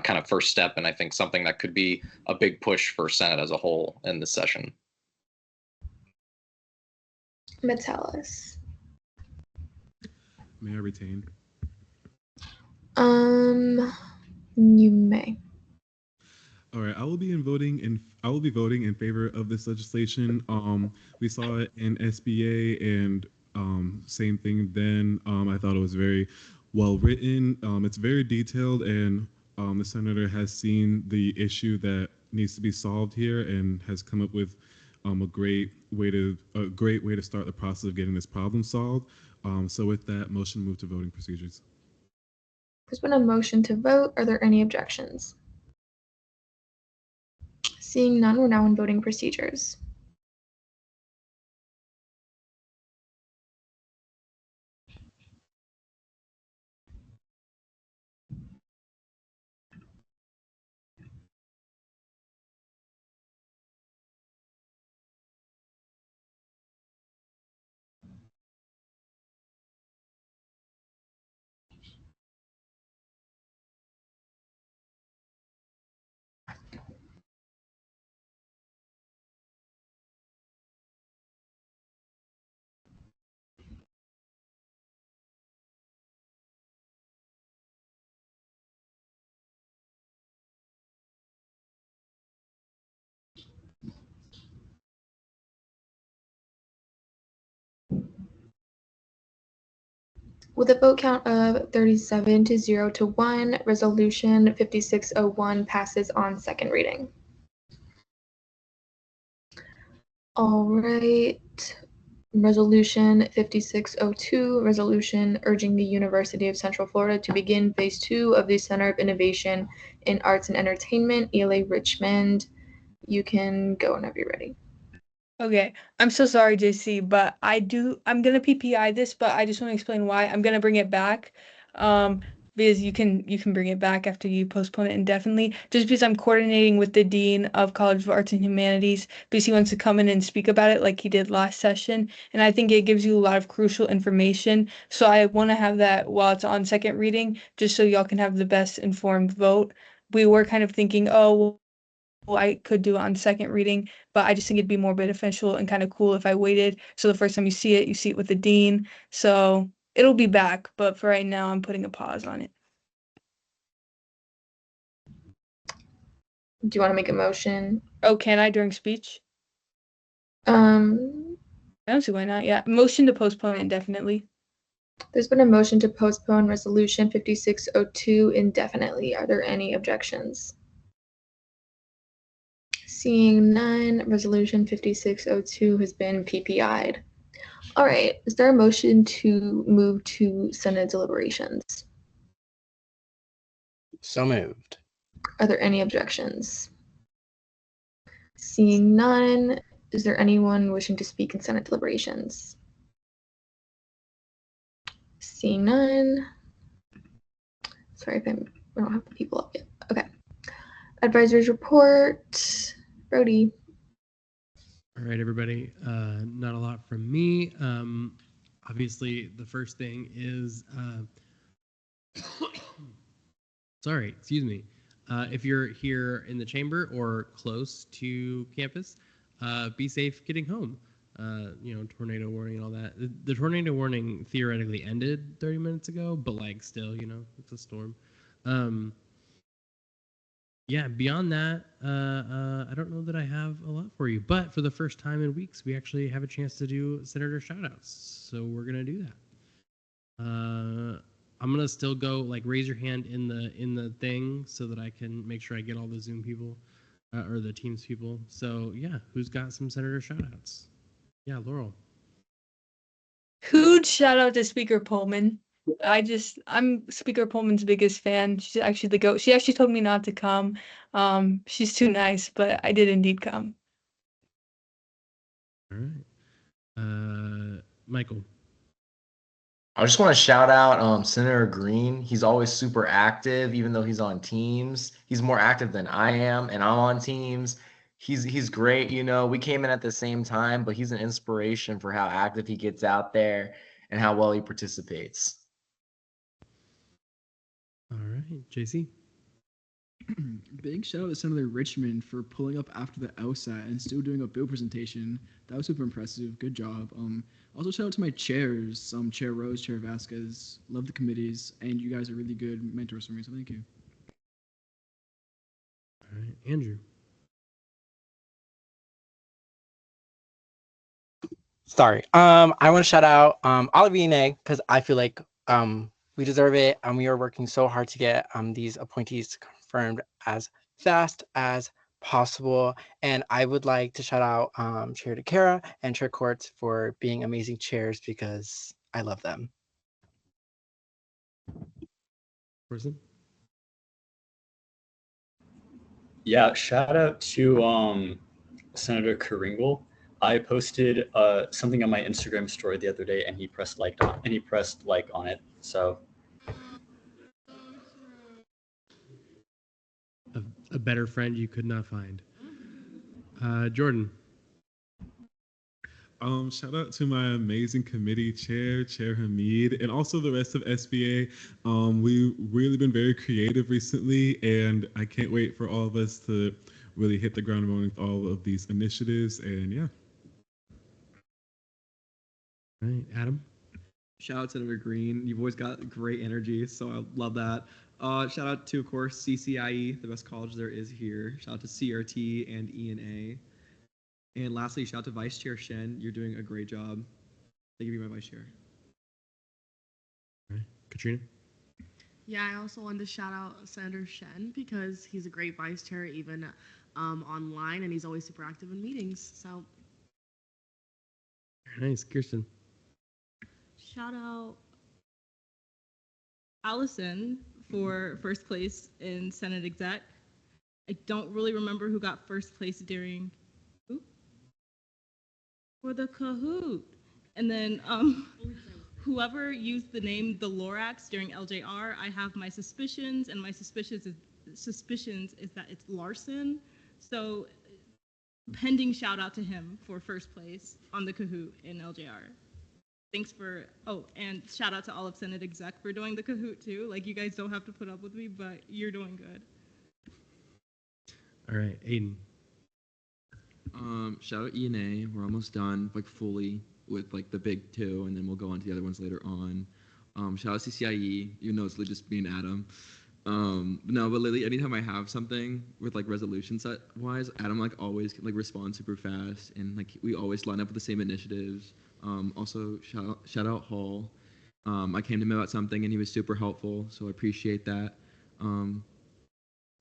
kind of first step, and I think something that could be a big push for Senate as a whole in this session. Metellus. May I retain? You may. All right, I will be voting in favor of this legislation. We saw it in SBA, and same thing then. I thought it was very well written. It's very detailed, and the senator has seen the issue that needs to be solved here and has come up with a great way to start the process of getting this problem solved. So with that, motion to move to voting procedures. There's been a motion to vote. Are there any objections? Seeing none, we're now in voting procedures. With a vote count of 37 to 0 to 1, Resolution 5601 passes on second reading. All right. Resolution 5602, resolution urging the University of Central Florida to begin Phase 2 of the Center of Innovation in Arts and Entertainment, ELA Richmond. You can go whenever you're ready. Okay, I'm so sorry, JC, but I'm gonna PPI this, but I just want to explain why. I'm gonna bring it back, because you can bring it back after you postpone it indefinitely, just because I'm coordinating with the Dean of College of Arts and Humanities, because he wants to come in and speak about it like he did last session, and I think it gives you a lot of crucial information, so I want to have that while it's on second reading, just so y'all can have the best informed vote. We were kind of thinking, oh, well, I could do it on second reading, but I just think it'd be more beneficial and kind of cool if I waited. So the first time you see it with the dean. So it'll be back, but for right now, I'm putting a pause on it. Do you want to make a motion? Oh, can I during speech? I don't see why not. Yeah, motion to postpone indefinitely. There's been a motion to postpone Resolution 5602 indefinitely. Are there any objections? Seeing none, Resolution 5602 has been PPI'd. All right, is there a motion to move to Senate deliberations? So moved. Are there any objections? Seeing none, is there anyone wishing to speak in Senate deliberations? Seeing none. Sorry if I don't have the people up yet. Okay. Advisors report. Brody. All right, everybody. Not a lot from me. Obviously, the first thing is, sorry, excuse me. If you're here in the chamber or close to campus, be safe getting home. Tornado warning and all that. The tornado warning theoretically ended 30 minutes ago, but like still, it's a storm. Yeah, beyond that, I don't know that I have a lot for you, but for the first time in weeks, we actually have a chance to do Senator shoutouts. So we're gonna do that. I'm gonna still go like raise your hand in the thing so that I can make sure I get all the Zoom people or the Teams people. So yeah, who's got some Senator shoutouts? Yeah, Laurel. Huge shout out to Speaker Pullman. I'm Speaker Pullman's biggest fan. She's actually the GOAT. She actually told me not to come. She's too nice, but I did indeed come. All right. Michael. I just want to shout out Senator Green. He's always super active, even though he's on teams. He's more active than I am, and I'm on teams. He's great. We came in at the same time, but he's an inspiration for how active he gets out there and how well he participates. All right, JC. Big shout out to Senator Richmond for pulling up after the LSAT and still doing a bill presentation. That was super impressive. Good job. Also shout out to my chairs, Chair Rose, Chair Vasquez. Love the committees, and you guys are really good mentors for me. So thank you. All right, Andrew. Sorry. I want to shout out Olive and Egg because I feel like we deserve it, and we are working so hard to get these appointees confirmed as fast as possible. And I would like to shout out Chair DeCara and Chair Courts for being amazing chairs because I love them. Person? Yeah, shout out to Senator Kringle. I posted something on my Instagram story the other day, and he pressed like on it. So a better friend you could not find. Jordan. Shout out to my amazing committee chair Hamid, and also the rest of SBA. We've really been very creative recently, and I can't wait for all of us to really hit the ground running with all of these initiatives. And yeah. All right, Adam. Shout out to Senator Green. You've always got great energy, so I love that. Shout out to, of course, CCIE, the best college there is here. Shout out to CRT and ENA. And lastly, shout out to Vice Chair Shen. You're doing a great job. Thank you for being my vice chair. Katrina? Yeah, I also wanted to shout out Senator Shen because he's a great vice chair, even online, and he's always super active in meetings. So Very nice. Kirsten? Shout out Allison for first place in Senate Exec. I don't really remember who got first place during for the Kahoot. And then whoever used the name the Lorax during LJR, I have my suspicions, and my suspicions is that it's Larson. So pending shout out to him for first place on the Kahoot in LJR. Thanks for, and shout out to all of Senate Exec for doing the Kahoot too. Like, you guys don't have to put up with me, but you're doing good. All right, Aiden. Shout out E&A. We're almost done, like fully with like the big two, and then we'll go on to the other ones later on. Shout out CCIE, even though it's literally just me and Adam. No, but literally anytime I have something with like resolution set wise, Adam like always like responds super fast, and like we always line up with the same initiatives. Also shout out Hall. I came to him about something and he was super helpful, so I appreciate that.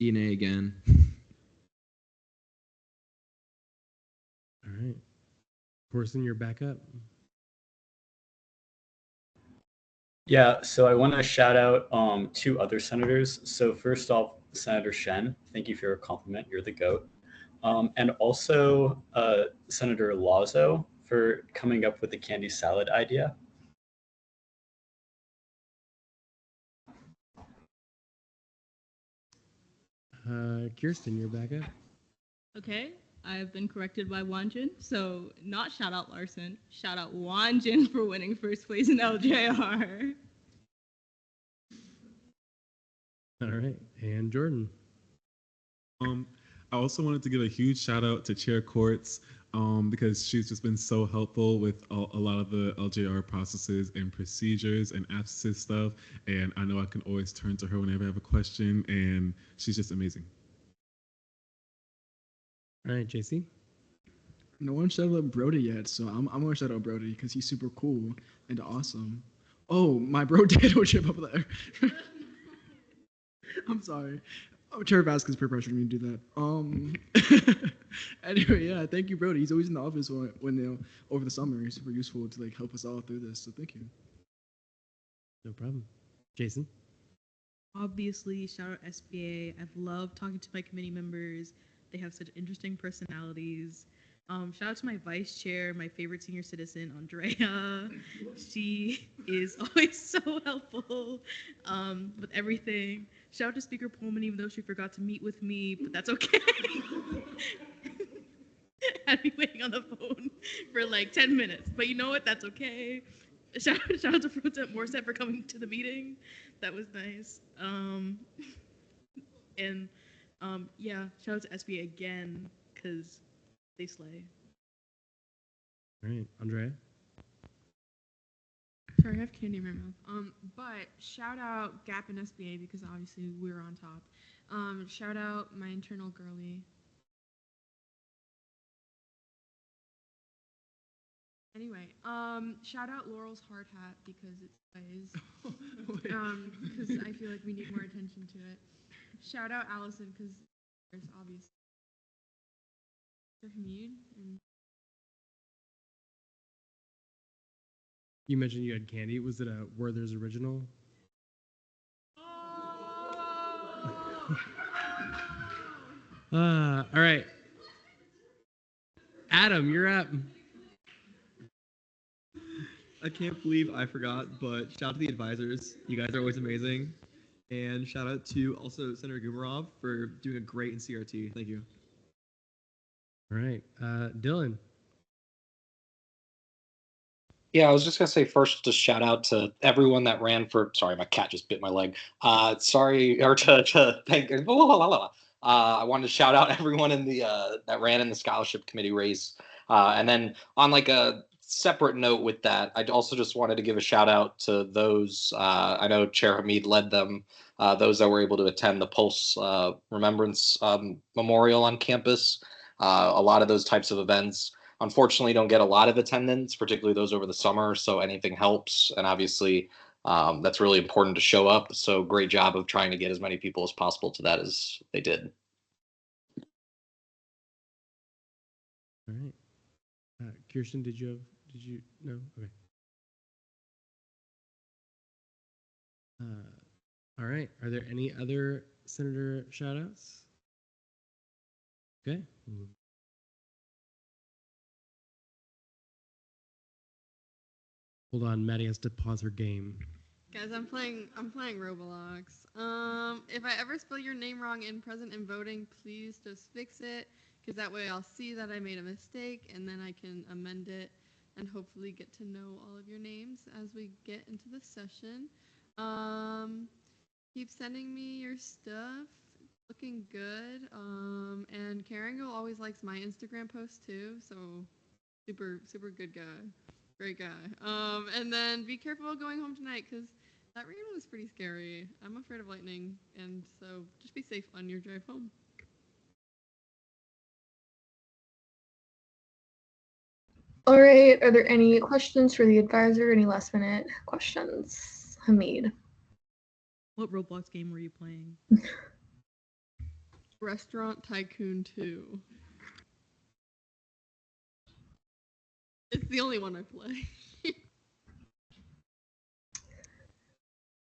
E&A again. All right. Corson, you're back up. Yeah, so I want to shout out two other senators. So first off, Senator Shen, thank you for your compliment. You're the GOAT. And also Senator Lazo for coming up with the candy salad idea. Kirsten, you're back up. Okay, I've been corrected by Wanjin, so not shout out Larson, shout out Wanjin for winning first place in LJR. All right, and Jordan. I also wanted to give a huge shout out to Chair Courts because she's just been so helpful with a lot of the LJR processes and procedures and absences stuff. And I know I can always turn to her whenever I have a question, and she's just amazing. All right, JC. No one shouted out Brody yet, so I'm gonna shout out Brody because he's super cool and awesome. Oh, my bro Dado chip up there. I'm sorry. Chair Vasquez peer pressured me to do that. Anyway, yeah, thank you, Brody. He's always in the office when over the summer. He's super useful to like help us all through this. So thank you. No problem. Jason. Obviously, shout out SBA. I've loved talking to my committee members. They have such interesting personalities. Shout out to my vice chair, my favorite senior citizen, Andrea. She is always so helpful with everything. Shout out to Speaker Pullman, even though she forgot to meet with me, but that's okay. Had me waiting on the phone for like 10 minutes, but you know what? That's okay. Shout out to Pro Temp Morset for coming to the meeting. That was nice. Yeah, shout out to SBA again, because they slay. All right, Andrea. Sorry, I have candy in my mouth. But shout out Gap and SBA because obviously we're on top. Shout out my internal girly. Anyway, shout out Laurel's hard hat because it plays. Because I feel like we need more attention to it. Shout out Allison because there's obviously Hamid and You mentioned you had candy. Was it a Werther's original? All right. Adam, you're up. I can't believe I forgot, but shout out to the advisors. You guys are always amazing. And shout out to also Senator Gumarov for doing a great in CRT. Thank you. All right. Dylan. Yeah, I was just gonna say first, just shout out to everyone that ran for. Sorry, my cat just bit my leg. Sorry, or to thank. I wanted to shout out everyone in the that ran in the scholarship committee race, and then on like a separate note with that, I also just wanted to give a shout out to those. I know Chair Hamid led them. Those that were able to attend the Pulse Remembrance Memorial on campus. A lot of those types of events unfortunately don't get a lot of attendance, particularly those over the summer, so anything helps. And obviously That's really important to show up. So great job of trying to get as many people as possible to that as they did. All right. Kirsten, did you no? Okay. All right. Are there any other Senator shoutouts? Okay. Hold on, Maddie has to pause her game. Guys, I'm playing Roblox. If I ever spell your name wrong in present and voting, please just fix it, because that way I'll see that I made a mistake and then I can amend it and hopefully get to know all of your names as we get into the session. Keep sending me your stuff. Looking good. And Karango always likes my Instagram posts too, so super good guy. Great guy. And then be careful going home tonight, because that rain was pretty scary. I'm afraid of lightning, and so just be safe on your drive home. All right, are there any questions for the advisor? Any last minute questions? Hamid. What Roblox game were you playing? Restaurant Tycoon 2. It's the only one I play.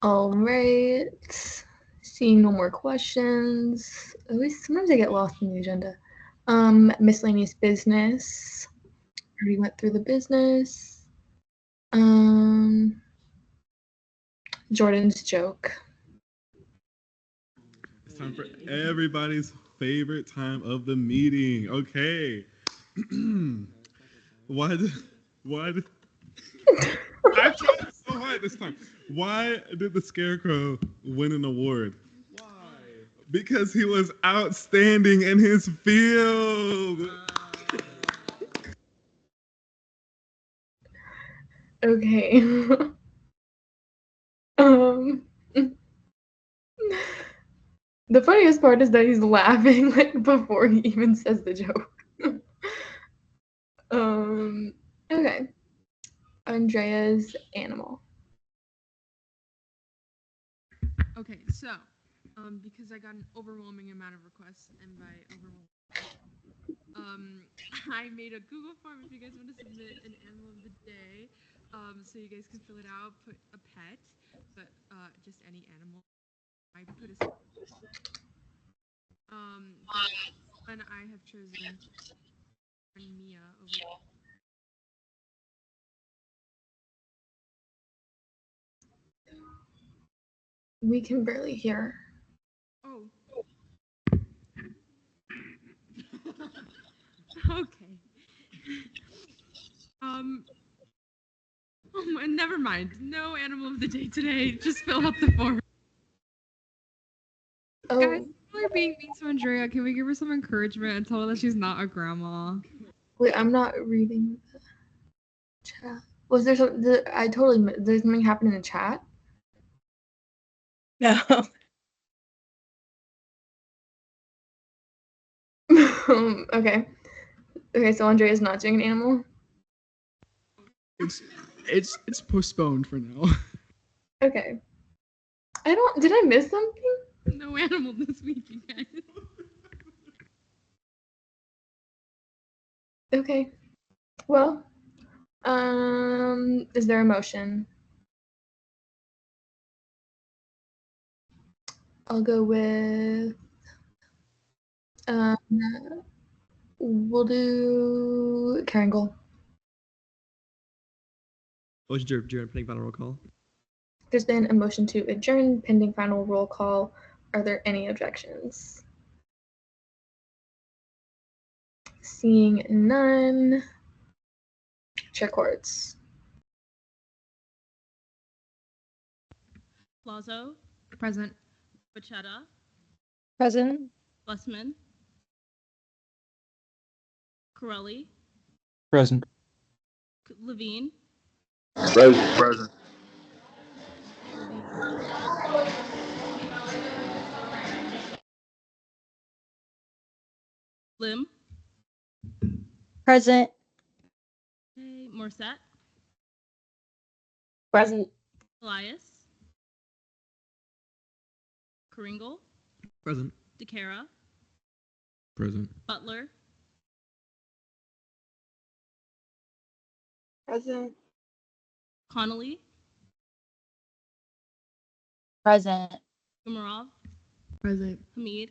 All right. Seeing no more questions. At least sometimes I get lost in the agenda. Miscellaneous business. Already went through the business. Jordan's joke. It's time for everybody's favorite time of the meeting. Okay. Why did I tried so hard this time. Why did the Scarecrow win an award? Why? Because he was outstanding in his field. Okay. The funniest part is that he's laughing like before he even says the joke. Okay. Andrea's animal. Okay, so because I got an overwhelming amount of requests, and by overwhelming, I made a Google form if you guys want to submit an animal of the day, so you guys can fill it out, put a pet, but just any animal. I put a and I have chosen Mia over here. We can barely hear. Oh. Okay. Oh, never mind. No animal of the day today. Just fill out the form. Oh. Guys, people are being mean to Andrea. Can we give her some encouragement and tell her that she's not a grandma? Wait, I'm not reading the chat. Was there some? There's something happened in the chat? No. Okay. Okay, so Andrea's not doing an animal? It's postponed for now. Okay. Did I miss something? No animal this week, you guys. Okay. Well, is there a motion? I'll go with we'll do Karangle. Motion to adjourn pending final roll call. There's been a motion to adjourn pending final roll call. Are there any objections? Seeing none. Chair Courts. Lazo, Present. Bachetta, Present. Blessman, Corelli, Present. Levine, Present. Lim, Present. okay, Morset, Present. Elias, Kringle, Present. DeCara, Present. Butler, Present. Connolly, Present. Umarov, Present. Hamid,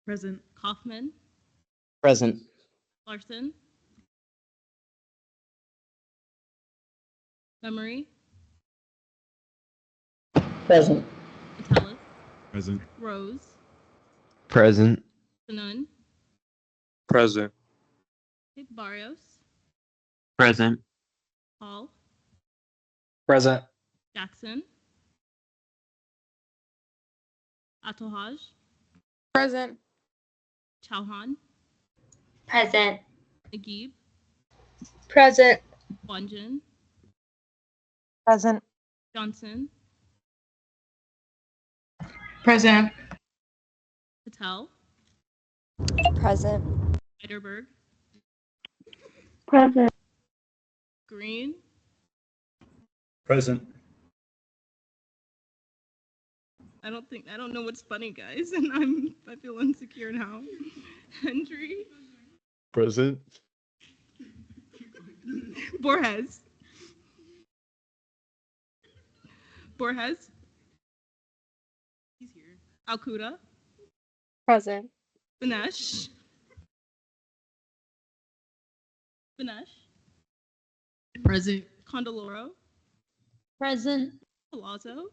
Present. Kaufman, Present. Larson, Memory, Present. Metellus, Present. Rose, Present. Sanun, Present. okay, Barrios, Present. Hall, Present. Jackson, Atohaj, Present. Chauhan, Present. Naguib, Present. Wanjin, Present. Johnson, Present. Patel, Present. Eiderberg, Present. Green, Present. I don't know what's funny, guys, and I feel insecure now. Hendry, Present. Borges, he's here. Alcuda, Present. Benesh, Present. Condoloro, Present. Palazzo,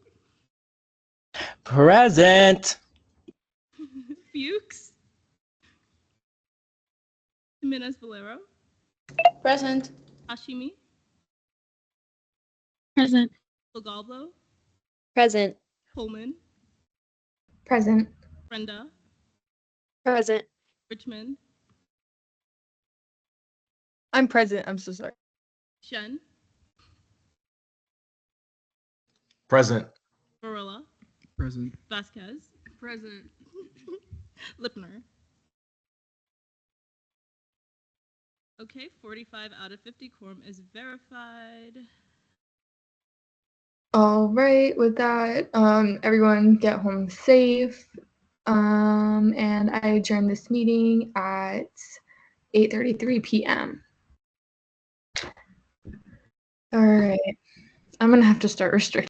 Present. Fuchs, Jimenez Valero, Present. Hashimi, Present. Logalbo, Present. Pullman, Present. Brenda, Present. Richmond, I'm present. I'm so sorry. Shen, Present. Barilla, Present. Vasquez, Present. Lipner. Okay, 45 out of 50 quorum is verified. All right, with that, everyone get home safe. And I adjourn this meeting at 8:33 p.m. All right, I'm gonna have to start restricting.